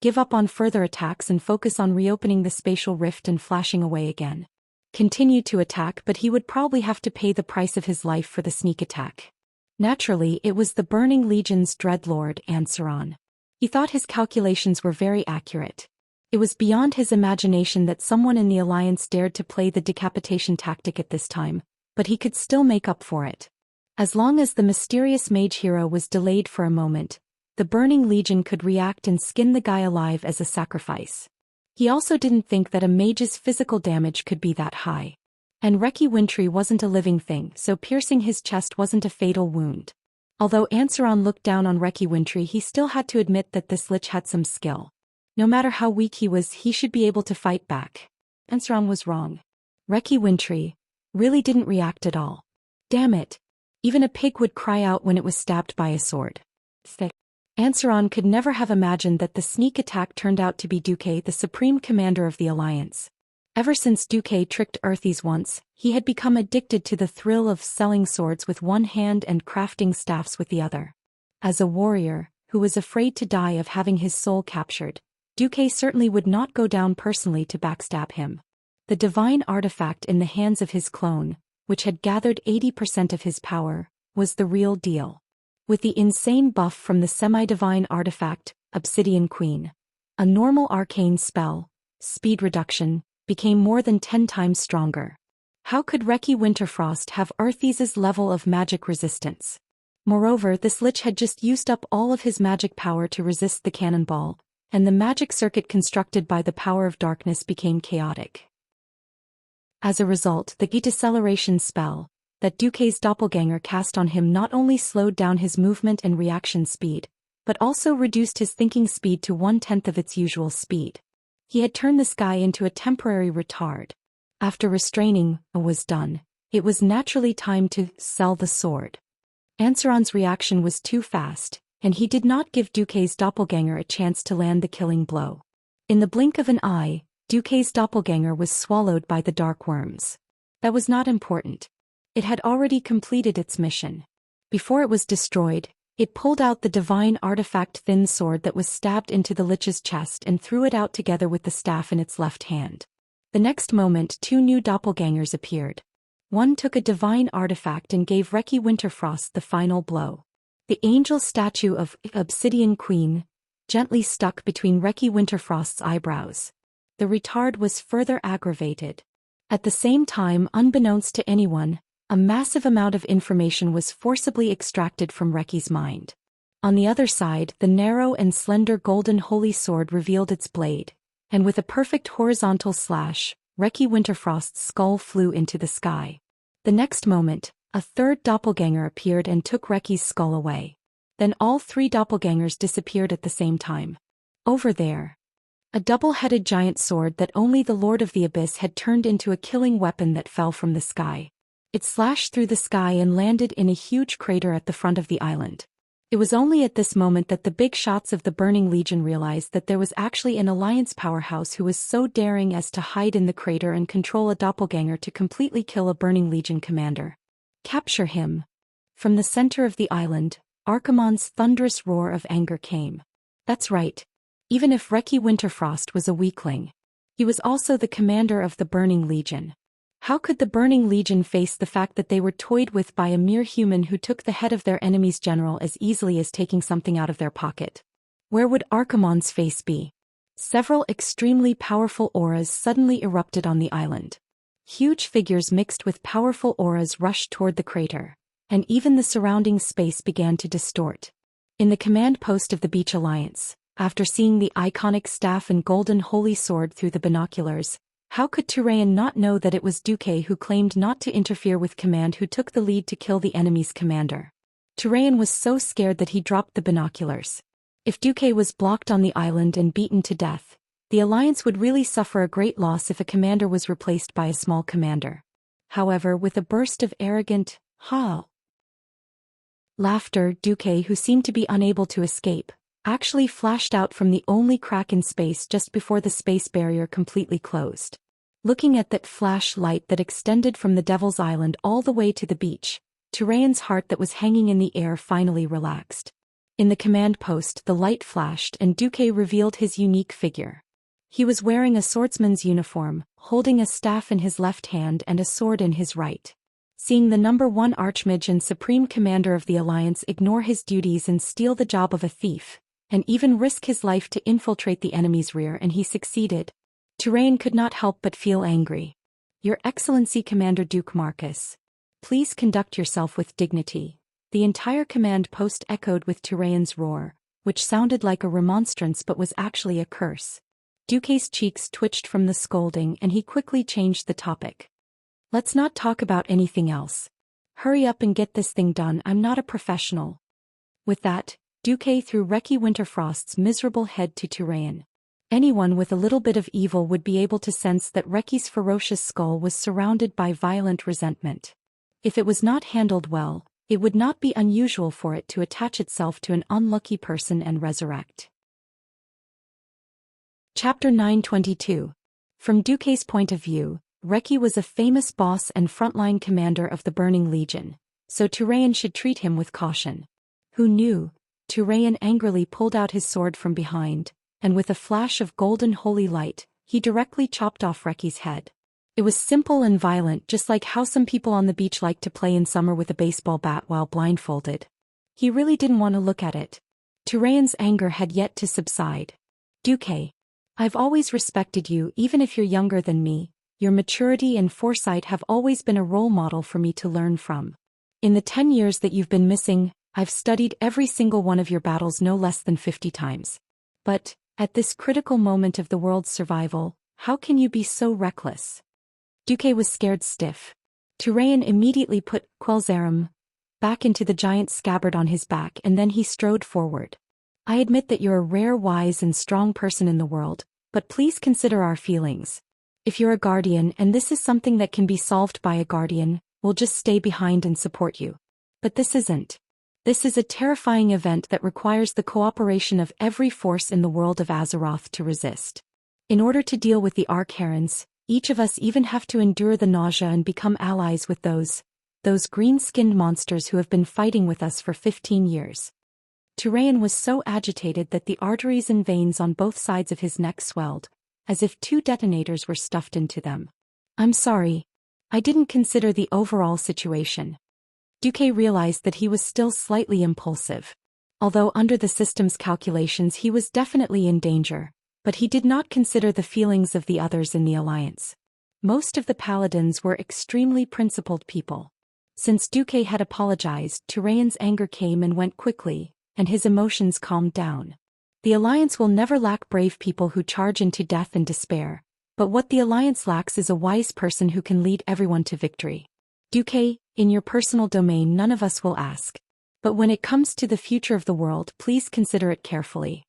Give up on further attacks and focus on reopening the spatial rift and flashing away again. Continue to attack, but he would probably have to pay the price of his life for the sneak attack. Naturally, it was the Burning Legion's dreadlord, Ansaron. He thought his calculations were very accurate. It was beyond his imagination that someone in the Alliance dared to play the decapitation tactic at this time, but he could still make up for it. As long as the mysterious mage hero was delayed for a moment, the Burning Legion could react and skin the guy alive as a sacrifice. He also didn't think that a mage's physical damage could be that high. And Reki Winterfrost wasn't a living thing, so piercing his chest wasn't a fatal wound. Although Ansaron looked down on Reki Winterfrost, he still had to admit that this lich had some skill. No matter how weak he was, he should be able to fight back. Ansaron was wrong. Reki Winterfrost really didn't react at all. Damn it. Even a pig would cry out when it was stabbed by a sword. Ansaron could never have imagined that the sneak attack turned out to be Duque, the supreme commander of the Alliance. Ever since Duque tricked Earthies once, he had become addicted to the thrill of selling swords with one hand and crafting staffs with the other. As a warrior, who was afraid to die of having his soul captured, Duque certainly would not go down personally to backstab him. The divine artifact in the hands of his clone, which had gathered 80% of his power, was the real deal. With the insane buff from the semi-divine artifact, Obsidian Queen, a normal arcane spell, speed reduction, became more than 10 times stronger. How could Reki Winterfrost have Earthies' level of magic resistance? Moreover, this lich had just used up all of his magic power to resist the cannonball, and the magic circuit constructed by the power of darkness became chaotic. As a result, the deceleration spell that Duque's doppelganger cast on him not only slowed down his movement and reaction speed, but also reduced his thinking speed to 1/10 of its usual speed. He had turned this guy into a temporary retard. After restraining was done, it was naturally time to sell the sword. Ansaron's reaction was too fast, and he did not give Duque's doppelganger a chance to land the killing blow. In the blink of an eye, Duque's doppelganger was swallowed by the dark worms. That was not important. It had already completed its mission. Before it was destroyed, it pulled out the divine artifact thin sword that was stabbed into the lich's chest and threw it out together with the staff in its left hand. The next moment 2 new doppelgangers appeared. One took a divine artifact and gave Reki Winterfrost the final blow. The angel statue of Obsidian Queen gently stuck between Reki Winterfrost's eyebrows. The retard was further aggravated. At the same time, unbeknownst to anyone, a massive amount of information was forcibly extracted from Reki's mind. On the other side, the narrow and slender golden holy sword revealed its blade, and with a perfect horizontal slash, Reki Winterfrost's skull flew into the sky. The next moment, a third doppelganger appeared and took Reki's skull away. Then all 3 doppelgangers disappeared at the same time. Over there, a double-headed giant sword that only the Lord of the Abyss had turned into a killing weapon that fell from the sky. It slashed through the sky and landed in a huge crater at the front of the island. It was only at this moment that the big shots of the Burning Legion realized that there was actually an Alliance powerhouse who was so daring as to hide in the crater and control a doppelganger to completely kill a Burning Legion commander. Capture him. From the center of the island, Archimonde's thunderous roar of anger came. That's right. Even if Reki Winterfrost was a weakling, he was also the commander of the Burning Legion. How could the Burning Legion face the fact that they were toyed with by a mere human who took the head of their enemy's general as easily as taking something out of their pocket? Where would Archimonde's face be? Several extremely powerful auras suddenly erupted on the island. Huge figures mixed with powerful auras rushed toward the crater, and even the surrounding space began to distort. In the command post of the Beach Alliance, after seeing the iconic staff and golden holy sword through the binoculars, how could Turayan not know that it was Duque who claimed not to interfere with command who took the lead to kill the enemy's commander? Turayan was so scared that he dropped the binoculars. If Duque was blocked on the island and beaten to death, the Alliance would really suffer a great loss if a commander was replaced by a small commander. However, with a burst of arrogant, laughter, Duque, who seemed to be unable to escape, actually flashed out from the only crack in space just before the space barrier completely closed. Looking at that flash light that extended from the Devil's Island all the way to the beach, Turayan's heart that was hanging in the air finally relaxed. In the command post, the light flashed and Duque revealed his unique figure. He was wearing a swordsman's uniform, holding a staff in his left hand and a sword in his right. Seeing the number 1 Archmage and Supreme Commander of the Alliance ignore his duties and steal the job of a thief, and even risk his life to infiltrate the enemy's rear, and he succeeded, Turayan could not help but feel angry. Your Excellency Commander Duke Marcus, please conduct yourself with dignity. The entire command post echoed with Turayan's roar, which sounded like a remonstrance but was actually a curse. Duque's cheeks twitched from the scolding and he quickly changed the topic. Let's not talk about anything else. Hurry up and get this thing done, I'm not a professional. With that, Duque threw Reki Winterfrost's miserable head to Turayan. Anyone with a little bit of evil would be able to sense that Reki's ferocious skull was surrounded by violent resentment. If it was not handled well, it would not be unusual for it to attach itself to an unlucky person and resurrect. Chapter 922. From Duque's point of view, Reki was a famous boss and frontline commander of the Burning Legion, so Turayan should treat him with caution. Who knew? Turayan angrily pulled out his sword from behind, and with a flash of golden holy light, he directly chopped off Reki's head. It was simple and violent, just like how some people on the beach like to play in summer with a baseball bat while blindfolded. He really didn't want to look at it. Turayan's anger had yet to subside. Duque, I've always respected you even if you're younger than me. Your maturity and foresight have always been a role model for me to learn from. In the 10 years that you've been missing, I've studied every single one of your battles no less than 50 times. But, at this critical moment of the world's survival, how can you be so reckless? Duque was scared stiff. Turayan immediately put Quelzarum back into the giant scabbard on his back, and then he strode forward. I admit that you're a rare, wise and strong person in the world, but please consider our feelings. If you're a guardian and this is something that can be solved by a guardian, we'll just stay behind and support you. But this isn't. This is a terrifying event that requires the cooperation of every force in the world of Azeroth to resist. In order to deal with the Archaerans, each of us even have to endure the nausea and become allies with those green-skinned monsters who have been fighting with us for 15 years. Turayan was so agitated that the arteries and veins on both sides of his neck swelled, as if 2 detonators were stuffed into them. I'm sorry. I didn't consider the overall situation. Duque realized that he was still slightly impulsive. Although under the system's calculations he was definitely in danger, but he did not consider the feelings of the others in the Alliance. Most of the paladins were extremely principled people. Since Duque had apologized, Turayan's anger came and went quickly, and his emotions calmed down. The Alliance will never lack brave people who charge into death and despair, but what the Alliance lacks is a wise person who can lead everyone to victory. Duque, in your personal domain none of us will ask. But when it comes to the future of the world, please consider it carefully.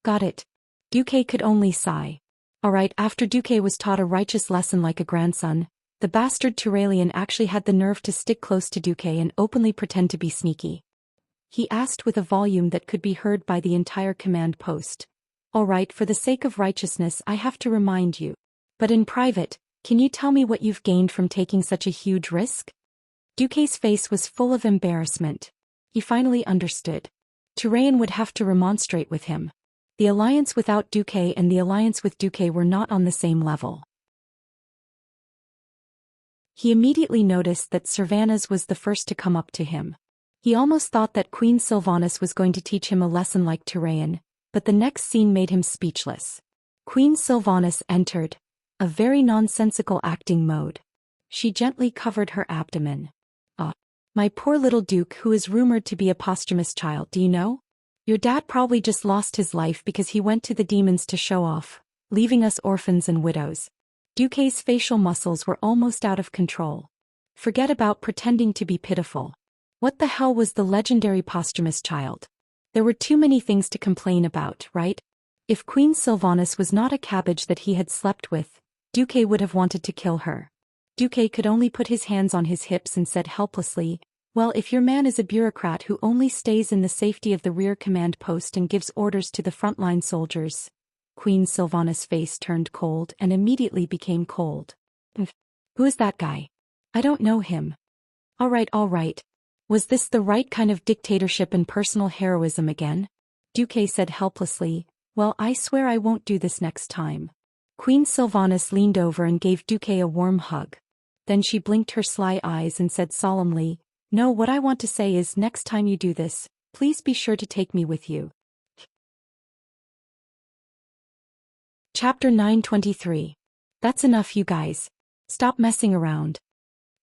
Got it. Duque could only sigh. Alright, after Duque was taught a righteous lesson like a grandson, the bastard Turalian actually had the nerve to stick close to Duque and openly pretend to be sneaky. He asked with a volume that could be heard by the entire command post. Alright, for the sake of righteousness I have to remind you. But in private, can you tell me what you've gained from taking such a huge risk? Duque's face was full of embarrassment. He finally understood. Turayan would have to remonstrate with him. The alliance without Duque and the alliance with Duque were not on the same level. He immediately noticed that Sylvanas was the first to come up to him. He almost thought that Queen Sylvanas was going to teach him a lesson like Turayan, but the next scene made him speechless. Queen Sylvanas entered, a very nonsensical acting mode. She gently covered her abdomen. Ah, my poor little Duke who is rumored to be a posthumous child, do you know? Your dad probably just lost his life because he went to the demons to show off, leaving us orphans and widows. Duque's facial muscles were almost out of control. Forget about pretending to be pitiful. What the hell was the legendary posthumous child? There were too many things to complain about, right? If Queen Sylvanas was not a cabbage that he had slept with, Duque would have wanted to kill her. Duque could only put his hands on his hips and said helplessly, well, if your man is a bureaucrat who only stays in the safety of the rear command post and gives orders to the frontline soldiers. Queen Sylvanas' face turned cold and immediately became cold. Who is that guy? I don't know him. All right. Was this the right kind of dictatorship and personal heroism again? Duque said helplessly, well, I swear I won't do this next time. Queen Sylvanas leaned over and gave Duque a warm hug. Then she blinked her sly eyes and said solemnly, no, what I want to say is next time you do this, please be sure to take me with you. Chapter 923. That's enough, you guys. Stop messing around.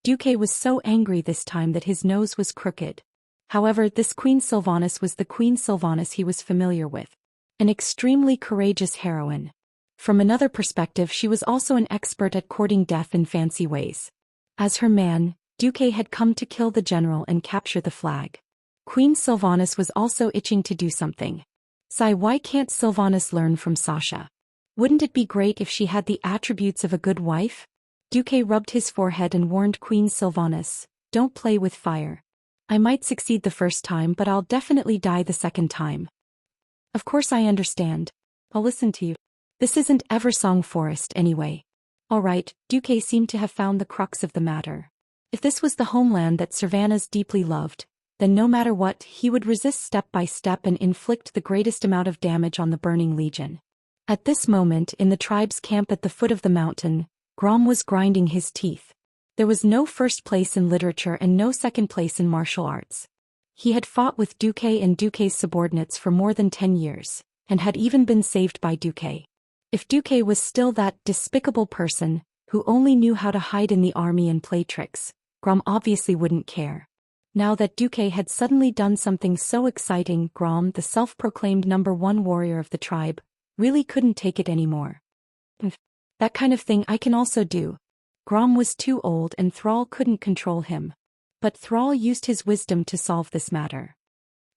Duque was so angry this time that his nose was crooked. However, this Queen Sylvanas was the Queen Sylvanas he was familiar with. An extremely courageous heroine. From another perspective, she was also an expert at courting death in fancy ways. As her man, Duque had come to kill the general and capture the flag. Queen Sylvanas was also itching to do something. Sigh, why can't Sylvanas learn from Sasha? Wouldn't it be great if she had the attributes of a good wife? Duque rubbed his forehead and warned Queen Sylvanas, don't play with fire. I might succeed the first time, but I'll definitely die the second time. Of course I understand. I'll listen to you. This isn't Eversong Forest anyway. Alright, Duque seemed to have found the crux of the matter. If this was the homeland that Servanas deeply loved, then no matter what, he would resist step by step and inflict the greatest amount of damage on the Burning Legion. At this moment, in the tribe's camp at the foot of the mountain, Grom was grinding his teeth. There was no first place in literature and no second place in martial arts. He had fought with Duque and Duque's subordinates for more than 10 years, and had even been saved by Duque. If Duque was still that despicable person, who only knew how to hide in the army and play tricks, Grom obviously wouldn't care. Now that Duque had suddenly done something so exciting, Grom, the self-proclaimed #1 warrior of the tribe, really couldn't take it anymore. That kind of thing I can also do. Grom was too old and Thrall couldn't control him. But Thrall used his wisdom to solve this matter.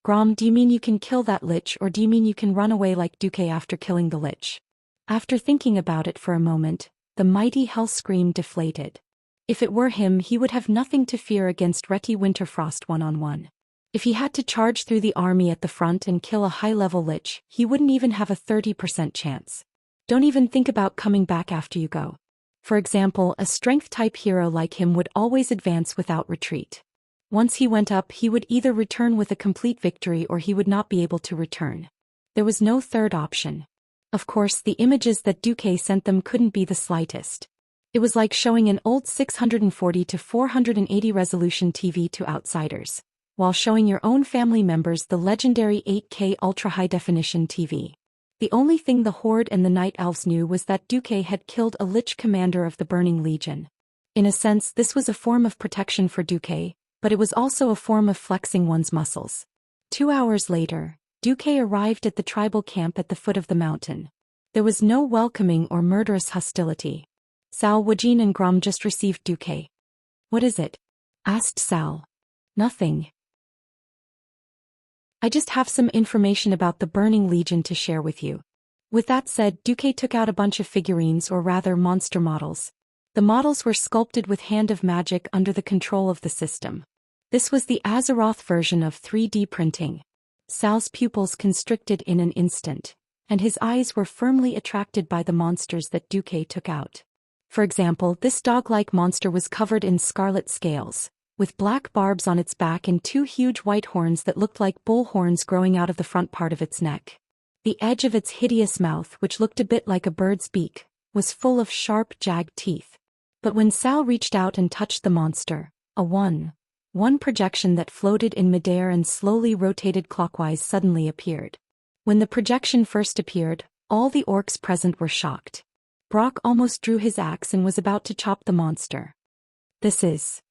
Grom, do you mean you can kill that lich, or do you mean you can run away like Duque after killing the lich? After thinking about it for a moment, the mighty hell scream deflated. If it were him, he would have nothing to fear against Reti Winterfrost one-on-one. If he had to charge through the army at the front and kill a high-level lich, he wouldn't even have a 30% chance. Don't even think about coming back after you go. For example, a strength-type hero like him would always advance without retreat. Once he went up, he would either return with a complete victory or he would not be able to return. There was no third option. Of course, the images that Duque sent them couldn't be the slightest. It was like showing an old 640 to 480 resolution TV to outsiders, while showing your own family members the legendary 8K ultra-high-definition TV. The only thing the Horde and the Night Elves knew was that Duque had killed a Lich commander of the Burning Legion. In a sense, this was a form of protection for Duque, but it was also a form of flexing one's muscles. 2 hours later, Duque arrived at the tribal camp at the foot of the mountain. There was no welcoming or murderous hostility. Sal, Wajin and Grom just received Duque. What is it? Asked Sal. Nothing. I just have some information about the Burning Legion to share with you. With that said, Duque took out a bunch of figurines, or rather monster models. The models were sculpted with Hand of Magic under the control of the system. This was the Azeroth version of 3D printing. Sal's pupils constricted in an instant, and his eyes were firmly attracted by the monsters that Duque took out. For example, this dog-like monster was covered in scarlet scales, with black barbs on its back and 2 huge white horns that looked like bull horns growing out of the front part of its neck. The edge of its hideous mouth, which looked a bit like a bird's beak, was full of sharp, jagged teeth. But when Sal reached out and touched the monster, a one projection that floated in midair and slowly rotated clockwise suddenly appeared. When the projection first appeared, all the orcs present were shocked. Brock almost drew his axe and was about to chop the monster. This is...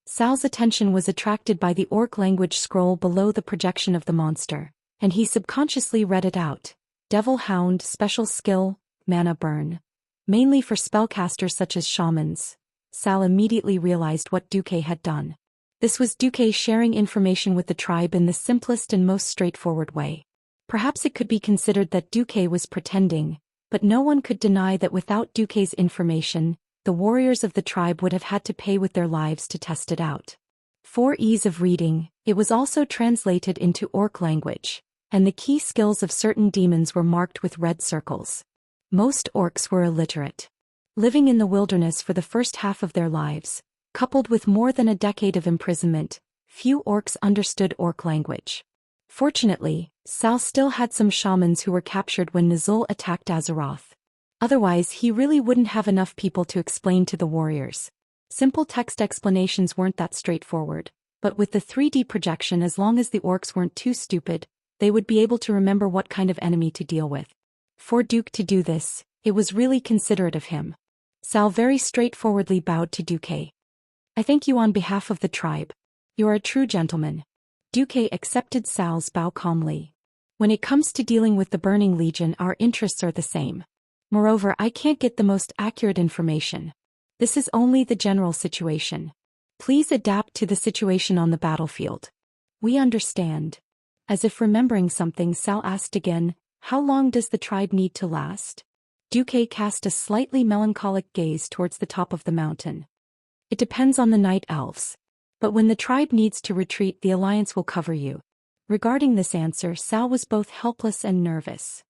Sal's attention was attracted by the orc language scroll below the projection of the monster, and he subconsciously read it out. Devil Hound, special skill, mana burn. Mainly for spellcasters such as shamans. Sal immediately realized what Duque had done. This was Duque sharing information with the tribe in the simplest and most straightforward way. Perhaps it could be considered that Duque was pretending, but no one could deny that without Duque's information, the warriors of the tribe would have had to pay with their lives to test it out. For ease of reading, it was also translated into orc language, and the key skills of certain demons were marked with red circles. Most orcs were illiterate. Living in the wilderness for the first half of their lives, coupled with more than a decade of imprisonment, few orcs understood orc language. Fortunately, Sal still had some shamans who were captured when Nuzul attacked Azeroth. Otherwise, he really wouldn't have enough people to explain to the warriors. Simple text explanations weren't that straightforward, but with the 3D projection, as long as the orcs weren't too stupid, they would be able to remember what kind of enemy to deal with. For Duque to do this, it was really considerate of him. Sal very straightforwardly bowed to Duque. I thank you on behalf of the tribe. You are a true gentleman. Duque accepted Sal's bow calmly. When it comes to dealing with the Burning Legion, our interests are the same. Moreover, I can't get the most accurate information. This is only the general situation. Please adapt to the situation on the battlefield. We understand. As if remembering something, Sal asked again, how long does the tribe need to last? Duque cast a slightly melancholic gaze towards the top of the mountain. It depends on the Night Elves. But when the tribe needs to retreat, the Alliance will cover you. Regarding this answer, Sal was both helpless and nervous.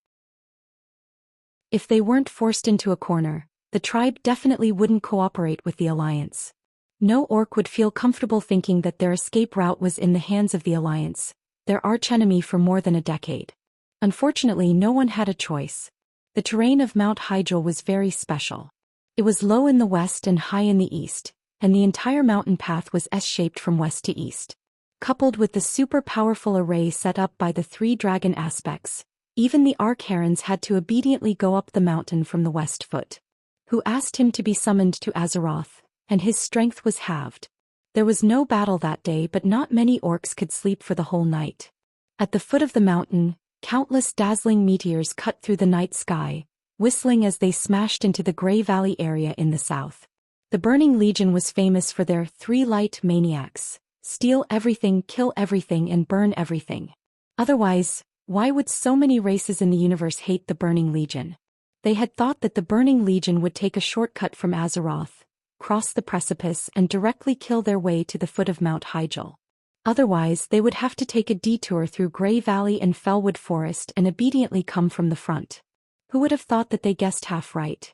If they weren't forced into a corner, the tribe definitely wouldn't cooperate with the alliance. No orc would feel comfortable thinking that their escape route was in the hands of the alliance, their archenemy for more than a decade. Unfortunately, no one had a choice. The terrain of Mount Hyjal was very special. It was low in the west and high in the east, and the entire mountain path was S-shaped from west to east. Coupled with the super powerful array set up by the three dragon aspects, even the Arch-herons had to obediently go up the mountain from the west foot. Who asked him to be summoned to Azeroth, and his strength was halved. There was no battle that day, but not many orcs could sleep for the whole night. At the foot of the mountain, countless dazzling meteors cut through the night sky, whistling as they smashed into the Grey Valley area in the south. The Burning Legion was famous for their three light maniacs: steal everything, kill everything, and burn everything. Otherwise, why would so many races in the universe hate the Burning Legion? They had thought that the Burning Legion would take a shortcut from Azeroth, cross the precipice, and directly kill their way to the foot of Mount Hyjal. Otherwise, they would have to take a detour through Grey Valley and Fellwood Forest and obediently come from the front. Who would have thought that they guessed half right?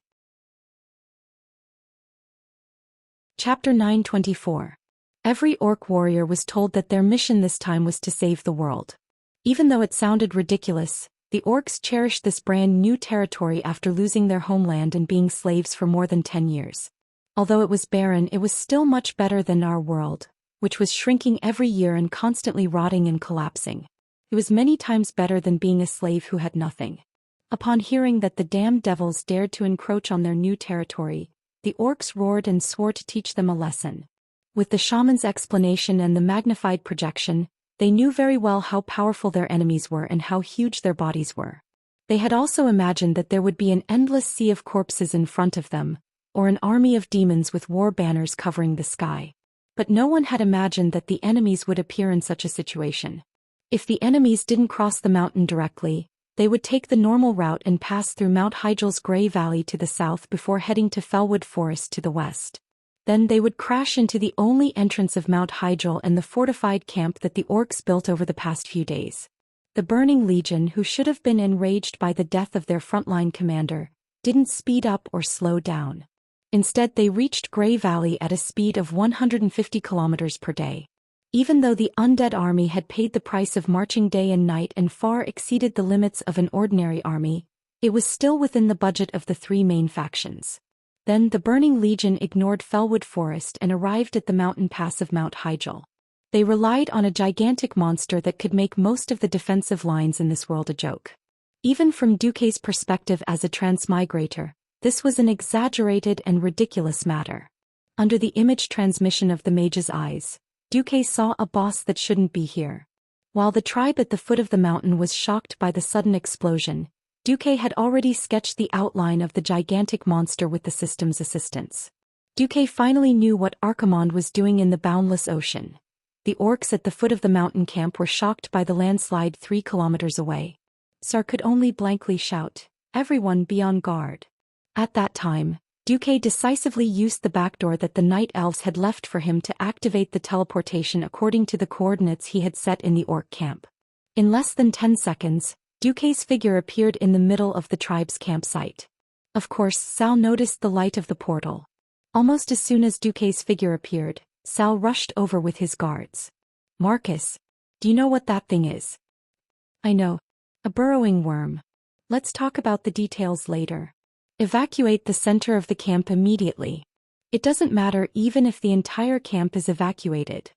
Chapter 924. Every orc warrior was told that their mission this time was to save the world. Even though it sounded ridiculous, the orcs cherished this brand new territory after losing their homeland and being slaves for more than 10 years. Although it was barren, it was still much better than our world, which was shrinking every year and constantly rotting and collapsing. It was many times better than being a slave who had nothing. Upon hearing that the damned devils dared to encroach on their new territory, the orcs roared and swore to teach them a lesson. With the shaman's explanation and the magnified projection, they knew very well how powerful their enemies were and how huge their bodies were. They had also imagined that there would be an endless sea of corpses in front of them, or an army of demons with war banners covering the sky. But no one had imagined that the enemies would appear in such a situation. If the enemies didn't cross the mountain directly, they would take the normal route and pass through Mount Hyjal's Grey Valley to the south before heading to Fellwood Forest to the west. Then they would crash into the only entrance of Mount Hyjal and the fortified camp that the orcs built over the past few days. The Burning Legion, who should have been enraged by the death of their frontline commander, didn't speed up or slow down. Instead, they reached Grey Valley at a speed of 150 kilometers per day. Even though the undead army had paid the price of marching day and night and far exceeded the limits of an ordinary army, it was still within the budget of the three main factions. Then the Burning Legion ignored Fellwood Forest and arrived at the mountain pass of Mount Hyjal. They relied on a gigantic monster that could make most of the defensive lines in this world a joke. Even from Duque's perspective as a transmigrator, this was an exaggerated and ridiculous matter. Under the image transmission of the mage's eyes, Duque saw a boss that shouldn't be here. While the tribe at the foot of the mountain was shocked by the sudden explosion, Duque had already sketched the outline of the gigantic monster with the system's assistance. Duque finally knew what Archimonde was doing in the boundless ocean. The orcs at the foot of the mountain camp were shocked by the landslide 3 kilometers away. Sar could only blankly shout, "Everyone be on guard." At that time, Duque decisively used the backdoor that the night elves had left for him to activate the teleportation according to the coordinates he had set in the orc camp. In less than 10 seconds, Duque's figure appeared in the middle of the tribe's campsite. Of course, Sal noticed the light of the portal. Almost as soon as Duque's figure appeared, Sal rushed over with his guards. "Marcus, do you know what that thing is?" "I know. A burrowing worm. Let's talk about the details later. Evacuate the center of the camp immediately. It doesn't matter even if the entire camp is evacuated."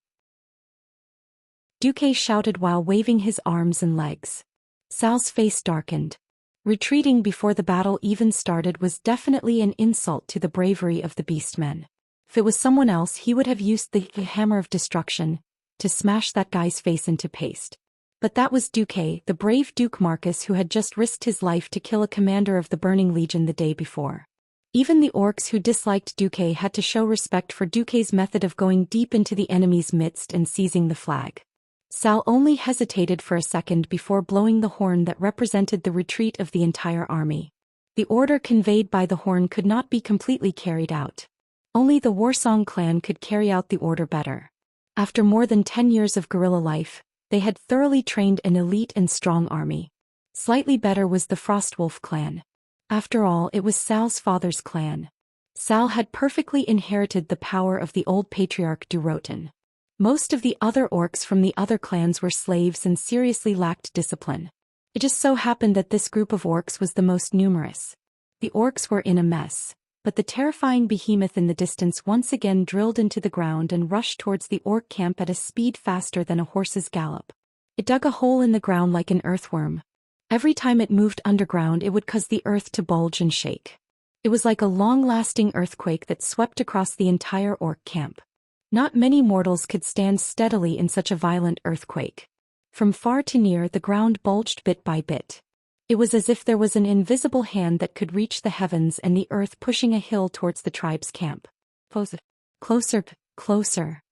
Duque shouted while waving his arms and legs. Sal's face darkened. Retreating before the battle even started was definitely an insult to the bravery of the beastmen. If it was someone else, he would have used the hammer of destruction to smash that guy's face into paste. But that was Duque, the brave Duke Marcus, who had just risked his life to kill a commander of the Burning Legion the day before. Even the orcs who disliked Duque had to show respect for Duque's method of going deep into the enemy's midst and seizing the flag. Sal only hesitated for a second before blowing the horn that represented the retreat of the entire army. The order conveyed by the horn could not be completely carried out. Only the Warsong clan could carry out the order better. After more than 10 years of guerrilla life, they had thoroughly trained an elite and strong army. Slightly better was the Frostwolf clan. After all, it was Sal's father's clan. Sal had perfectly inherited the power of the old patriarch Durotan. Most of the other orcs from the other clans were slaves and seriously lacked discipline. It just so happened that this group of orcs was the most numerous. The orcs were in a mess, but the terrifying behemoth in the distance once again drilled into the ground and rushed towards the orc camp at a speed faster than a horse's gallop. It dug a hole in the ground like an earthworm. Every time it moved underground, it would cause the earth to bulge and shake. It was like a long-lasting earthquake that swept across the entire orc camp. Not many mortals could stand steadily in such a violent earthquake. From far to near, the ground bulged bit by bit. It was as if there was an invisible hand that could reach the heavens and the earth, pushing a hill towards the tribe's camp. Closer, closer.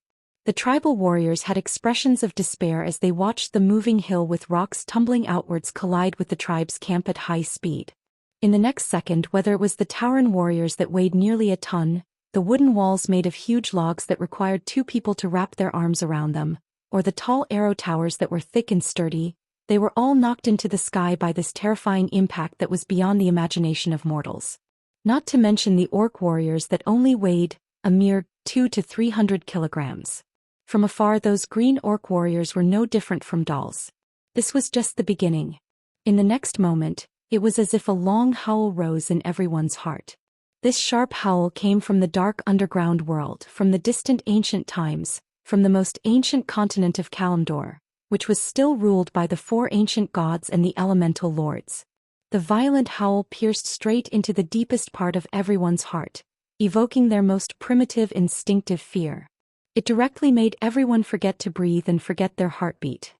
The tribal warriors had expressions of despair as they watched the moving hill with rocks tumbling outwards collide with the tribe's camp at high speed. In the next second, whether it was the Tauran warriors that weighed nearly a ton, the wooden walls made of huge logs that required 2 people to wrap their arms around them, or the tall arrow towers that were thick and sturdy, they were all knocked into the sky by this terrifying impact that was beyond the imagination of mortals. Not to mention the orc warriors that only weighed a mere 200 to 300 kilograms. From afar, those green orc warriors were no different from dolls. This was just the beginning. In the next moment, it was as if a long howl rose in everyone's heart. This sharp howl came from the dark underground world, from the distant ancient times, from the most ancient continent of Kalimdor, which was still ruled by the 4 ancient gods and the elemental lords. The violent howl pierced straight into the deepest part of everyone's heart, evoking their most primitive instinctive fear. It directly made everyone forget to breathe and forget their heartbeat.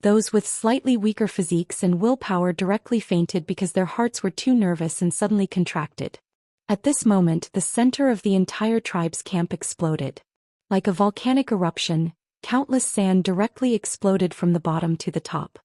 Those with slightly weaker physiques and willpower directly fainted because their hearts were too nervous and suddenly contracted. At this moment, the center of the entire tribe's camp exploded. Like a volcanic eruption, countless sand directly exploded from the bottom to the top.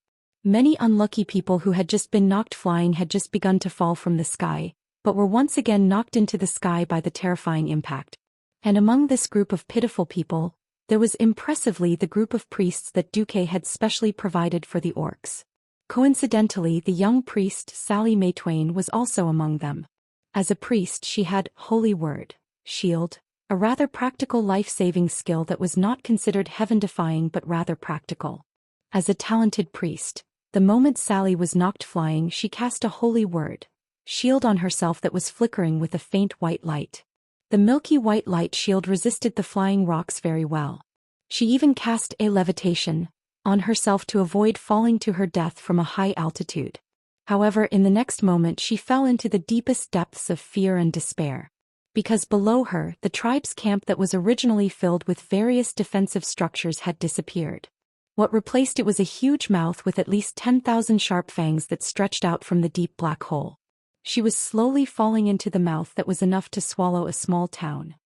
Many unlucky people who had just been knocked flying had just begun to fall from the sky, but were once again knocked into the sky by the terrifying impact. And among this group of pitiful people, there was impressively the group of priests that Duque had specially provided for the orcs. Coincidentally, the young priest Sally Maytwain was also among them. As a priest, she had Holy Word, Shield, a rather practical life-saving skill that was not considered heaven-defying but rather practical. As a talented priest, the moment Sally was knocked flying, she cast a Holy Word, Shield on herself that was flickering with a faint white light. The milky white light shield resisted the flying rocks very well. She even cast a levitation on herself to avoid falling to her death from a high altitude. However, in the next moment she fell into the deepest depths of fear and despair. Because below her, the tribe's camp that was originally filled with various defensive structures had disappeared. What replaced it was a huge mouth with at least 10,000 sharp fangs that stretched out from the deep black hole. She was slowly falling into the mouth that was enough to swallow a small town.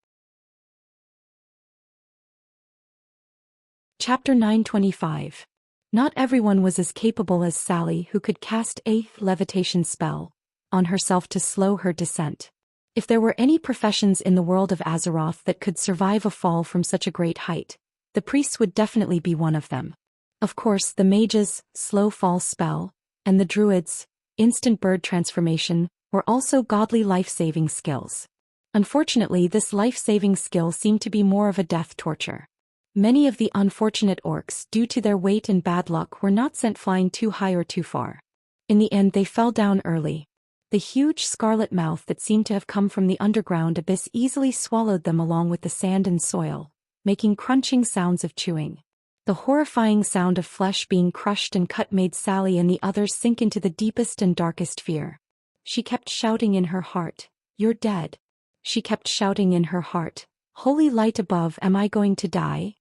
Chapter 925. Not everyone was as capable as Sally, who could cast a levitation spell on herself to slow her descent. If there were any professions in the world of Azeroth that could survive a fall from such a great height, the priests would definitely be one of them. Of course, the mages' slow fall spell, and the druids' instant bird transformation, were also godly life-saving skills. Unfortunately, this life-saving skill seemed to be more of a death torture. Many of the unfortunate orcs, due to their weight and bad luck, were not sent flying too high or too far. In the end, they fell down early. The huge scarlet mouth that seemed to have come from the underground abyss easily swallowed them along with the sand and soil, making crunching sounds of chewing. The horrifying sound of flesh being crushed and cut made Sally and the others sink into the deepest and darkest fear. She kept shouting in her heart, "You're dead." She kept shouting in her heart, "Holy light above, am I going to die?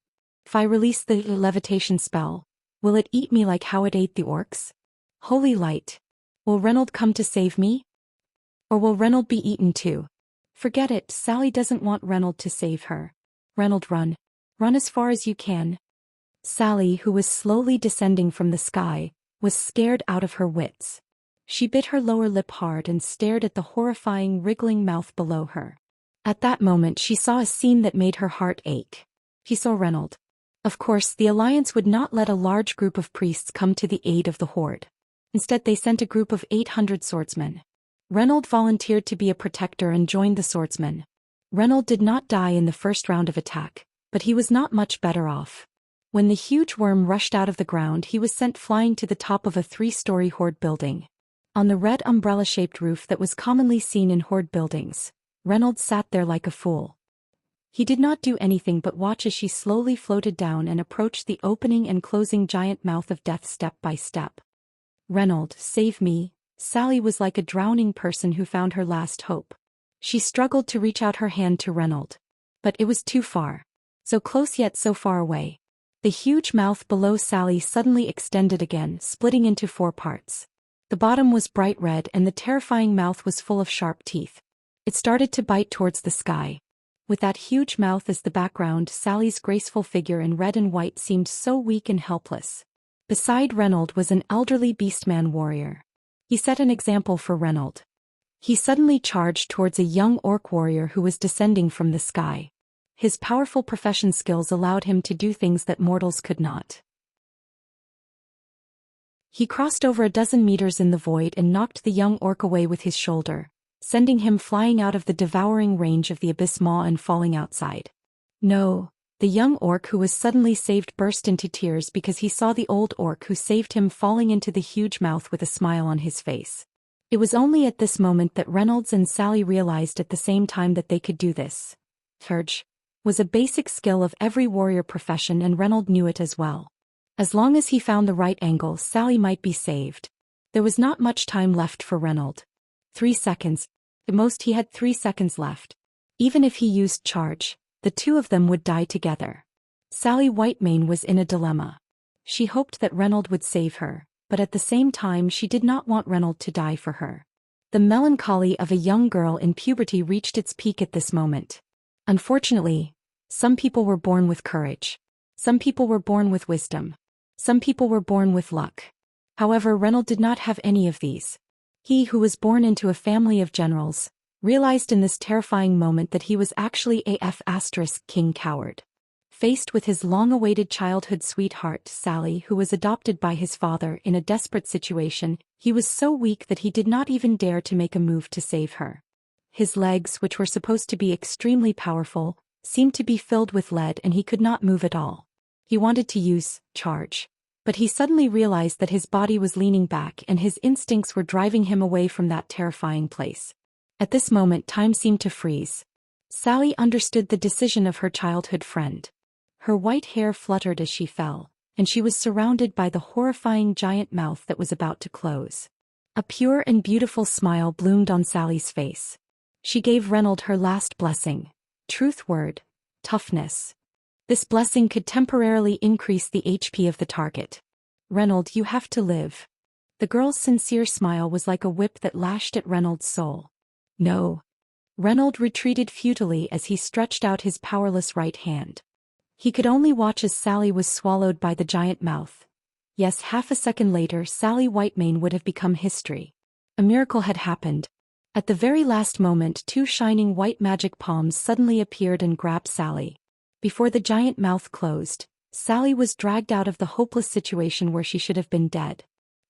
If I release the levitation spell, will it eat me like how it ate the orcs? Holy light, will Reynold come to save me? Or will Reynold be eaten too?" Forget it, Sally doesn't want Reynold to save her. Reynold, run. Run as far as you can. Sally, who was slowly descending from the sky, was scared out of her wits. She bit her lower lip hard and stared at the horrifying wriggling mouth below her. At that moment she saw a scene that made her heart ache. She saw Reynold. Of course, the Alliance would not let a large group of priests come to the aid of the Horde. Instead they sent a group of 800 swordsmen. Reynold volunteered to be a protector and joined the swordsmen. Reynold did not die in the first round of attack, but he was not much better off. When the huge worm rushed out of the ground, he was sent flying to the top of a 3-story horde building. On the red umbrella-shaped roof that was commonly seen in horde buildings, Reynold sat there like a fool. He did not do anything but watch as she slowly floated down and approached the opening and closing giant mouth of death step by step. "Reynold, save me." Sally was like a drowning person who found her last hope. She struggled to reach out her hand to Reynold. But it was too far. So close yet so far away. The huge mouth below Sally suddenly extended again, splitting into 4 parts. The bottom was bright red and the terrifying mouth was full of sharp teeth. It started to bite towards the sky. With that huge mouth as the background, Sally's graceful figure in red and white seemed so weak and helpless. Beside Reynold was an elderly beastman warrior. He set an example for Reynold. He suddenly charged towards a young orc warrior who was descending from the sky. His powerful profession skills allowed him to do things that mortals could not. He crossed over a dozen meters in the void and knocked the young orc away with his shoulder, sending him flying out of the devouring range of the abyss maw and falling outside. No, the young orc who was suddenly saved burst into tears because he saw the old orc who saved him falling into the huge mouth with a smile on his face. It was only at this moment that Reynolds and Sally realized at the same time that they could do this. Charge was a basic skill of every warrior profession and Reynolds knew it as well. As long as he found the right angle, Sally might be saved. There was not much time left for Reynolds. 3 seconds. At most he had 3 seconds left. Even if he used charge, the two of them would die together. Sally Whitemane was in a dilemma. She hoped that Reynolds would save her, but at the same time she did not want Reynolds to die for her. The melancholy of a young girl in puberty reached its peak at this moment. Unfortunately, some people were born with courage. Some people were born with wisdom. Some people were born with luck. However, Reynolds did not have any of these. He who was born into a family of generals, realized in this terrifying moment that he was actually King Coward. Faced with his long-awaited childhood sweetheart, Sally, who was adopted by his father in a desperate situation, he was so weak that he did not even dare to make a move to save her. His legs, which were supposed to be extremely powerful, seemed to be filled with lead and he could not move at all. He wanted to use charge. But he suddenly realized that his body was leaning back and his instincts were driving him away from that terrifying place. At this moment time seemed to freeze. Sally understood the decision of her childhood friend. Her white hair fluttered as she fell, and she was surrounded by the horrifying giant mouth that was about to close. A pure and beautiful smile bloomed on Sally's face. She gave Reynolds her last blessing. Truth word. Toughness. This blessing could temporarily increase the HP of the target. Reynolds, you have to live. The girl's sincere smile was like a whip that lashed at Reynolds' soul. No. Reynolds retreated futilely as he stretched out his powerless right hand. He could only watch as Sally was swallowed by the giant mouth. Yes, half a second later Sally Whitemane would have become history. A miracle had happened. At the very last moment 2 shining white magic palms suddenly appeared and grabbed Sally. Before the giant mouth closed, Sally was dragged out of the hopeless situation where she should have been dead.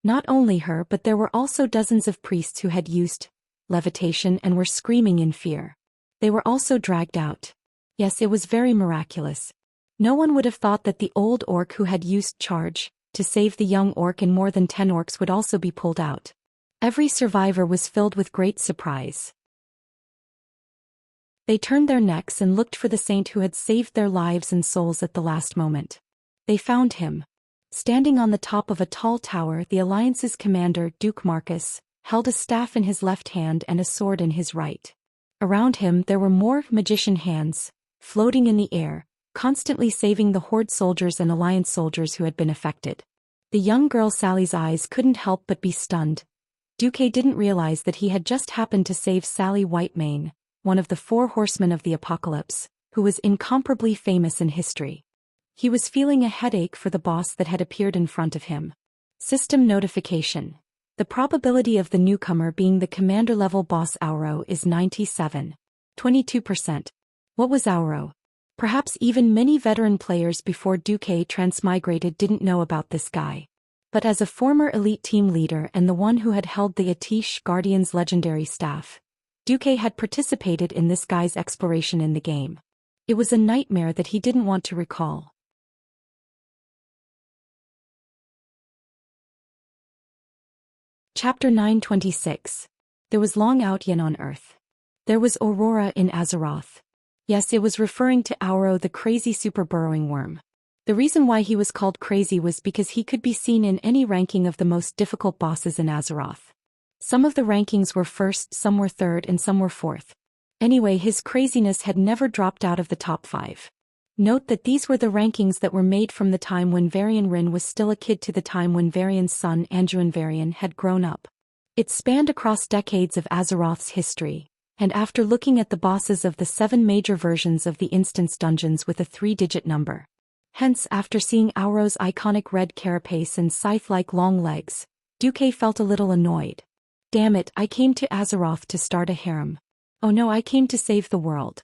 Not only her, but there were also dozens of priests who had used levitation and were screaming in fear. They were also dragged out. Yes, it was very miraculous. No one would have thought that the old orc who had used charge to save the young orc and more than 10 orcs would also be pulled out. Every survivor was filled with great surprise. They turned their necks and looked for the saint who had saved their lives and souls at the last moment. They found him. Standing on the top of a tall tower, the Alliance's commander, Duke Marcus, held a staff in his left hand and a sword in his right. Around him there were more magician hands, floating in the air, constantly saving the Horde soldiers and Alliance soldiers who had been affected. The young girl Sally's eyes couldn't help but be stunned. Duque didn't realize that he had just happened to save Sally Whitemane, one of the 4 horsemen of the apocalypse, who was incomparably famous in history. He was feeling a headache for the boss that had appeared in front of him. System notification. The probability of the newcomer being the commander-level boss Auro is 97.22%. What was Auro? Perhaps even many veteran players before Duque transmigrated didn't know about this guy. But as a former elite team leader and the one who had held the Atish Guardian's legendary staff, Duque had participated in this guy's exploration in the game. It was a nightmare that he didn't want to recall. Chapter 926. There was Long Out Yin on Earth. There was Aurora in Azeroth. Yes, it was referring to Auro, the crazy super burrowing worm. The reason why he was called crazy was because he could be seen in any ranking of the most difficult bosses in Azeroth. Some of the rankings were first, some were third, and some were fourth. Anyway, his craziness had never dropped out of the top 5. Note that these were the rankings that were made from the time when Varian Rin was still a kid to the time when Varian's son Anduin Varian had grown up. It spanned across decades of Azeroth's history, and after looking at the bosses of the 7 major versions of the instance dungeons with a 3-digit number. Hence, after seeing Auro's iconic red carapace and scythe-like long legs, Duque felt a little annoyed. Damn it, I came to Azeroth to start a harem. Oh no, I came to save the world.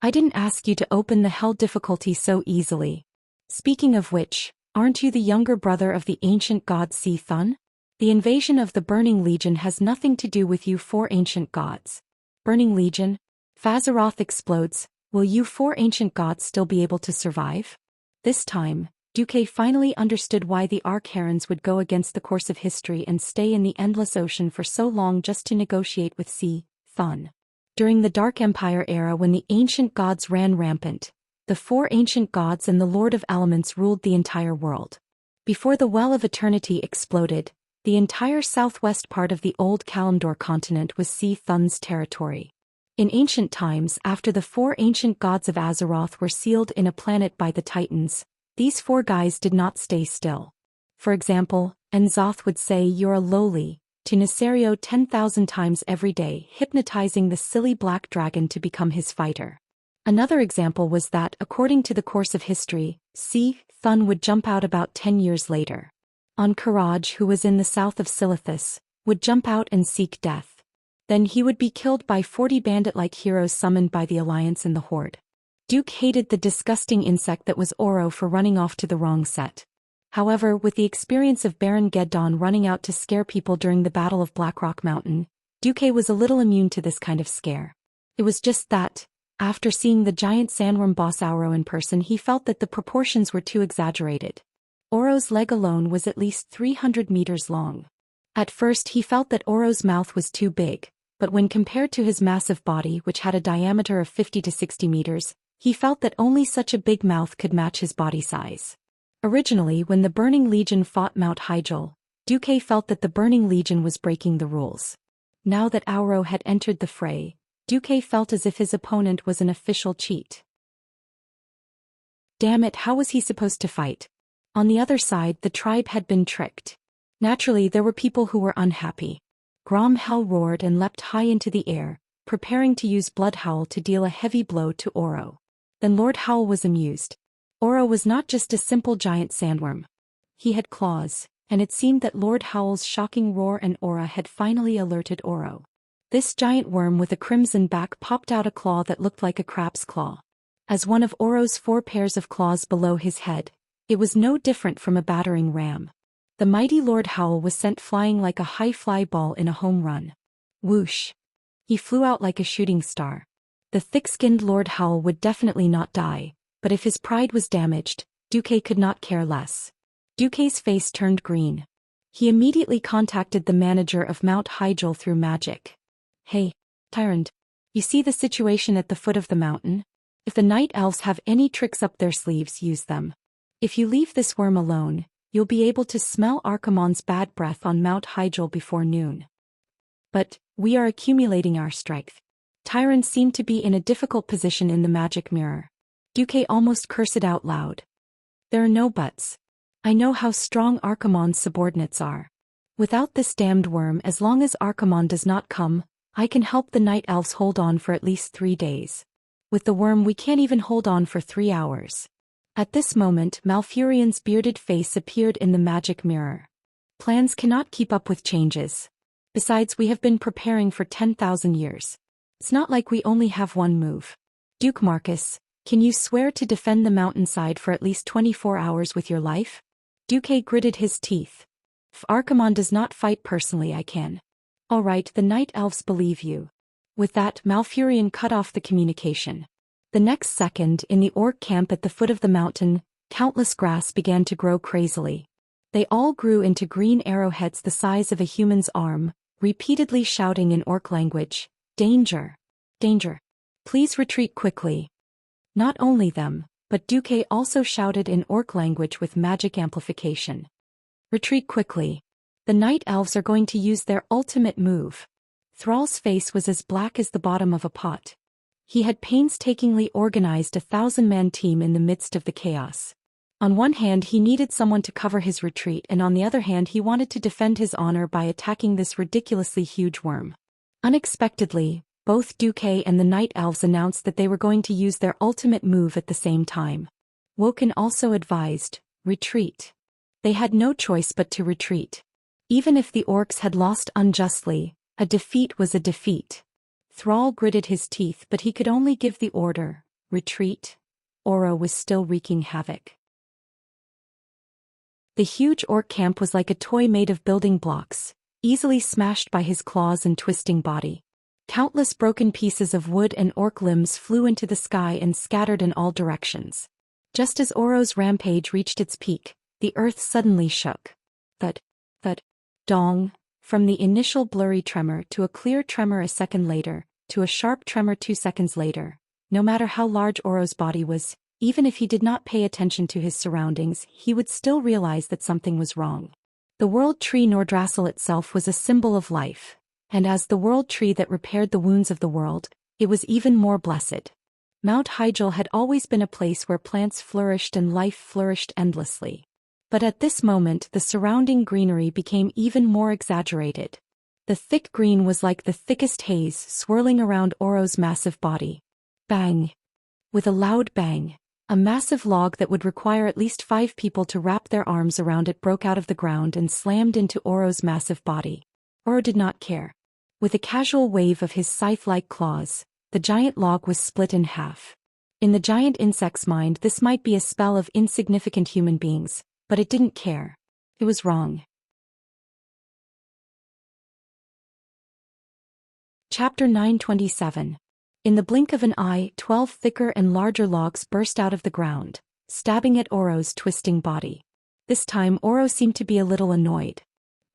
I didn't ask you to open the hell difficulty so easily. Speaking of which, aren't you the younger brother of the ancient god Si Thun? The invasion of the Burning Legion has nothing to do with you 4 ancient gods. Burning Legion? Azeroth explodes, will you 4 ancient gods still be able to survive? This time, Duque finally understood why the Arch-Herons would go against the course of history and stay in the endless ocean for so long just to negotiate with Si Thun. During the Dark Empire era, when the ancient gods ran rampant, the 4 ancient gods and the Lord of Elements ruled the entire world. Before the Well of Eternity exploded, the entire southwest part of the old Kalimdor continent was Si Thun's territory. In ancient times, after the 4 ancient gods of Azeroth were sealed in a planet by the Titans, these 4 guys did not stay still. For example, N'Zoth would say "You're a lowly" to Nesario 10,000 times every day, hypnotizing the silly black dragon to become his fighter. Another example was that, according to the course of history, Si Thun would jump out about 10 years later. Karaj, who was in the south of Silithus, would jump out and seek death. Then he would be killed by 40 bandit-like heroes summoned by the Alliance and the Horde. Duque hated the disgusting insect that was Oro for running off to the wrong set. However, with the experience of Baron Geddon running out to scare people during the Battle of Blackrock Mountain, Duque was a little immune to this kind of scare. It was just that, after seeing the giant sandworm boss Auro in person, he felt that the proportions were too exaggerated. Oro's leg alone was at least 300 meters long. At first he felt that Oro's mouth was too big, but when compared to his massive body, which had a diameter of 50 to 60 meters, he felt that only such a big mouth could match his body size. Originally, when the Burning Legion fought Mount Hyjal, Duque felt that the Burning Legion was breaking the rules. Now that Auro had entered the fray, Duque felt as if his opponent was an official cheat. Damn it, how was he supposed to fight? On the other side, the tribe had been tricked. Naturally, there were people who were unhappy. Grom Hell roared and leapt high into the air, preparing to use Blood Howl to deal a heavy blow to Oro. Then Lord Howl was amused. Oro was not just a simple giant sandworm. He had claws, and it seemed that Lord Howl's shocking roar and aura had finally alerted Oro. This giant worm with a crimson back popped out a claw that looked like a crab's claw. As one of Oro's 4 pairs of claws below his head, it was no different from a battering ram. The mighty Lord Howl was sent flying like a high fly ball in a home run. Whoosh! He flew out like a shooting star. The thick-skinned Lord Howl would definitely not die, but if his pride was damaged, Duque could not care less. Duque's face turned green. He immediately contacted the manager of Mount Hyjal through magic. Hey, Tyrant. You see the situation at the foot of the mountain? If the night elves have any tricks up their sleeves, use them. If you leave this worm alone, you'll be able to smell Archimonde's bad breath on Mount Hyjal before noon. But, we are accumulating our strength. Tyrant seemed to be in a difficult position in the magic mirror. Duque almost cursed out loud. There are no buts. I know how strong Archimonde's subordinates are. Without this damned worm, as long as Archimonde does not come, I can help the night elves hold on for at least 3 days. With the worm we can't even hold on for 3 hours. At this moment, Malfurion's bearded face appeared in the magic mirror. Plans cannot keep up with changes. Besides, we have been preparing for 10,000 years. It's not like we only have one move. Duke Marcus, can you swear to defend the mountainside for at least 24 hours with your life? Duque gritted his teeth. If Archimonde does not fight personally, I can. All right, the night elves believe you. With that, Malfurion cut off the communication. The next second, in the orc camp at the foot of the mountain, countless grass began to grow crazily. They all grew into green arrowheads the size of a human's arm, repeatedly shouting in orc language, "Danger! Danger! Please retreat quickly." Not only them, but Duque also shouted in orc language with magic amplification. "Retreat quickly. The night elves are going to use their ultimate move." Thrall's face was as black as the bottom of a pot. He had painstakingly organized a 1,000-man team in the midst of the chaos. On one hand, he needed someone to cover his retreat, and on the other hand, he wanted to defend his honor by attacking this ridiculously huge worm. Unexpectedly, both Duque and the night elves announced that they were going to use their ultimate move at the same time. Woken also advised, "Retreat." They had no choice but to retreat. Even if the orcs had lost unjustly, a defeat was a defeat. Thrall gritted his teeth, but he could only give the order, "Retreat." Oro was still wreaking havoc. The huge orc camp was like a toy made of building blocks, easily smashed by his claws and twisting body. Countless broken pieces of wood and orc limbs flew into the sky and scattered in all directions. Just as Oro's rampage reached its peak, the earth suddenly shook. Thud, dong, from the initial blurry tremor to a clear tremor a second later, to a sharp tremor 2 seconds later. No matter how large Oro's body was, even if he did not pay attention to his surroundings, he would still realize that something was wrong. The world tree Nordrassil itself was a symbol of life, and as the world tree that repaired the wounds of the world, it was even more blessed. Mount Hyjal had always been a place where plants flourished and life flourished endlessly. But at this moment the surrounding greenery became even more exaggerated. The thick green was like the thickest haze swirling around Oro's massive body. Bang! With a loud bang, a massive log that would require at least 5 people to wrap their arms around it broke out of the ground and slammed into Oro's massive body. Oro did not care. With a casual wave of his scythe-like claws, the giant log was split in half. In the giant insect's mind, this might be a spell of insignificant human beings, but it didn't care. It was wrong. Chapter 927. In the blink of an eye, 12 thicker and larger logs burst out of the ground, stabbing at Oro's twisting body. This time Oro seemed to be a little annoyed.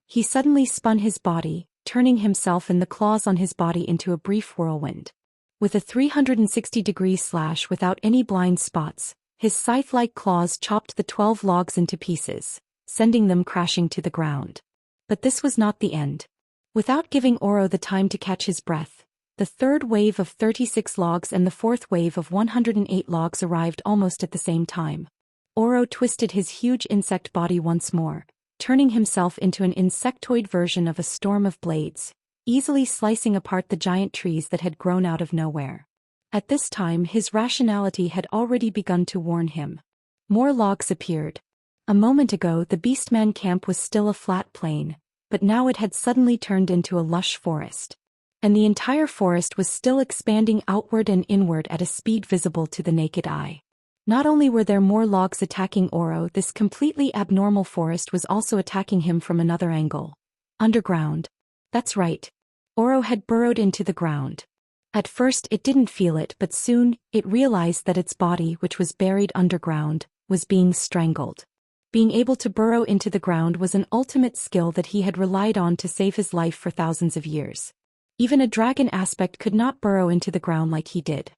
He suddenly spun his body, turning himself and the claws on his body into a brief whirlwind. With a 360-degree slash without any blind spots, his scythe-like claws chopped the 12 logs into pieces, sending them crashing to the ground. But this was not the end. Without giving Oro the time to catch his breath, the third wave of 36 logs and the fourth wave of 108 logs arrived almost at the same time. Oro twisted his huge insect body once more, turning himself into an insectoid version of a storm of blades, easily slicing apart the giant trees that had grown out of nowhere. At this time his rationality had already begun to warn him. More logs appeared. A moment ago the Beastman camp was still a flat plain, but now it had suddenly turned into a lush forest. And the entire forest was still expanding outward and inward at a speed visible to the naked eye. Not only were there more logs attacking Oro, this completely abnormal forest was also attacking him from another angle. Underground. That's right. Oro had burrowed into the ground. At first it didn't feel it, but soon it realized that its body, which was buried underground, was being strangled. Being able to burrow into the ground was an ultimate skill that he had relied on to save his life for thousands of years. Even a dragon aspect could not burrow into the ground like he did.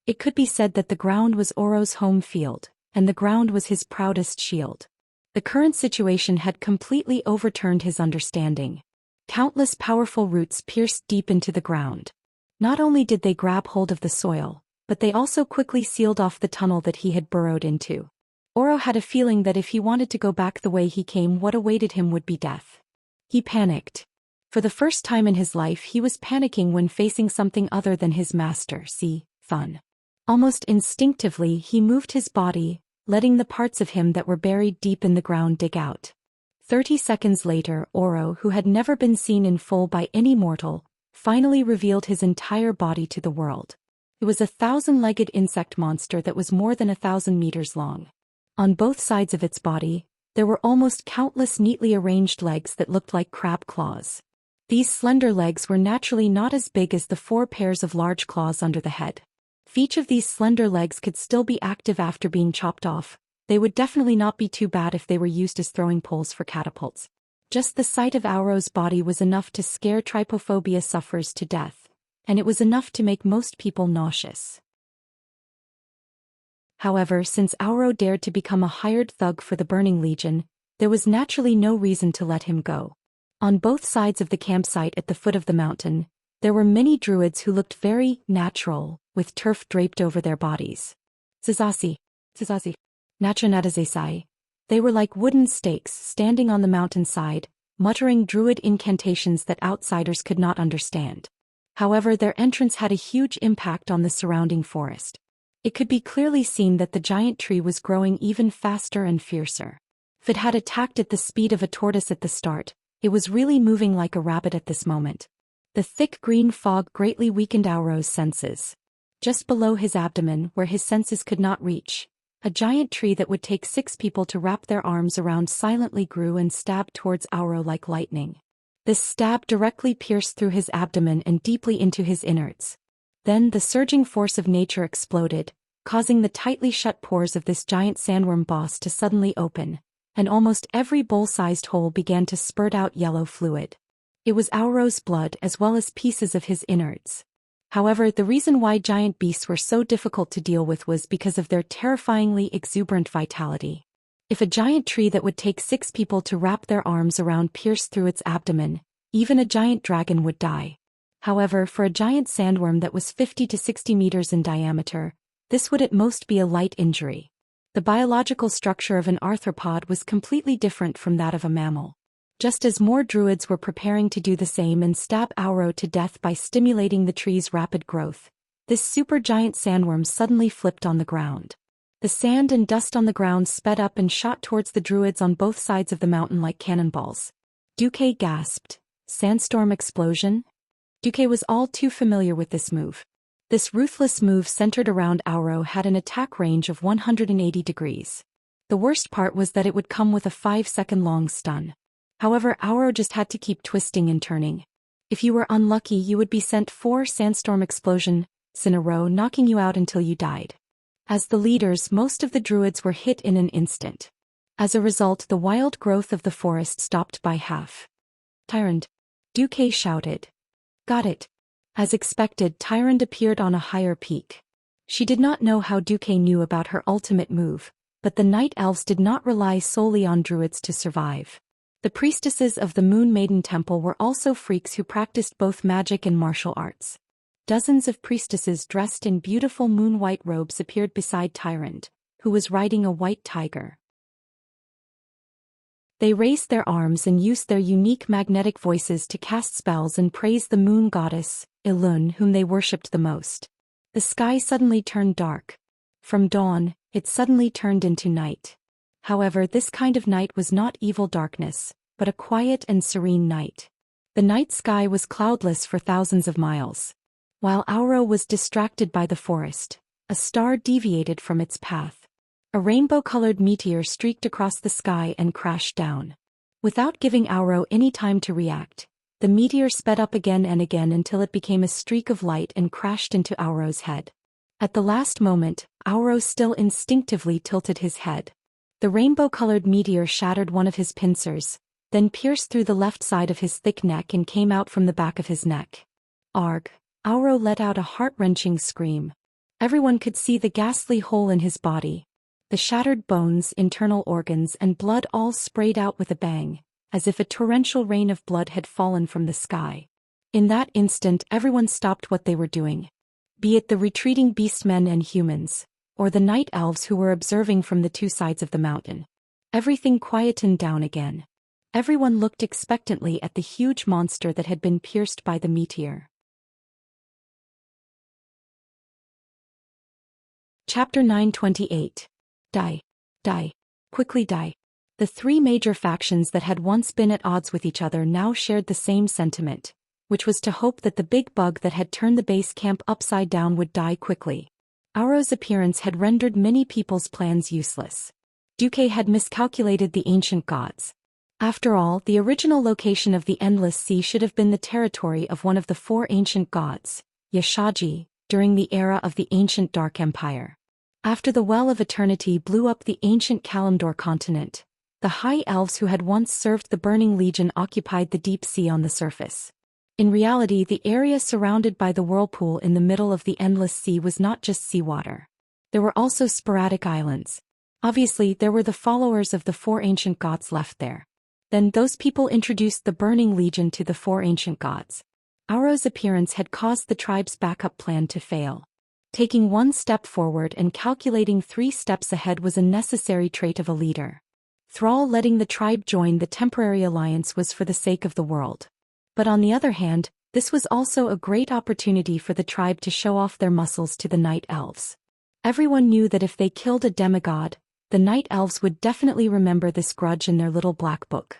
It could be said that the ground was Oro's home field, and the ground was his proudest shield. The current situation had completely overturned his understanding. Countless powerful roots pierced deep into the ground. Not only did they grab hold of the soil, but they also quickly sealed off the tunnel that he had burrowed into. Oro had a feeling that if he wanted to go back the way he came, what awaited him would be death. He panicked. For the first time in his life he was panicking when facing something other than his master, Fun. Almost instinctively he moved his body, letting the parts of him that were buried deep in the ground dig out. 30 seconds later, Oro, who had never been seen in full by any mortal, finally revealed his entire body to the world. It was a 1,000-legged insect monster that was more than 1,000 meters long. On both sides of its body, There were almost countless neatly arranged legs that looked like crab claws. These slender legs were naturally not as big as the 4 pairs of large claws under the head. If each of these slender legs could still be active after being chopped off, they would definitely not be too bad if they were used as throwing poles for catapults. Just the sight of Auro's body was enough to scare trypophobia sufferers to death, and it was enough to make most people nauseous. However, since Auro dared to become a hired thug for the Burning Legion, there was naturally no reason to let him go. On both sides of the campsite at the foot of the mountain, there were many druids who looked very natural, with turf draped over their bodies. Zazasi. Nachanadazesai. They were like wooden stakes standing on the mountainside, muttering druid incantations that outsiders could not understand. However, their entrance had a huge impact on the surrounding forest. It could be clearly seen that the giant tree was growing even faster and fiercer. If it had attacked at the speed of a tortoise at the start, it was really moving like a rabbit at this moment. The thick green fog greatly weakened Auro's senses. Just below his abdomen, where his senses could not reach, a giant tree that would take 6 people to wrap their arms around silently grew and stabbed towards Auro like lightning. This stab directly pierced through his abdomen and deeply into his innards. Then the surging force of nature exploded, causing the tightly shut pores of this giant sandworm boss to suddenly open, and almost every bowl-sized hole began to spurt out yellow fluid. It was Auro's blood as well as pieces of his innards. However, the reason why giant beasts were so difficult to deal with was because of their terrifyingly exuberant vitality. If a giant tree that would take 6 people to wrap their arms around pierced through its abdomen, even a giant dragon would die. However, for a giant sandworm that was 50 to 60 meters in diameter, this would at most be a light injury. The biological structure of an arthropod was completely different from that of a mammal. Just as more druids were preparing to do the same and stab Auro to death by stimulating the tree's rapid growth, this supergiant sandworm suddenly flipped on the ground. The sand and dust on the ground sped up and shot towards the druids on both sides of the mountain like cannonballs. Duque gasped. Sandstorm explosion? Duque was all too familiar with this move. This ruthless move centered around Auro had an attack range of 180 degrees. The worst part was that it would come with a 5-second-long stun. However, Auro just had to keep twisting and turning. If you were unlucky, you would be sent 4 sandstorm explosions in a row, knocking you out until you died. As the leaders, most of the druids were hit in an instant. As a result, the wild growth of the forest stopped by half. Tyrant! Duque shouted. Got it. As expected, Tyrant appeared on a higher peak. She did not know how Duque knew about her ultimate move, but the night elves did not rely solely on druids to survive. The priestesses of the Moon Maiden Temple were also freaks who practiced both magic and martial arts. Dozens of priestesses dressed in beautiful moon-white robes appeared beside Tyrant, who was riding a white tiger. They raised their arms and used their unique magnetic voices to cast spells and praise the moon goddess, Ilun, whom they worshipped the most. The sky suddenly turned dark. From dawn, it suddenly turned into night. However, this kind of night was not evil darkness, but a quiet and serene night. The night sky was cloudless for thousands of miles. While Auro was distracted by the forest, a star deviated from its path. A rainbow-colored meteor streaked across the sky and crashed down. Without giving Auro any time to react, the meteor sped up again and again until it became a streak of light and crashed into Auro's head. At the last moment, Auro still instinctively tilted his head. The rainbow-colored meteor shattered one of his pincers, then pierced through the left side of his thick neck and came out from the back of his neck. Arg! Auro let out a heart-wrenching scream. Everyone could see the ghastly hole in his body. The shattered bones, internal organs, and blood all sprayed out with a bang, as if a torrential rain of blood had fallen from the sky. In that instant, everyone stopped what they were doing. Be it the retreating beastmen and humans, or the night elves who were observing from the 2 sides of the mountain. Everything quietened down again. Everyone looked expectantly at the huge monster that had been pierced by the meteor. Chapter 928. Die. Die. Quickly die. The 3 major factions that had once been at odds with each other now shared the same sentiment, which was to hope that the big bug that had turned the base camp upside down would die quickly. Auro's appearance had rendered many people's plans useless. Duque had miscalculated the ancient gods. After all, the original location of the Endless Sea should have been the territory of one of the four ancient gods, Yashaji, during the era of the ancient Dark Empire. After the Well of Eternity blew up the ancient Kalimdor continent, the High Elves who had once served the Burning Legion occupied the deep sea on the surface. In reality, the area surrounded by the whirlpool in the middle of the Endless Sea was not just seawater. There were also sporadic islands. Obviously, there were the followers of the four ancient gods left there. Then those people introduced the Burning Legion to the four ancient gods. Auro's appearance had caused the tribe's backup plan to fail. Taking one step forward and calculating 3 steps ahead was a necessary trait of a leader. Thrall letting the tribe join the temporary alliance was for the sake of the world. But on the other hand, this was also a great opportunity for the tribe to show off their muscles to the Night Elves. Everyone knew that if they killed a demigod, the Night Elves would definitely remember this grudge in their little black book.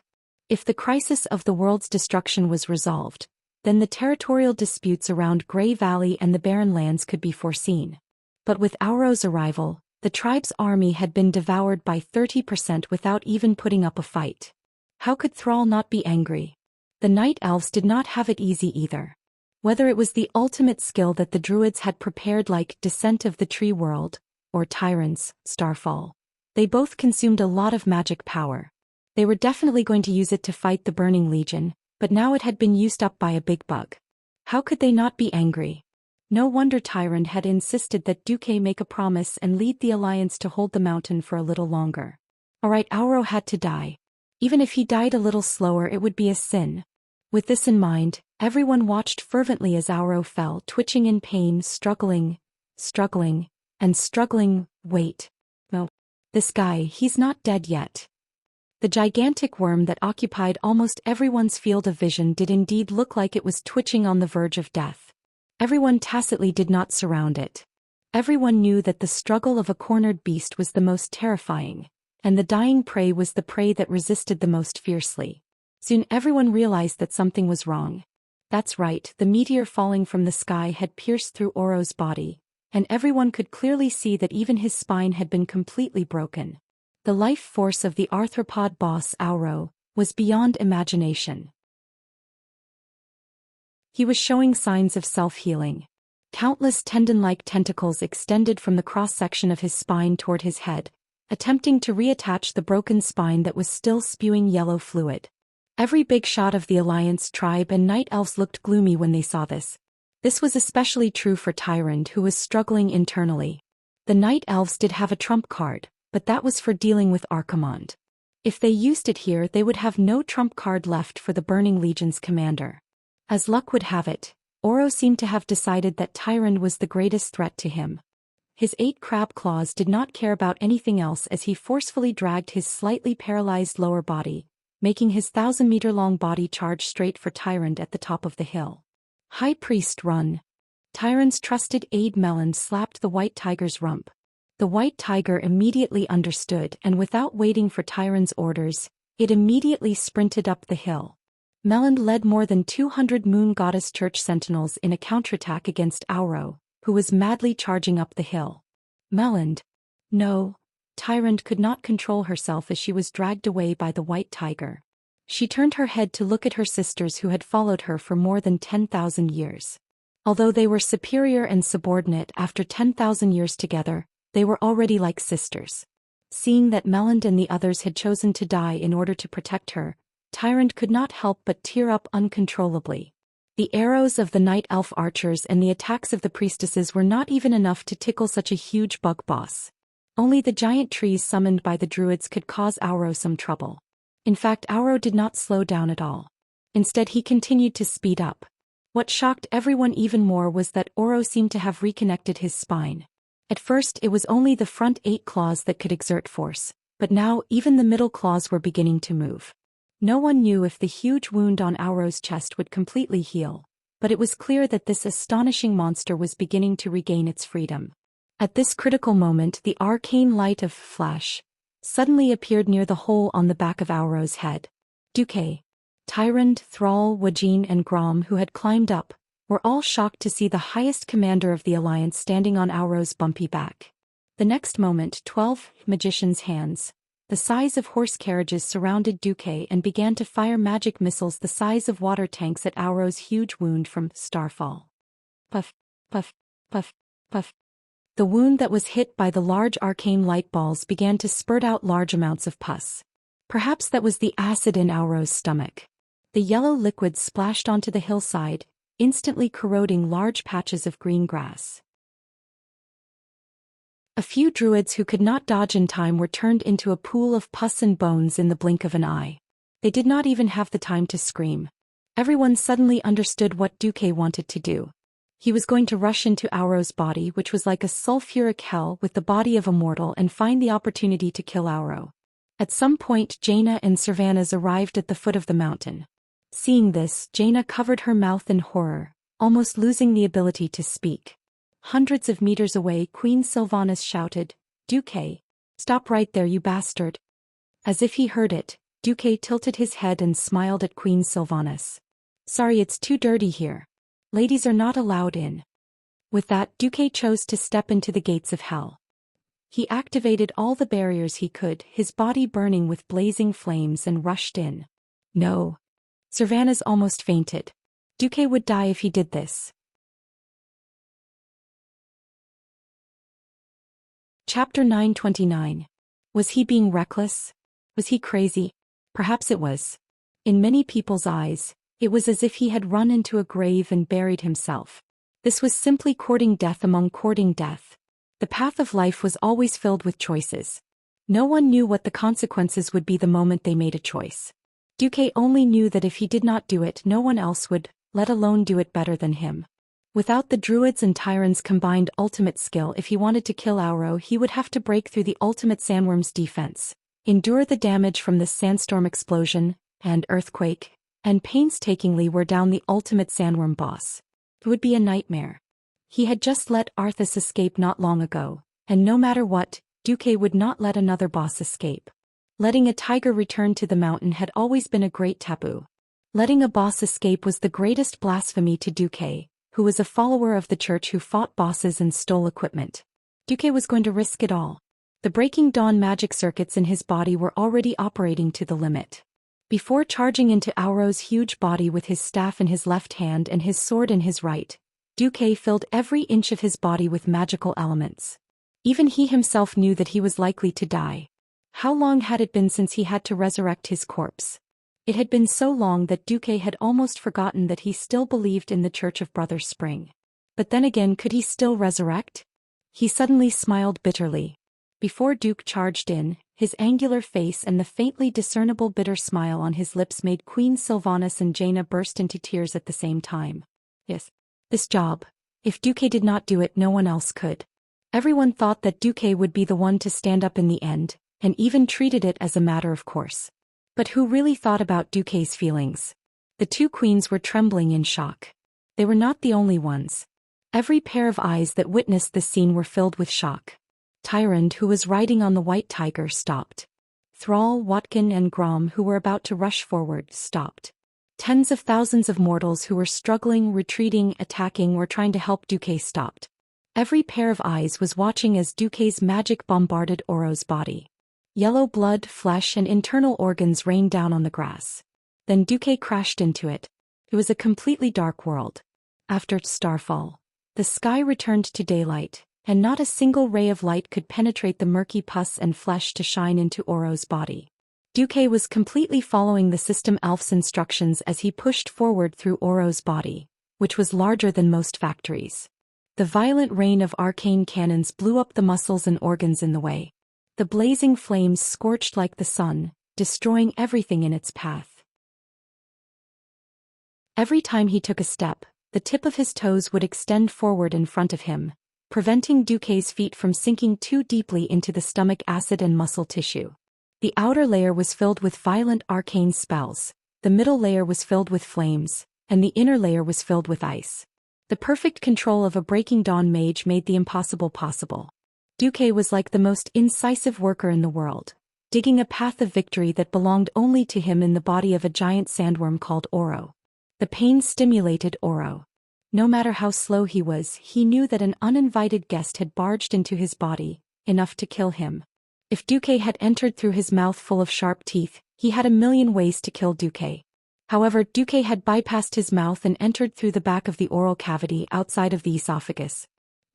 If the crisis of the world's destruction was resolved, then the territorial disputes around Grey Valley and the Barren Lands could be foreseen. But with Auro's arrival, the tribe's army had been devoured by 30% without even putting up a fight. How could Thrall not be angry? The Night Elves did not have it easy either. Whether it was the ultimate skill that the Druids had prepared like Descent of the Tree World, or Tyrants, Starfall, they both consumed a lot of magic power. They were definitely going to use it to fight the Burning Legion, but now it had been used up by a big bug. How could they not be angry? No wonder Tyrant had insisted that Duque make a promise and lead the alliance to hold the mountain for a little longer. Alright, Auro had to die. Even if he died a little slower, it would be a sin. With this in mind, everyone watched fervently as Auro fell, twitching in pain, struggling, and struggling. Wait. No. This guy, he's not dead yet. The gigantic worm that occupied almost everyone's field of vision did indeed look like it was twitching on the verge of death. Everyone tacitly did not surround it. Everyone knew that the struggle of a cornered beast was the most terrifying, and the dying prey was the prey that resisted the most fiercely. Soon everyone realized that something was wrong. That's right, the meteor falling from the sky had pierced through Auro's body, and everyone could clearly see that even his spine had been completely broken. The life force of the arthropod boss Auro was beyond imagination. He was showing signs of self-healing. Countless tendon-like tentacles extended from the cross-section of his spine toward his head, attempting to reattach the broken spine that was still spewing yellow fluid. Every big shot of the Alliance tribe and Night Elves looked gloomy when they saw this. This was especially true for Tyrant, who was struggling internally. The Night Elves did have a trump card, but that was for dealing with Archimonde. If they used it here, they would have no trump card left for the Burning Legion's commander. As luck would have it, Auro seemed to have decided that Tyrant was the greatest threat to him. His 8 crab claws did not care about anything else as he forcefully dragged his slightly paralyzed lower body, making his 1,000-meter-long body charge straight for Tyrant at the top of the hill. High Priest, run! Tyrant's trusted aide Melon slapped the white tiger's rump. The white tiger immediately understood, and without waiting for Tyrant's orders, it immediately sprinted up the hill. Melon led more than 200 Moon Goddess Church sentinels in a counterattack against Auro, who was madly charging up the hill. Melon! No! Tyrant could not control herself as she was dragged away by the white tiger. She turned her head to look at her sisters who had followed her for more than 10,000 years. Although they were superior and subordinate after 10,000 years together, they were already like sisters. Seeing that Melon and the others had chosen to die in order to protect her, Tyrant could not help but tear up uncontrollably. The arrows of the Night Elf archers and the attacks of the priestesses were not even enough to tickle such a huge bug boss. Only the giant trees summoned by the druids could cause Auro some trouble. In fact, Auro did not slow down at all. Instead, he continued to speed up. What shocked everyone even more was that Auro seemed to have reconnected his spine. At first, it was only the front 8 claws that could exert force, but now even the middle claws were beginning to move. No one knew if the huge wound on Auro's chest would completely heal, but it was clear that this astonishing monster was beginning to regain its freedom. At this critical moment, the arcane light of Flash suddenly appeared near the hole on the back of Auro's head. Duque, Tyrant, Thrall, Wajin and Grom, who had climbed up, were all shocked to see the highest commander of the Alliance standing on Auro's bumpy back. The next moment, 12 magicians' hands, the size of horse carriages surrounded Duque and began to fire magic missiles the size of water tanks at Auro's huge wound from Starfall. Puff, puff, puff, puff. The wound that was hit by the large arcane light balls began to spurt out large amounts of pus. Perhaps that was the acid in Auro's stomach. The yellow liquid splashed onto the hillside, instantly corroding large patches of green grass. A few druids who could not dodge in time were turned into a pool of pus and bones in the blink of an eye. They did not even have the time to scream. Everyone suddenly understood what Duque wanted to do. He was going to rush into Auro's body, which was like a sulfuric hell with the body of a mortal, and find the opportunity to kill Auro. At some point Jaina and Servanas arrived at the foot of the mountain. Seeing this, Jaina covered her mouth in horror, almost losing the ability to speak. Hundreds of meters away, Queen Sylvanas shouted, "Duque! Stop right there, you bastard!" As if he heard it, Duque tilted his head and smiled at Queen Sylvanas. "Sorry, it's too dirty here. Ladies are not allowed in." With that, Duque chose to step into the gates of hell. He activated all the barriers he could, his body burning with blazing flames, and rushed in. No. Servanas almost fainted. Duque would die if he did this. Chapter 929. Was he being reckless? Was he crazy? Perhaps it was. In many people's eyes, it was as if he had run into a grave and buried himself. This was simply courting death among courting death. The path of life was always filled with choices. No one knew what the consequences would be the moment they made a choice. Duque only knew that if he did not do it, no one else would, let alone do it better than him. Without the druids and tyrants' combined ultimate skill, if he wanted to kill Auro, he would have to break through the ultimate sandworm's defense, endure the damage from the sandstorm explosion, and earthquake, and painstakingly wear down the ultimate sandworm boss. It would be a nightmare. He had just let Arthas escape not long ago, and no matter what, Duque would not let another boss escape. Letting a tiger return to the mountain had always been a great taboo. Letting a boss escape was the greatest blasphemy to Duque, who was a follower of the church who fought bosses and stole equipment. Duque was going to risk it all. The Breaking Dawn magic circuits in his body were already operating to the limit. Before charging into Auro's huge body with his staff in his left hand and his sword in his right, Duque filled every inch of his body with magical elements. Even he himself knew that he was likely to die. How long had it been since he had to resurrect his corpse? It had been so long that Duque had almost forgotten that he still believed in the Church of Brother Spring. But then again, could he still resurrect? He suddenly smiled bitterly. Before Duque charged in, his angular face and the faintly discernible bitter smile on his lips made Queen Sylvanas and Jaina burst into tears at the same time. Yes. This job. If Duque did not do it, no one else could. Everyone thought that Duque would be the one to stand up in the end, and even treated it as a matter of course. But who really thought about Duque's feelings? The two queens were trembling in shock. They were not the only ones. Every pair of eyes that witnessed this scene were filled with shock. Tyrande, who was riding on the white tiger, stopped. Thrall, Watkin and Grom, who were about to rush forward, stopped. Tens of thousands of mortals who were struggling, retreating, attacking, or trying to help Duque stopped. Every pair of eyes was watching as Duque's magic bombarded Auro's body. Yellow blood, flesh and internal organs rained down on the grass. Then Duque crashed into it. It was a completely dark world. After Starfall, the sky returned to daylight, and not a single ray of light could penetrate the murky pus and flesh to shine into Auro's body. Duque was completely following the System Elf's instructions as he pushed forward through Auro's body, which was larger than most factories. The violent rain of arcane cannons blew up the muscles and organs in the way. The blazing flames scorched like the sun, destroying everything in its path. Every time he took a step, the tip of his toes would extend forward in front of him, preventing Duque's feet from sinking too deeply into the stomach acid and muscle tissue. The outer layer was filled with violent arcane spells, the middle layer was filled with flames, and the inner layer was filled with ice. The perfect control of a Breaking Dawn mage made the impossible possible. Duque was like the most incisive worker in the world, digging a path of victory that belonged only to him in the body of a giant sandworm called Auro. The pain stimulated Auro. No matter how slow he was, he knew that an uninvited guest had barged into his body, enough to kill him. If Duque had entered through his mouth full of sharp teeth, he had a million ways to kill Duque. However, Duque had bypassed his mouth and entered through the back of the oral cavity outside of the esophagus.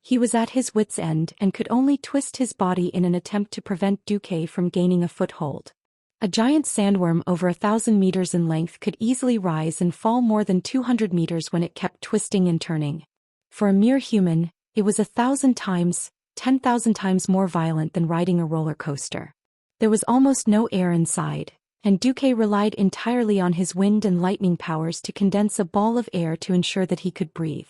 He was at his wit's end and could only twist his body in an attempt to prevent Duque from gaining a foothold. A giant sandworm over 1,000 meters in length could easily rise and fall more than 200 meters when it kept twisting and turning. For a mere human, it was 1,000 times, 10,000 times more violent than riding a roller coaster. There was almost no air inside, and Duque relied entirely on his wind and lightning powers to condense a ball of air to ensure that he could breathe.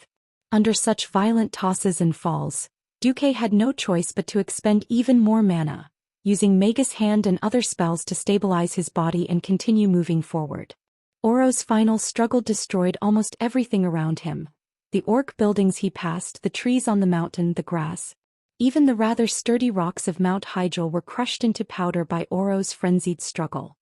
Under such violent tosses and falls, Duque had no choice but to expend even more mana, using Magus Hand and other spells to stabilize his body and continue moving forward. Oro's final struggle destroyed almost everything around him. The orc buildings he passed, the trees on the mountain, the grass. Even the rather sturdy rocks of Mount Hyjal were crushed into powder by Oro's frenzied struggle.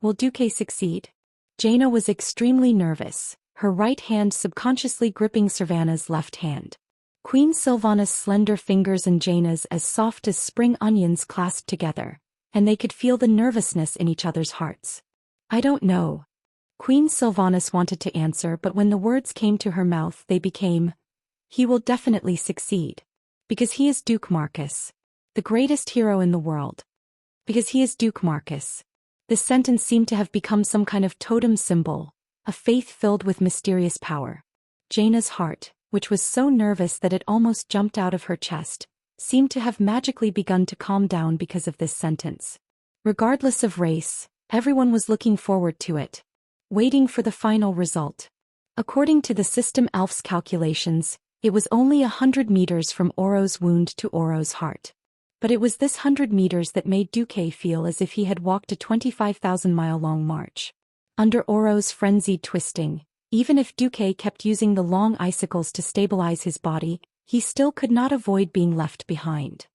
Will Duque succeed? Jaina was extremely nervous, her right hand subconsciously gripping Savannah's left hand. Queen Sylvana's slender fingers and Jaina's as soft as spring onions clasped together, and they could feel the nervousness in each other's hearts. I don't know. Queen Sylvanas wanted to answer, but when the words came to her mouth they became, he will definitely succeed. Because he is Duke Marcus. The greatest hero in the world. Because he is Duke Marcus. This sentence seemed to have become some kind of totem symbol, a faith filled with mysterious power. Jaina's heart, which was so nervous that it almost jumped out of her chest, seemed to have magically begun to calm down because of this sentence. Regardless of race, everyone was looking forward to it, waiting for the final result. According to the System Elf's calculations, it was only 100 meters from Oro's wound to Oro's heart. But it was this 100 meters that made Duque feel as if he had walked a 25,000-mile-long march. Under Oro's frenzied twisting, even if Duque kept using the long icicles to stabilize his body, he still could not avoid being left behind.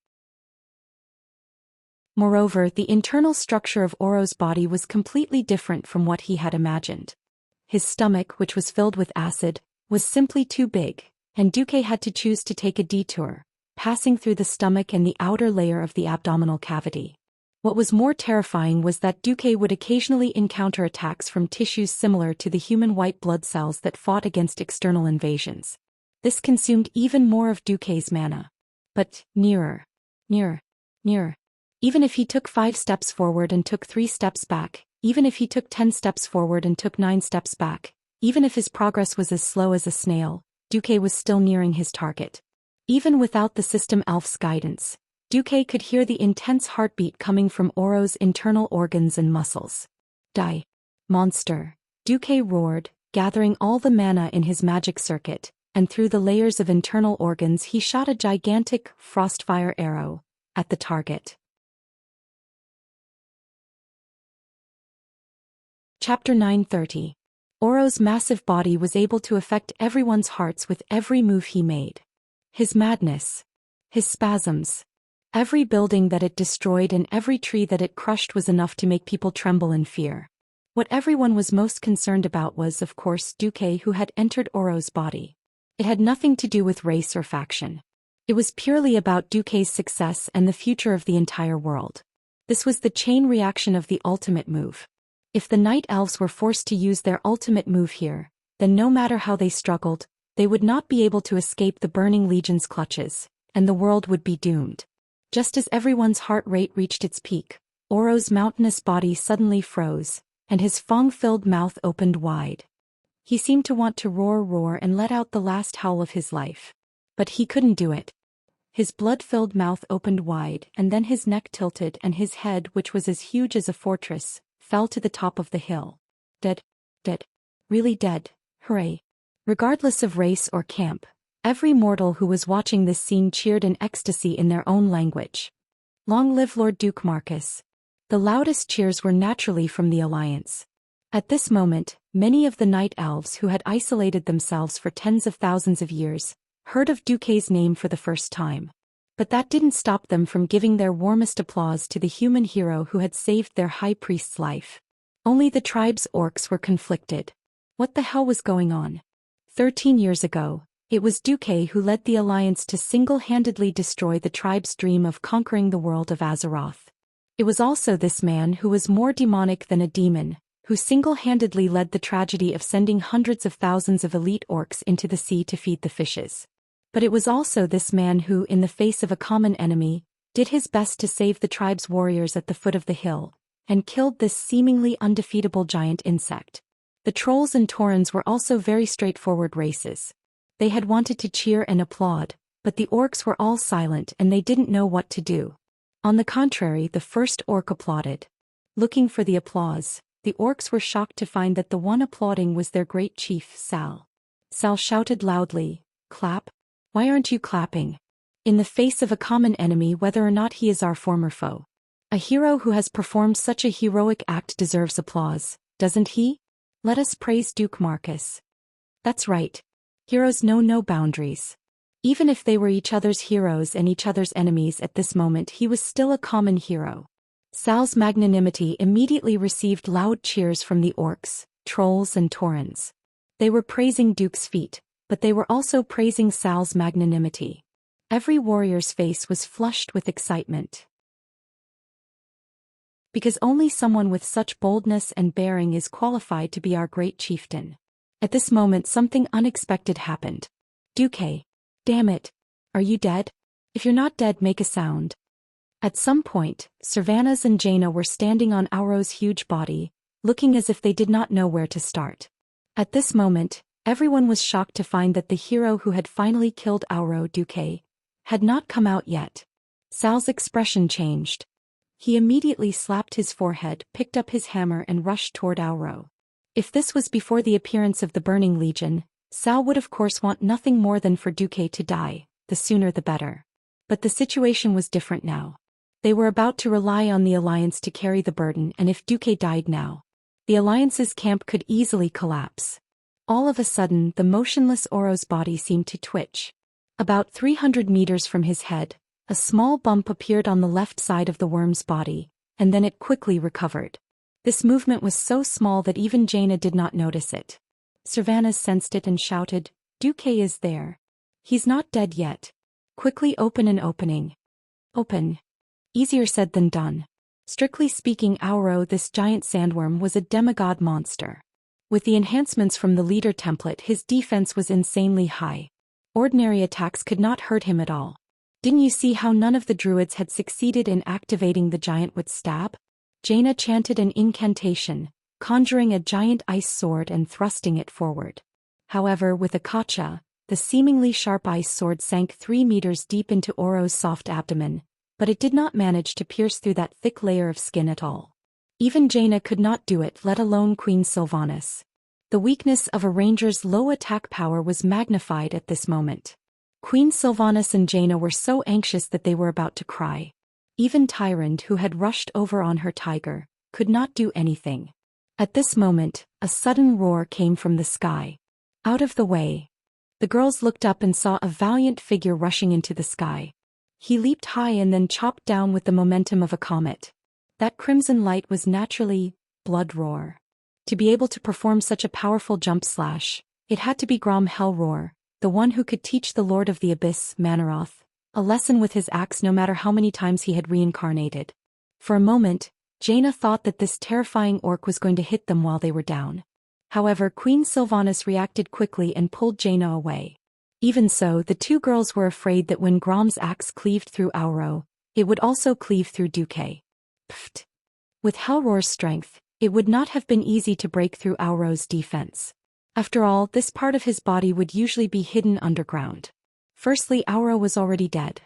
Moreover, the internal structure of Oro's body was completely different from what he had imagined. His stomach, which was filled with acid, was simply too big, and Duque had to choose to take a detour, passing through the stomach and the outer layer of the abdominal cavity. What was more terrifying was that Duque would occasionally encounter attacks from tissues similar to the human white blood cells that fought against external invasions. This consumed even more of Duque's mana. But, nearer. Even if he took 5 steps forward and took 3 steps back, even if he took 10 steps forward and took 9 steps back, even if his progress was as slow as a snail, Duque was still nearing his target. Even without the System Elf's guidance, Duque could hear the intense heartbeat coming from Oro's internal organs and muscles. Die. Monster. Duque roared, gathering all the mana in his magic circuit, and through the layers of internal organs he shot a gigantic, frostfire arrow at the target. Chapter 930. Oro's massive body was able to affect everyone's hearts with every move he made. His madness. His spasms. Every building that it destroyed and every tree that it crushed was enough to make people tremble in fear. What everyone was most concerned about was, of course, Duque, who had entered Oro's body. It had nothing to do with race or faction. It was purely about Duque's success and the future of the entire world. This was the chain reaction of the ultimate move. If the Night Elves were forced to use their ultimate move here, then no matter how they struggled, they would not be able to escape the Burning Legion's clutches, and the world would be doomed. Just as everyone's heart rate reached its peak, Oro's mountainous body suddenly froze, and his fang-filled mouth opened wide. He seemed to want to roar and let out the last howl of his life. But he couldn't do it. His blood-filled mouth opened wide, and then his neck tilted and his head, which was as huge as a fortress, fell to the top of the hill. Dead. Really dead. Hooray. Regardless of race or camp, every mortal who was watching this scene cheered in ecstasy in their own language. Long live Lord Duke Marcus. The loudest cheers were naturally from the Alliance. At this moment, many of the Night Elves who had isolated themselves for tens of thousands of years, heard of Duque's name for the first time. But that didn't stop them from giving their warmest applause to the human hero who had saved their high priest's life. Only the tribe's orcs were conflicted. What the hell was going on? 13 years ago, it was Duque who led the Alliance to single-handedly destroy the tribe's dream of conquering the world of Azeroth. It was also this man who was more demonic than a demon, who single-handedly led the tragedy of sending hundreds of thousands of elite orcs into the sea to feed the fishes. But it was also this man who, in the face of a common enemy, did his best to save the tribe's warriors at the foot of the hill, and killed this seemingly undefeatable giant insect. The trolls and taurens were also very straightforward races. They had wanted to cheer and applaud, but the orcs were all silent and they didn't know what to do. On the contrary, the first orc applauded. Looking for the applause, the orcs were shocked to find that the one applauding was their great chief, Sal. Sal shouted loudly, "Clap? Why aren't you clapping? In the face of a common enemy, whether or not he is our former foe. A hero who has performed such a heroic act deserves applause, doesn't he? Let us praise Duke Marcus." That's right. Heroes know no boundaries. Even if they were each other's heroes and each other's enemies at this moment, he was still a common hero. Sal's magnanimity immediately received loud cheers from the orcs, trolls and taurens. They were praising Duke's feat, but they were also praising Sal's magnanimity. Every warrior's face was flushed with excitement. Because only someone with such boldness and bearing is qualified to be our great chieftain. At this moment something unexpected happened. "Duque. Damn it. Are you dead? If you're not dead, make a sound." At some point, Servanas and Jaina were standing on Auro's huge body, looking as if they did not know where to start. At this moment, everyone was shocked to find that the hero who had finally killed Auro, Duque, had not come out yet. Sal's expression changed. He immediately slapped his forehead, picked up his hammer and rushed toward Auro. If this was before the appearance of the Burning Legion, Sal would of course want nothing more than for Duque to die, the sooner the better. But the situation was different now. They were about to rely on the Alliance to carry the burden, and if Duque died now, the Alliance's camp could easily collapse. All of a sudden, the motionless Auro's body seemed to twitch. About 300 meters from his head, a small bump appeared on the left side of the worm's body, and then it quickly recovered. This movement was so small that even Jaina did not notice it. Servanas sensed it and shouted, "Duque is there. He's not dead yet. Quickly open an opening." Open. Easier said than done. Strictly speaking, Auro, this giant sandworm, was a demigod monster. With the enhancements from the leader template, his defense was insanely high. Ordinary attacks could not hurt him at all. Didn't you see how none of the druids had succeeded in activating the giant with stab? Jaina chanted an incantation, conjuring a giant ice sword and thrusting it forward. However, with Akacha, the seemingly sharp ice sword sank 3 meters deep into Auro's soft abdomen, but it did not manage to pierce through that thick layer of skin at all. Even Jaina could not do it, let alone Queen Sylvanas. The weakness of a ranger's low attack power was magnified at this moment. Queen Sylvanas and Jaina were so anxious that they were about to cry. Even Tyrant, who had rushed over on her tiger, could not do anything. At this moment, a sudden roar came from the sky. "Out of the way." The girls looked up and saw a valiant figure rushing into the sky. He leaped high and then chopped down with the momentum of a comet. That crimson light was naturally Blood Roar. To be able to perform such a powerful jump slash, it had to be Grom Hellroar, the one who could teach the Lord of the Abyss, Manaroth, a lesson with his axe no matter how many times he had reincarnated. For a moment, Jaina thought that this terrifying orc was going to hit them while they were down. However, Queen Sylvanas reacted quickly and pulled Jaina away. Even so, the two girls were afraid that when Grom's axe cleaved through Auro, it would also cleave through Duque. Pfft. With Hellroar's strength, it would not have been easy to break through Auro's defense. After all, this part of his body would usually be hidden underground. Firstly, Auro was already dead.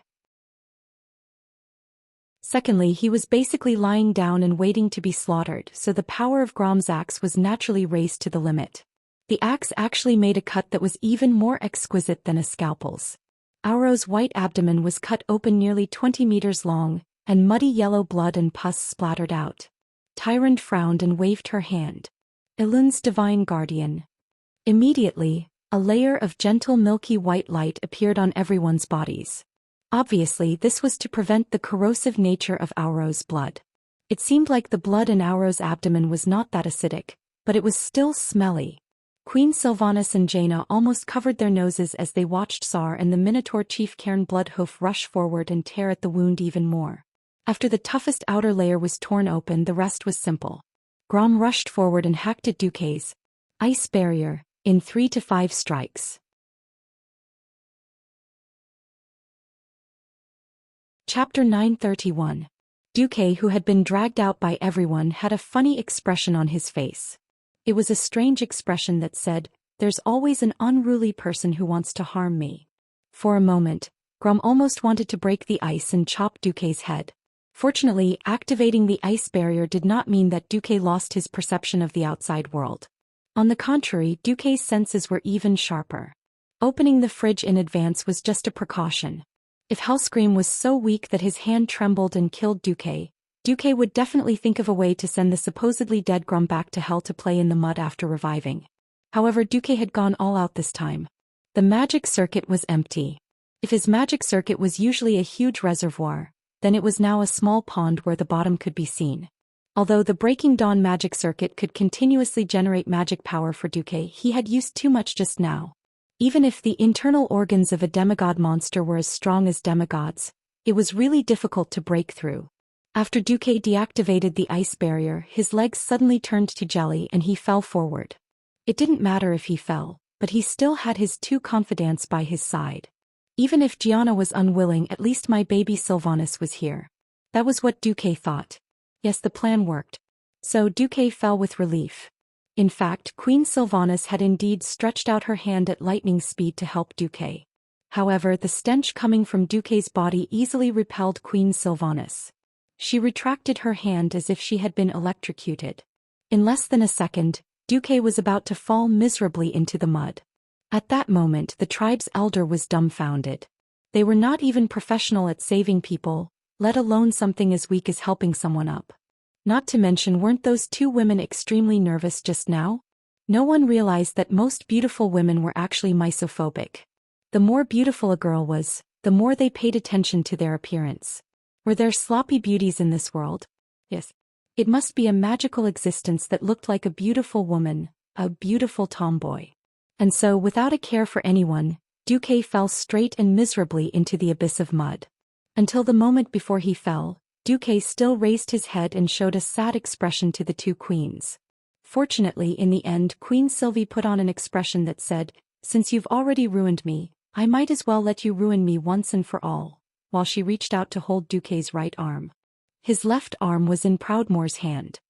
Secondly, he was basically lying down and waiting to be slaughtered, so the power of Grom's axe was naturally raised to the limit. The axe actually made a cut that was even more exquisite than a scalpel's. Auro's white abdomen was cut open nearly 20 meters long, and muddy yellow blood and pus splattered out. Tyrant frowned and waved her hand. Elun's divine guardian. Immediately, a layer of gentle milky white light appeared on everyone's bodies. Obviously, this was to prevent the corrosive nature of Auro's blood. It seemed like the blood in Auro's abdomen was not that acidic, but it was still smelly. Queen Sylvanas and Jaina almost covered their noses as they watched Sar and the Minotaur chief Cairn Bloodhoof rush forward and tear at the wound even more. After the toughest outer layer was torn open, the rest was simple. Grom rushed forward and hacked at Duque's ice barrier in 3 to 5 strikes. Chapter 931. Duque, who had been dragged out by everyone, had a funny expression on his face. It was a strange expression that said, "There's always an unruly person who wants to harm me." For a moment, Grom almost wanted to break the ice and chop Duque's head. Fortunately, activating the ice barrier did not mean that Duque lost his perception of the outside world. On the contrary, Duque's senses were even sharper. Opening the fridge in advance was just a precaution. If Hellscream was so weak that his hand trembled and killed Duque, Duque would definitely think of a way to send the supposedly dead Grom back to hell to play in the mud after reviving. However, Duque had gone all out this time. The magic circuit was empty. If his magic circuit was usually a huge reservoir, then it was now a small pond where the bottom could be seen. Although the Breaking Dawn magic circuit could continuously generate magic power for Duque, he had used too much just now. Even if the internal organs of a demigod monster were as strong as demigods, it was really difficult to break through. After Duque deactivated the ice barrier, his legs suddenly turned to jelly and he fell forward. It didn't matter if he fell, but he still had his 2 confidants by his side. Even if Gianna was unwilling, at least my baby Sylvanas was here. That was what Duque thought. Yes, the plan worked. So Duque fell with relief. In fact, Queen Sylvanas had indeed stretched out her hand at lightning speed to help Duque. However, the stench coming from Duque's body easily repelled Queen Sylvanas. She retracted her hand as if she had been electrocuted. In less than a second, Duque was about to fall miserably into the mud. At that moment, the tribe's elder was dumbfounded. They were not even professional at saving people, let alone something as weak as helping someone up. Not to mention, weren't those 2 women extremely nervous just now? No one realized that most beautiful women were actually misophobic. The more beautiful a girl was, the more they paid attention to their appearance. Were there sloppy beauties in this world? Yes. It must be a magical existence that looked like a beautiful woman, a beautiful tomboy. And so, without a care for anyone, Duque fell straight and miserably into the abyss of mud. Until the moment before he fell, Duque still raised his head and showed a sad expression to the 2 queens. Fortunately, in the end, Queen Sylvie put on an expression that said, "Since you've already ruined me, I might as well let you ruin me once and for all," while she reached out to hold Duque's right arm. His left arm was in Proudmoore's hand.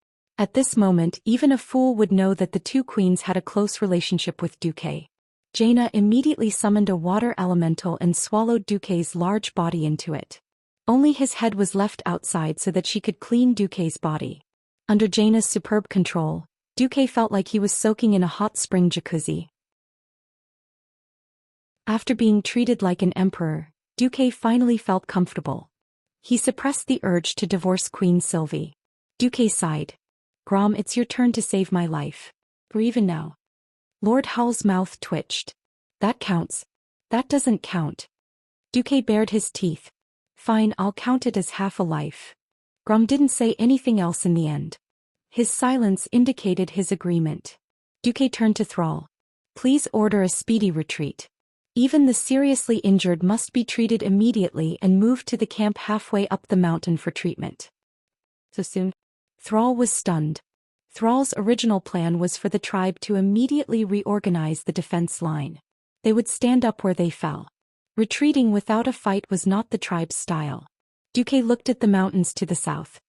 At this moment, even a fool would know that the 2 queens had a close relationship with Duque. Jaina immediately summoned a water elemental and swallowed Duque's large body into it. Only his head was left outside so that she could clean Duque's body. Under Jaina's superb control, Duque felt like he was soaking in a hot spring jacuzzi. After being treated like an emperor, Duque finally felt comfortable. He suppressed the urge to divorce Queen Sylvie. Duque sighed. "Grom, it's your turn to save my life. Or even now." Lord Howell's mouth twitched. "That counts." "That doesn't count." Duque bared his teeth. "Fine, I'll count it as half a life." Grom didn't say anything else in the end. His silence indicated his agreement. Duque turned to Thrall. "Please order a speedy retreat. Even the seriously injured must be treated immediately and moved to the camp halfway up the mountain for treatment." "So soon?" Thrall was stunned. Thrall's original plan was for the tribe to immediately reorganize the defense line. They would stand up where they fell. Retreating without a fight was not the tribe's style. Duque looked at the mountains to the south.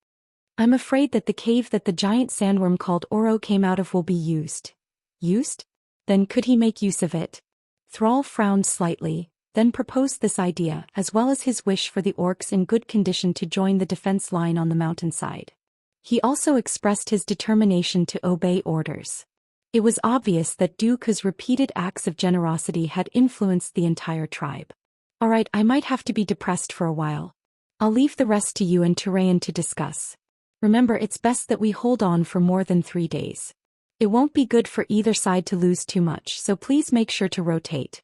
"I'm afraid that the cave that the giant sandworm called Oro came out of will be used." "Used? Then could he make use of it?" Thrall frowned slightly, then proposed this idea, as well as his wish for the orcs in good condition to join the defense line on the mountainside. He also expressed his determination to obey orders. It was obvious that Duque's repeated acts of generosity had influenced the entire tribe. "Alright, I might have to be depressed for a while. I'll leave the rest to you and Tyrion to discuss. Remember, it's best that we hold on for more than 3 days. It won't be good for either side to lose too much, so please make sure to rotate."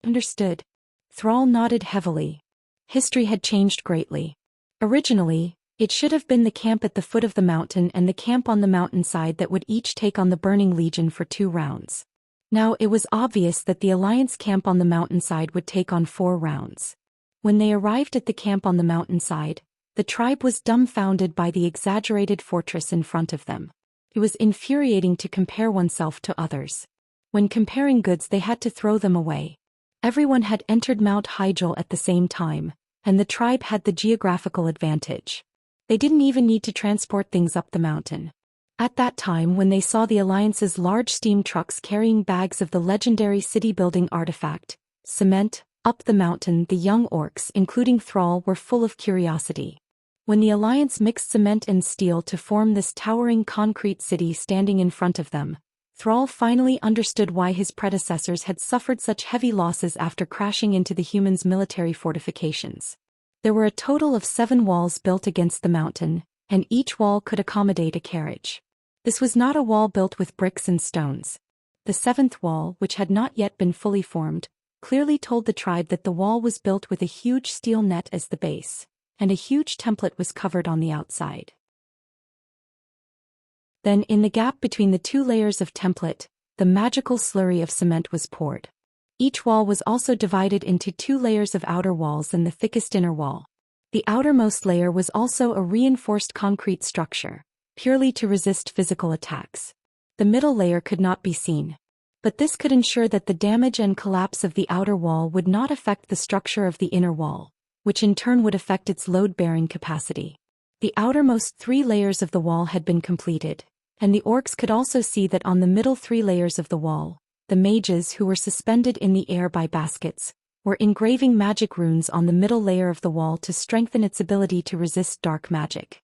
"Understood." Thrall nodded heavily. History had changed greatly. Originally, it should have been the camp at the foot of the mountain and the camp on the mountainside that would each take on the Burning Legion for 2 rounds. Now it was obvious that the Alliance camp on the mountainside would take on 4 rounds. When they arrived at the camp on the mountainside, The tribe was dumbfounded by the exaggerated fortress in front of them. It was infuriating to compare oneself to others. When comparing goods, they had to throw them away. Everyone had entered Mount Hyjal at the same time, and the tribe had the geographical advantage. They didn't even need to transport things up the mountain. At that time, when they saw the Alliance's large steam trucks carrying bags of the legendary city-building artifact, cement, up the mountain, the young orcs, including Thrall, were full of curiosity. When the Alliance mixed cement and steel to form this towering concrete city standing in front of them, Thrall finally understood why his predecessors had suffered such heavy losses after crashing into the humans' military fortifications. There were a total of 7 walls built against the mountain, and each wall could accommodate a carriage. This was not a wall built with bricks and stones. The 7th wall, which had not yet been fully formed, clearly told the tribe that the wall was built with a huge steel net as the base, and a huge template was covered on the outside. Then, in the gap between the 2 layers of template, the magical slurry of cement was poured. Each wall was also divided into 2 layers of outer walls and the thickest inner wall. The outermost layer was also a reinforced concrete structure, purely to resist physical attacks. The middle layer could not be seen. But this could ensure that the damage and collapse of the outer wall would not affect the structure of the inner wall, which in turn would affect its load-bearing capacity. The outermost 3 layers of the wall had been completed, and the orcs could also see that on the middle 3 layers of the wall, the mages, who were suspended in the air by baskets, were engraving magic runes on the middle layer of the wall to strengthen its ability to resist dark magic.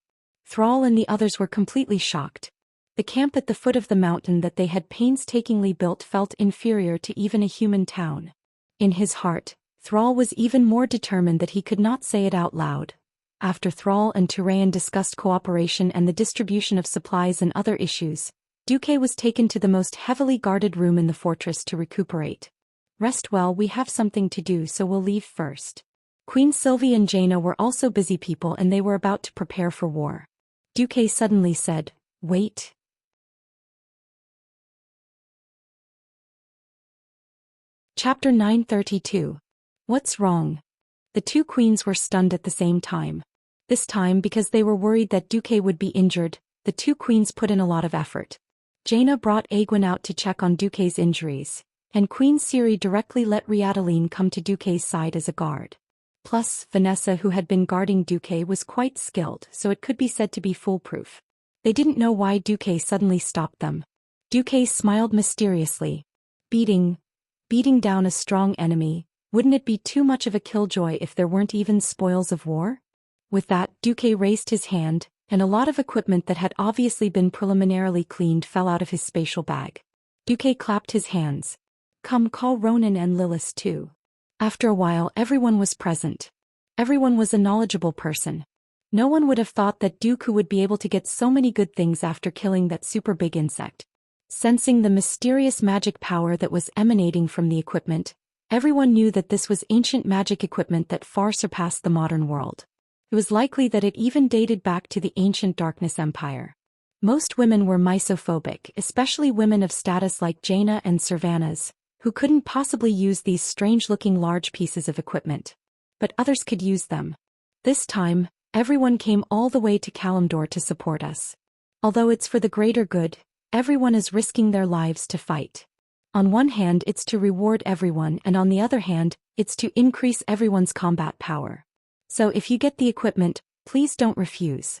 Thrall and the others were completely shocked. The camp at the foot of the mountain that they had painstakingly built felt inferior to even a human town. In his heart, Thrall was even more determined that he could not say it out loud. After Thrall and Turayan discussed cooperation and the distribution of supplies and other issues, Duque was taken to the most heavily guarded room in the fortress to recuperate. "Rest well, we have something to do, so we'll leave first." Queen Sylvie and Jaina were also busy people, and they were about to prepare for war. Duque suddenly said, "Wait." Chapter 932. What's wrong? The 2 queens were stunned at the same time. This time, because they were worried that Duque would be injured, the 2 queens put in a lot of effort. Jaina brought Aegwynn out to check on Duque's injuries, and Queen Ciri directly let Riadaline come to Duque's side as a guard. Plus, Vanessa, who had been guarding Duque, was quite skilled, so it could be said to be foolproof. They didn't know why Duque suddenly stopped them. Duque smiled mysteriously. Beating down a strong enemy, wouldn't it be too much of a killjoy if there weren't even spoils of war? With that, Duque raised his hand, and a lot of equipment that had obviously been preliminarily cleaned fell out of his spatial bag. Duque clapped his hands. "Come, call Ronan and Lilith too." After a while, everyone was present. Everyone was a knowledgeable person. No one would have thought that Dooku would be able to get so many good things after killing that super big insect. Sensing the mysterious magic power that was emanating from the equipment, everyone knew that this was ancient magic equipment that far surpassed the modern world. It was likely that it even dated back to the ancient Darkness Empire. Most women were misophobic, especially women of status like Jaina and Servanas, who couldn't possibly use these strange-looking large pieces of equipment. But others could use them. This time, everyone came all the way to Kalimdor to support us. Although it's for the greater good, everyone is risking their lives to fight. On one hand, it's to reward everyone, and on the other hand, it's to increase everyone's combat power. So if you get the equipment, please don't refuse.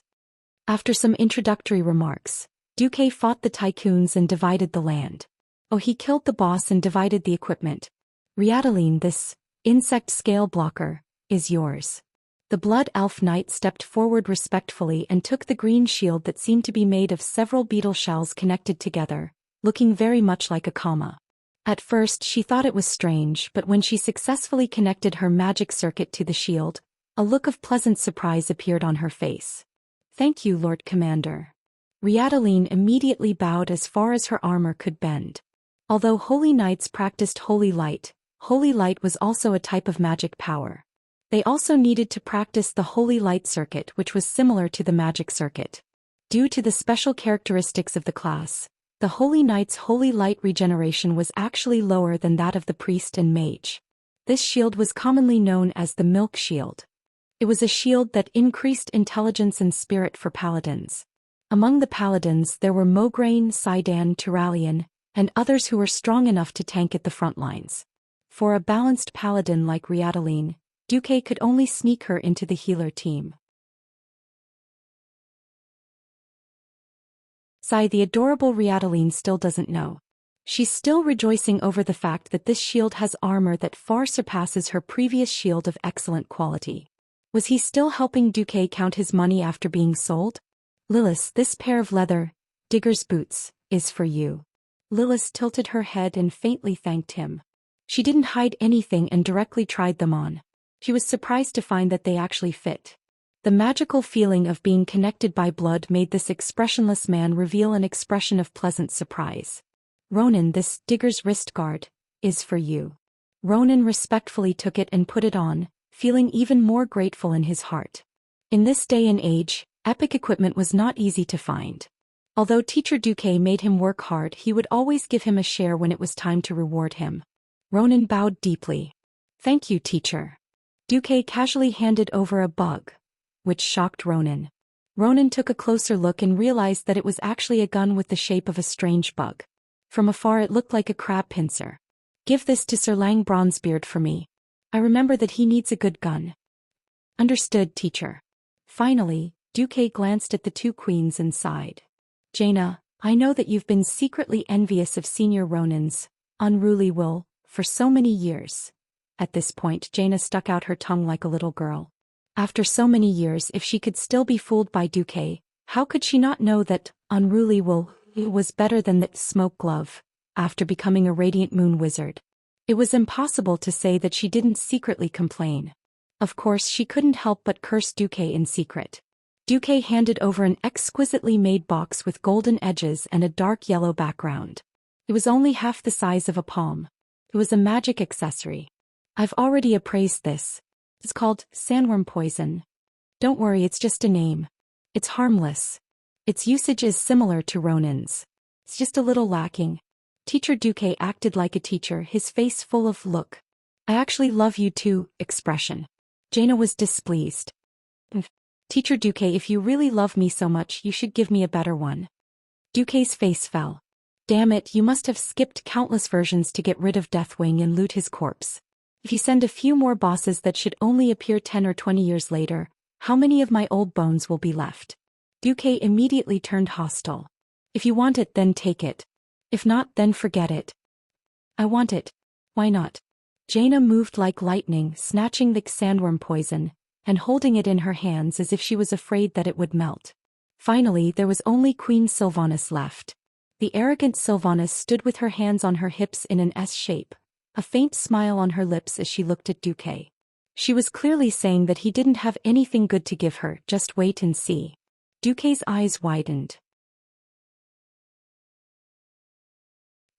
After some introductory remarks, Duque fought the tycoons and divided the land. Oh, he killed the boss and divided the equipment. Riadaline, this insect scale blocker is yours. The Blood Elf Knight stepped forward respectfully and took the green shield that seemed to be made of several beetle shells connected together, looking very much like a comma. At first she thought it was strange, but when she successfully connected her magic circuit to the shield, a look of pleasant surprise appeared on her face. "Thank you, Lord Commander." Riadaline immediately bowed as far as her armor could bend. Although holy knights practiced holy light was also a type of magic power. They also needed to practice the holy light circuit, which was similar to the magic circuit. Due to the special characteristics of the class, the holy knight's holy light regeneration was actually lower than that of the priest and mage. This shield was commonly known as the milk shield. It was a shield that increased intelligence and spirit for paladins. Among the paladins there were Mograine, Sidan, Turalian, and others who were strong enough to tank at the front lines. For a balanced paladin like Riataline, Duque could only sneak her into the healer team. The adorable Riataline still doesn't know. She's still rejoicing over the fact that this shield has armor that far surpasses her previous shield of excellent quality. Was he still helping Duque count his money after being sold? Lilith, this pair of leather, digger's boots, is for you. Lilith tilted her head and faintly thanked him. She didn't hide anything and directly tried them on. She was surprised to find that they actually fit. The magical feeling of being connected by blood made this expressionless man reveal an expression of pleasant surprise. Ronan, this digger's wrist guard, is for you. Ronan respectfully took it and put it on, feeling even more grateful in his heart. In this day and age, epic equipment was not easy to find. Although Teacher Duque made him work hard, he would always give him a share when it was time to reward him. Ronan bowed deeply. Thank you, teacher. Duque casually handed over a bug, which shocked Ronan. Ronan took a closer look and realized that it was actually a gun with the shape of a strange bug. From afar it looked like a crab pincer. Give this to Sir Lang Bronzebeard for me. I remember that he needs a good gun. Understood, teacher. Finally, Duque glanced at the two queens and sighed. Jaina, I know that you've been secretly envious of Senior Ronan's unruly will for so many years. At this point, Jaina stuck out her tongue like a little girl. After so many years, if she could still be fooled by Duque, how could she not know that unruly will was better than that smoke glove, after becoming a radiant moon wizard? It was impossible to say that she didn't secretly complain. Of course, she couldn't help but curse Duque in secret. Duque handed over an exquisitely made box with golden edges and a dark yellow background. It was only half the size of a palm. It was a magic accessory. I've already appraised this. It's called sandworm poison. Don't worry, it's just a name. It's harmless. Its usage is similar to Ronan's. It's just a little lacking. Teacher Duque acted like a teacher, his face full of look. I actually love you too, expression. Jaina was displeased. Teacher Duque, if you really love me so much, you should give me a better one. Duque's face fell. Damn it, you must have skipped countless versions to get rid of Deathwing and loot his corpse. If you send a few more bosses that should only appear 10 or 20 years later, how many of my old bones will be left? Duque immediately turned hostile. If you want it, then take it. If not, then forget it. I want it. Why not? Jaina moved like lightning, snatching the sandworm poison, and holding it in her hands as if she was afraid that it would melt. Finally, there was only Queen Sylvanas left. The arrogant Sylvanas stood with her hands on her hips in an S shape, a faint smile on her lips as she looked at Duque. She was clearly saying that he didn't have anything good to give her, just wait and see. Duque's eyes widened.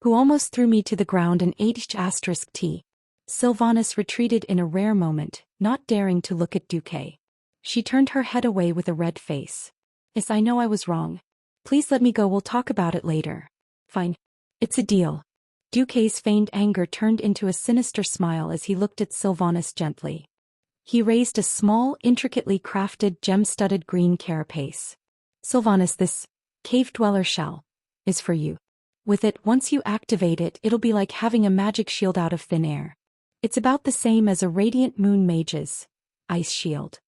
Who almost threw me to the ground and **T. Sylvanas retreated in a rare moment, not daring to look at Duque. She turned her head away with a red face. Yes, I know I was wrong. Please let me go, we'll talk about it later. Fine. It's a deal. Duque's feigned anger turned into a sinister smile as he looked at Sylvanas gently. He raised a small, intricately crafted, gem-studded green carapace. Sylvanas, this cave-dweller shell is for you. With it, once you activate it, it'll be like having a magic shield out of thin air. It's about the same as a radiant moon mage's ice shield.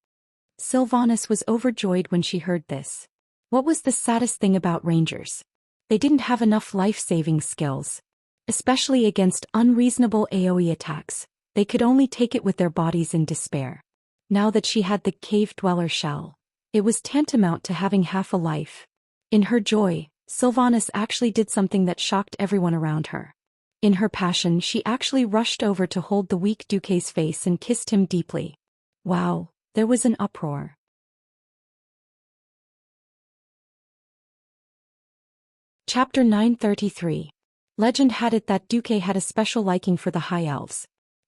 Sylvanas was overjoyed when she heard this. What was the saddest thing about rangers? They didn't have enough life-saving skills. Especially against unreasonable AoE attacks, they could only take it with their bodies in despair. Now that she had the cave-dweller shell, it was tantamount to having half a life. In her joy, Sylvanas actually did something that shocked everyone around her. In her passion, she actually rushed over to hold the weak Duque's face and kissed him deeply. Wow, there was an uproar. Chapter 933. Legend had it that Duque had a special liking for the High Elves.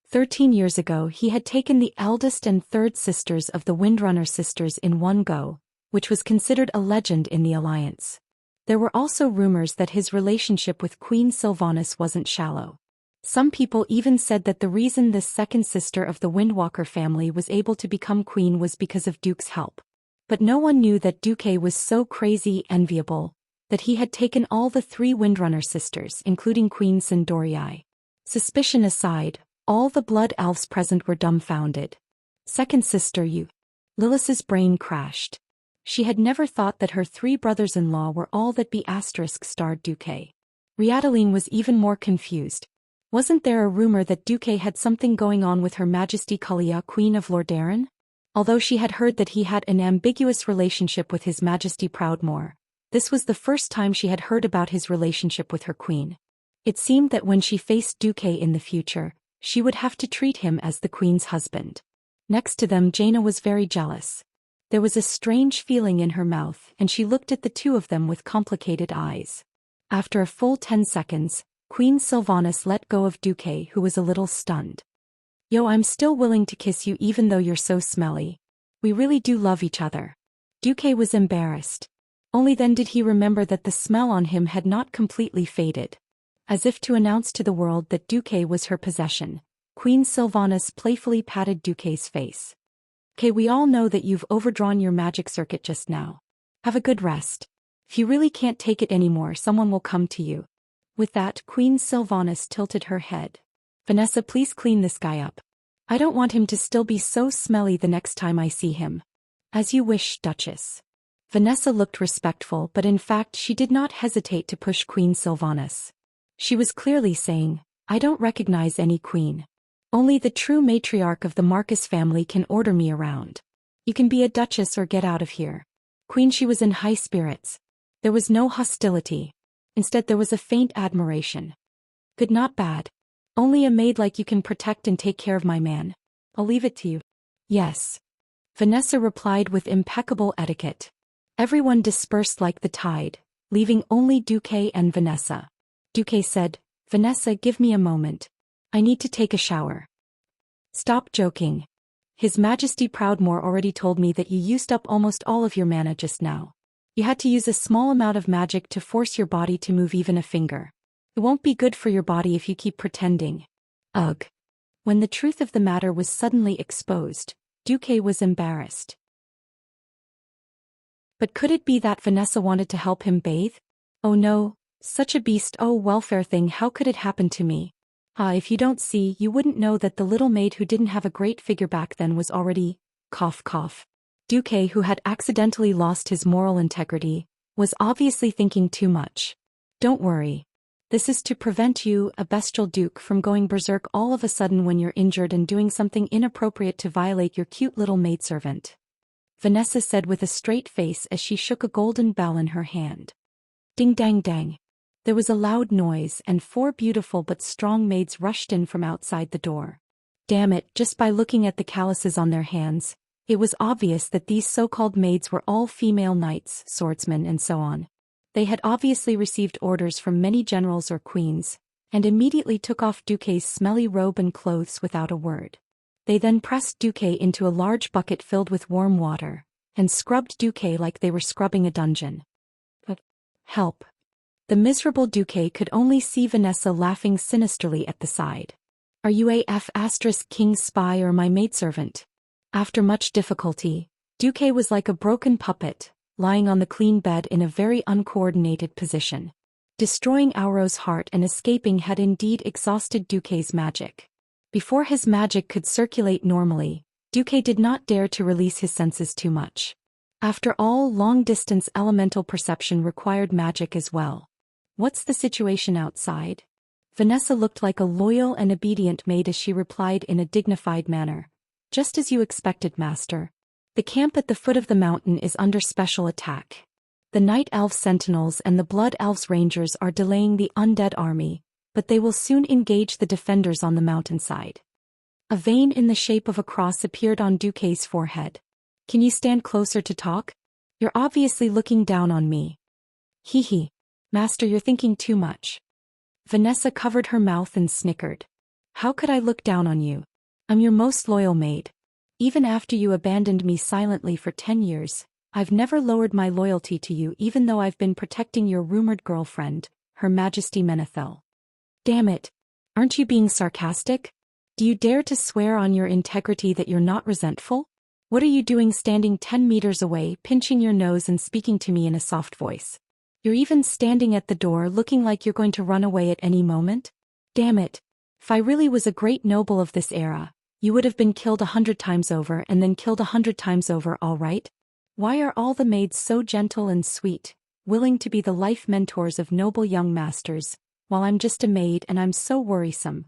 13 years ago he had taken the eldest and third sisters of the Windrunner sisters in one go, which was considered a legend in the Alliance. There were also rumors that his relationship with Queen Sylvanas wasn't shallow. Some people even said that the reason this second sister of the Windwalker family was able to become queen was because of Duke's help. But no one knew that Duke was so crazy enviable that he had taken all the 3 Windrunner sisters, including Queen Sindorii. Suspicion aside, all the blood elves present were dumbfounded. Second sister you. Lilith's brain crashed. She had never thought that her 3 brothers-in-law were all that B***starred Duque. Riadeline was even more confused. Wasn't there a rumor that Duque had something going on with Her Majesty Kalia, Queen of Lordaeron? Although she had heard that he had an ambiguous relationship with His Majesty Proudmoore, this was the first time she had heard about his relationship with her queen. It seemed that when she faced Duque in the future, she would have to treat him as the queen's husband. Next to them, Jaina was very jealous. There was a strange feeling in her mouth, and she looked at the 2 of them with complicated eyes. After a full 10 seconds, Queen Sylvanas let go of Duque, who was a little stunned. Yo, I'm still willing to kiss you even though you're so smelly. We really do love each other. Duque was embarrassed. Only then did he remember that the smell on him had not completely faded. As if to announce to the world that Duque was her possession, Queen Sylvanas playfully patted Duque's face. Okay, we all know that you've overdrawn your magic circuit just now. Have a good rest. If you really can't take it anymore, someone will come to you. With that, Queen Sylvanas tilted her head. Vanessa, please clean this guy up. I don't want him to still be so smelly the next time I see him. As you wish, Duchess. Vanessa looked respectful, but in fact she did not hesitate to push Queen Sylvanas. She was clearly saying, I don't recognize any queen. Only the true matriarch of the Marcus family can order me around. You can be a duchess or get out of here. Queen, she was in high spirits. There was no hostility. Instead there was a faint admiration. Good, not bad. Only a maid like you can protect and take care of my man. I'll leave it to you. Yes. Vanessa replied with impeccable etiquette. Everyone dispersed like the tide, leaving only Duque and Vanessa. Duque said, Vanessa, give me a moment. I need to take a shower. Stop joking. His Majesty Proudmoore already told me that you used up almost all of your mana just now. You had to use a small amount of magic to force your body to move even a finger. It won't be good for your body if you keep pretending. Ugh. When the truth of the matter was suddenly exposed, Duque was embarrassed. But could it be that Vanessa wanted to help him bathe? Oh no, such a beast, oh welfare thing, how could it happen to me? If you don't see, you wouldn't know that the little maid who didn't have a great figure back then was already, cough cough. Duque, who had accidentally lost his moral integrity, was obviously thinking too much. Don't worry. This is to prevent you, a bestial duke, from going berserk all of a sudden when you're injured and doing something inappropriate to violate your cute little maidservant. Vanessa said with a straight face as she shook a golden bell in her hand. Ding dang dang. There was a loud noise and 4 beautiful but strong maids rushed in from outside the door. Damn it, just by looking at the calluses on their hands, it was obvious that these so-called maids were all female knights, swordsmen and so on. They had obviously received orders from many generals or queens, and immediately took off Duque's smelly robe and clothes without a word. They then pressed Duque into a large bucket filled with warm water, and scrubbed Duque like they were scrubbing a dungeon. But help. The miserable Duque could only see Vanessa laughing sinisterly at the side. Are you a *king's spy or my maidservant? After much difficulty, Duque was like a broken puppet, lying on the clean bed in a very uncoordinated position. Destroying Auro's heart and escaping had indeed exhausted Duque's magic. Before his magic could circulate normally, Duque did not dare to release his senses too much. After all, long-distance elemental perception required magic as well. What's the situation outside? Vanessa looked like a loyal and obedient maid as she replied in a dignified manner. Just as you expected, master. The camp at the foot of the mountain is under special attack. The Night Elf Sentinels and the Blood Elves Rangers are delaying the undead army, but they will soon engage the defenders on the mountainside. A vein in the shape of a cross appeared on Duque's forehead. Can you stand closer to talk? You're obviously looking down on me. Hee hee. Master, you're thinking too much. Vanessa covered her mouth and snickered. How could I look down on you? I'm your most loyal maid. Even after you abandoned me silently for 10 years, I've never lowered my loyalty to you even though I've been protecting your rumored girlfriend, Her Majesty Menethil. Damn it. Aren't you being sarcastic? Do you dare to swear on your integrity that you're not resentful? What are you doing standing 10 meters away, pinching your nose and speaking to me in a soft voice? You're even standing at the door looking like you're going to run away at any moment? Damn it. If I really was a great noble of this era, you would have been killed 100 times over and then killed 100 times over, all right? Why are all the maids so gentle and sweet, willing to be the life mentors of noble young masters, while I'm just a maid and I'm so worrisome?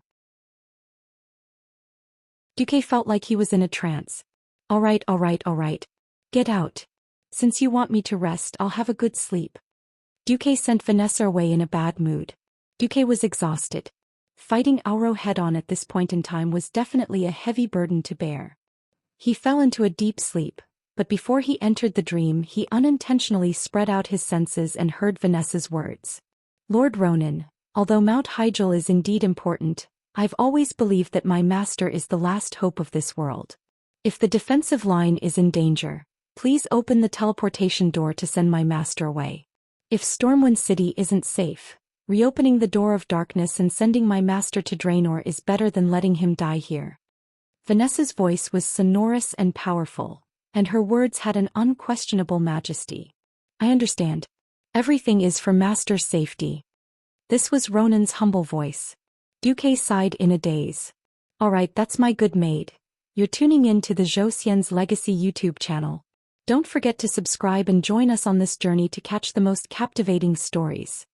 Duque felt like he was in a trance. All right. Get out. Since you want me to rest, I'll have a good sleep. Duque sent Vanessa away in a bad mood. Duque was exhausted. Fighting Auro head-on at this point in time was definitely a heavy burden to bear. He fell into a deep sleep, but before he entered the dream he unintentionally spread out his senses and heard Vanessa's words. Lord Ronan, although Mount Hyjal is indeed important, I've always believed that my master is the last hope of this world. If the defensive line is in danger, please open the teleportation door to send my master away. If Stormwind City isn't safe, reopening the door of darkness and sending my master to Draenor is better than letting him die here. Vanessa's voice was sonorous and powerful, and her words had an unquestionable majesty. I understand. Everything is for master's safety. This was Ronan's humble voice. Duque sighed in a daze. All right, that's my good maid. You're tuning in to the Zhou Xian's Legacy YouTube channel. Don't forget to subscribe and join us on this journey to catch the most captivating stories.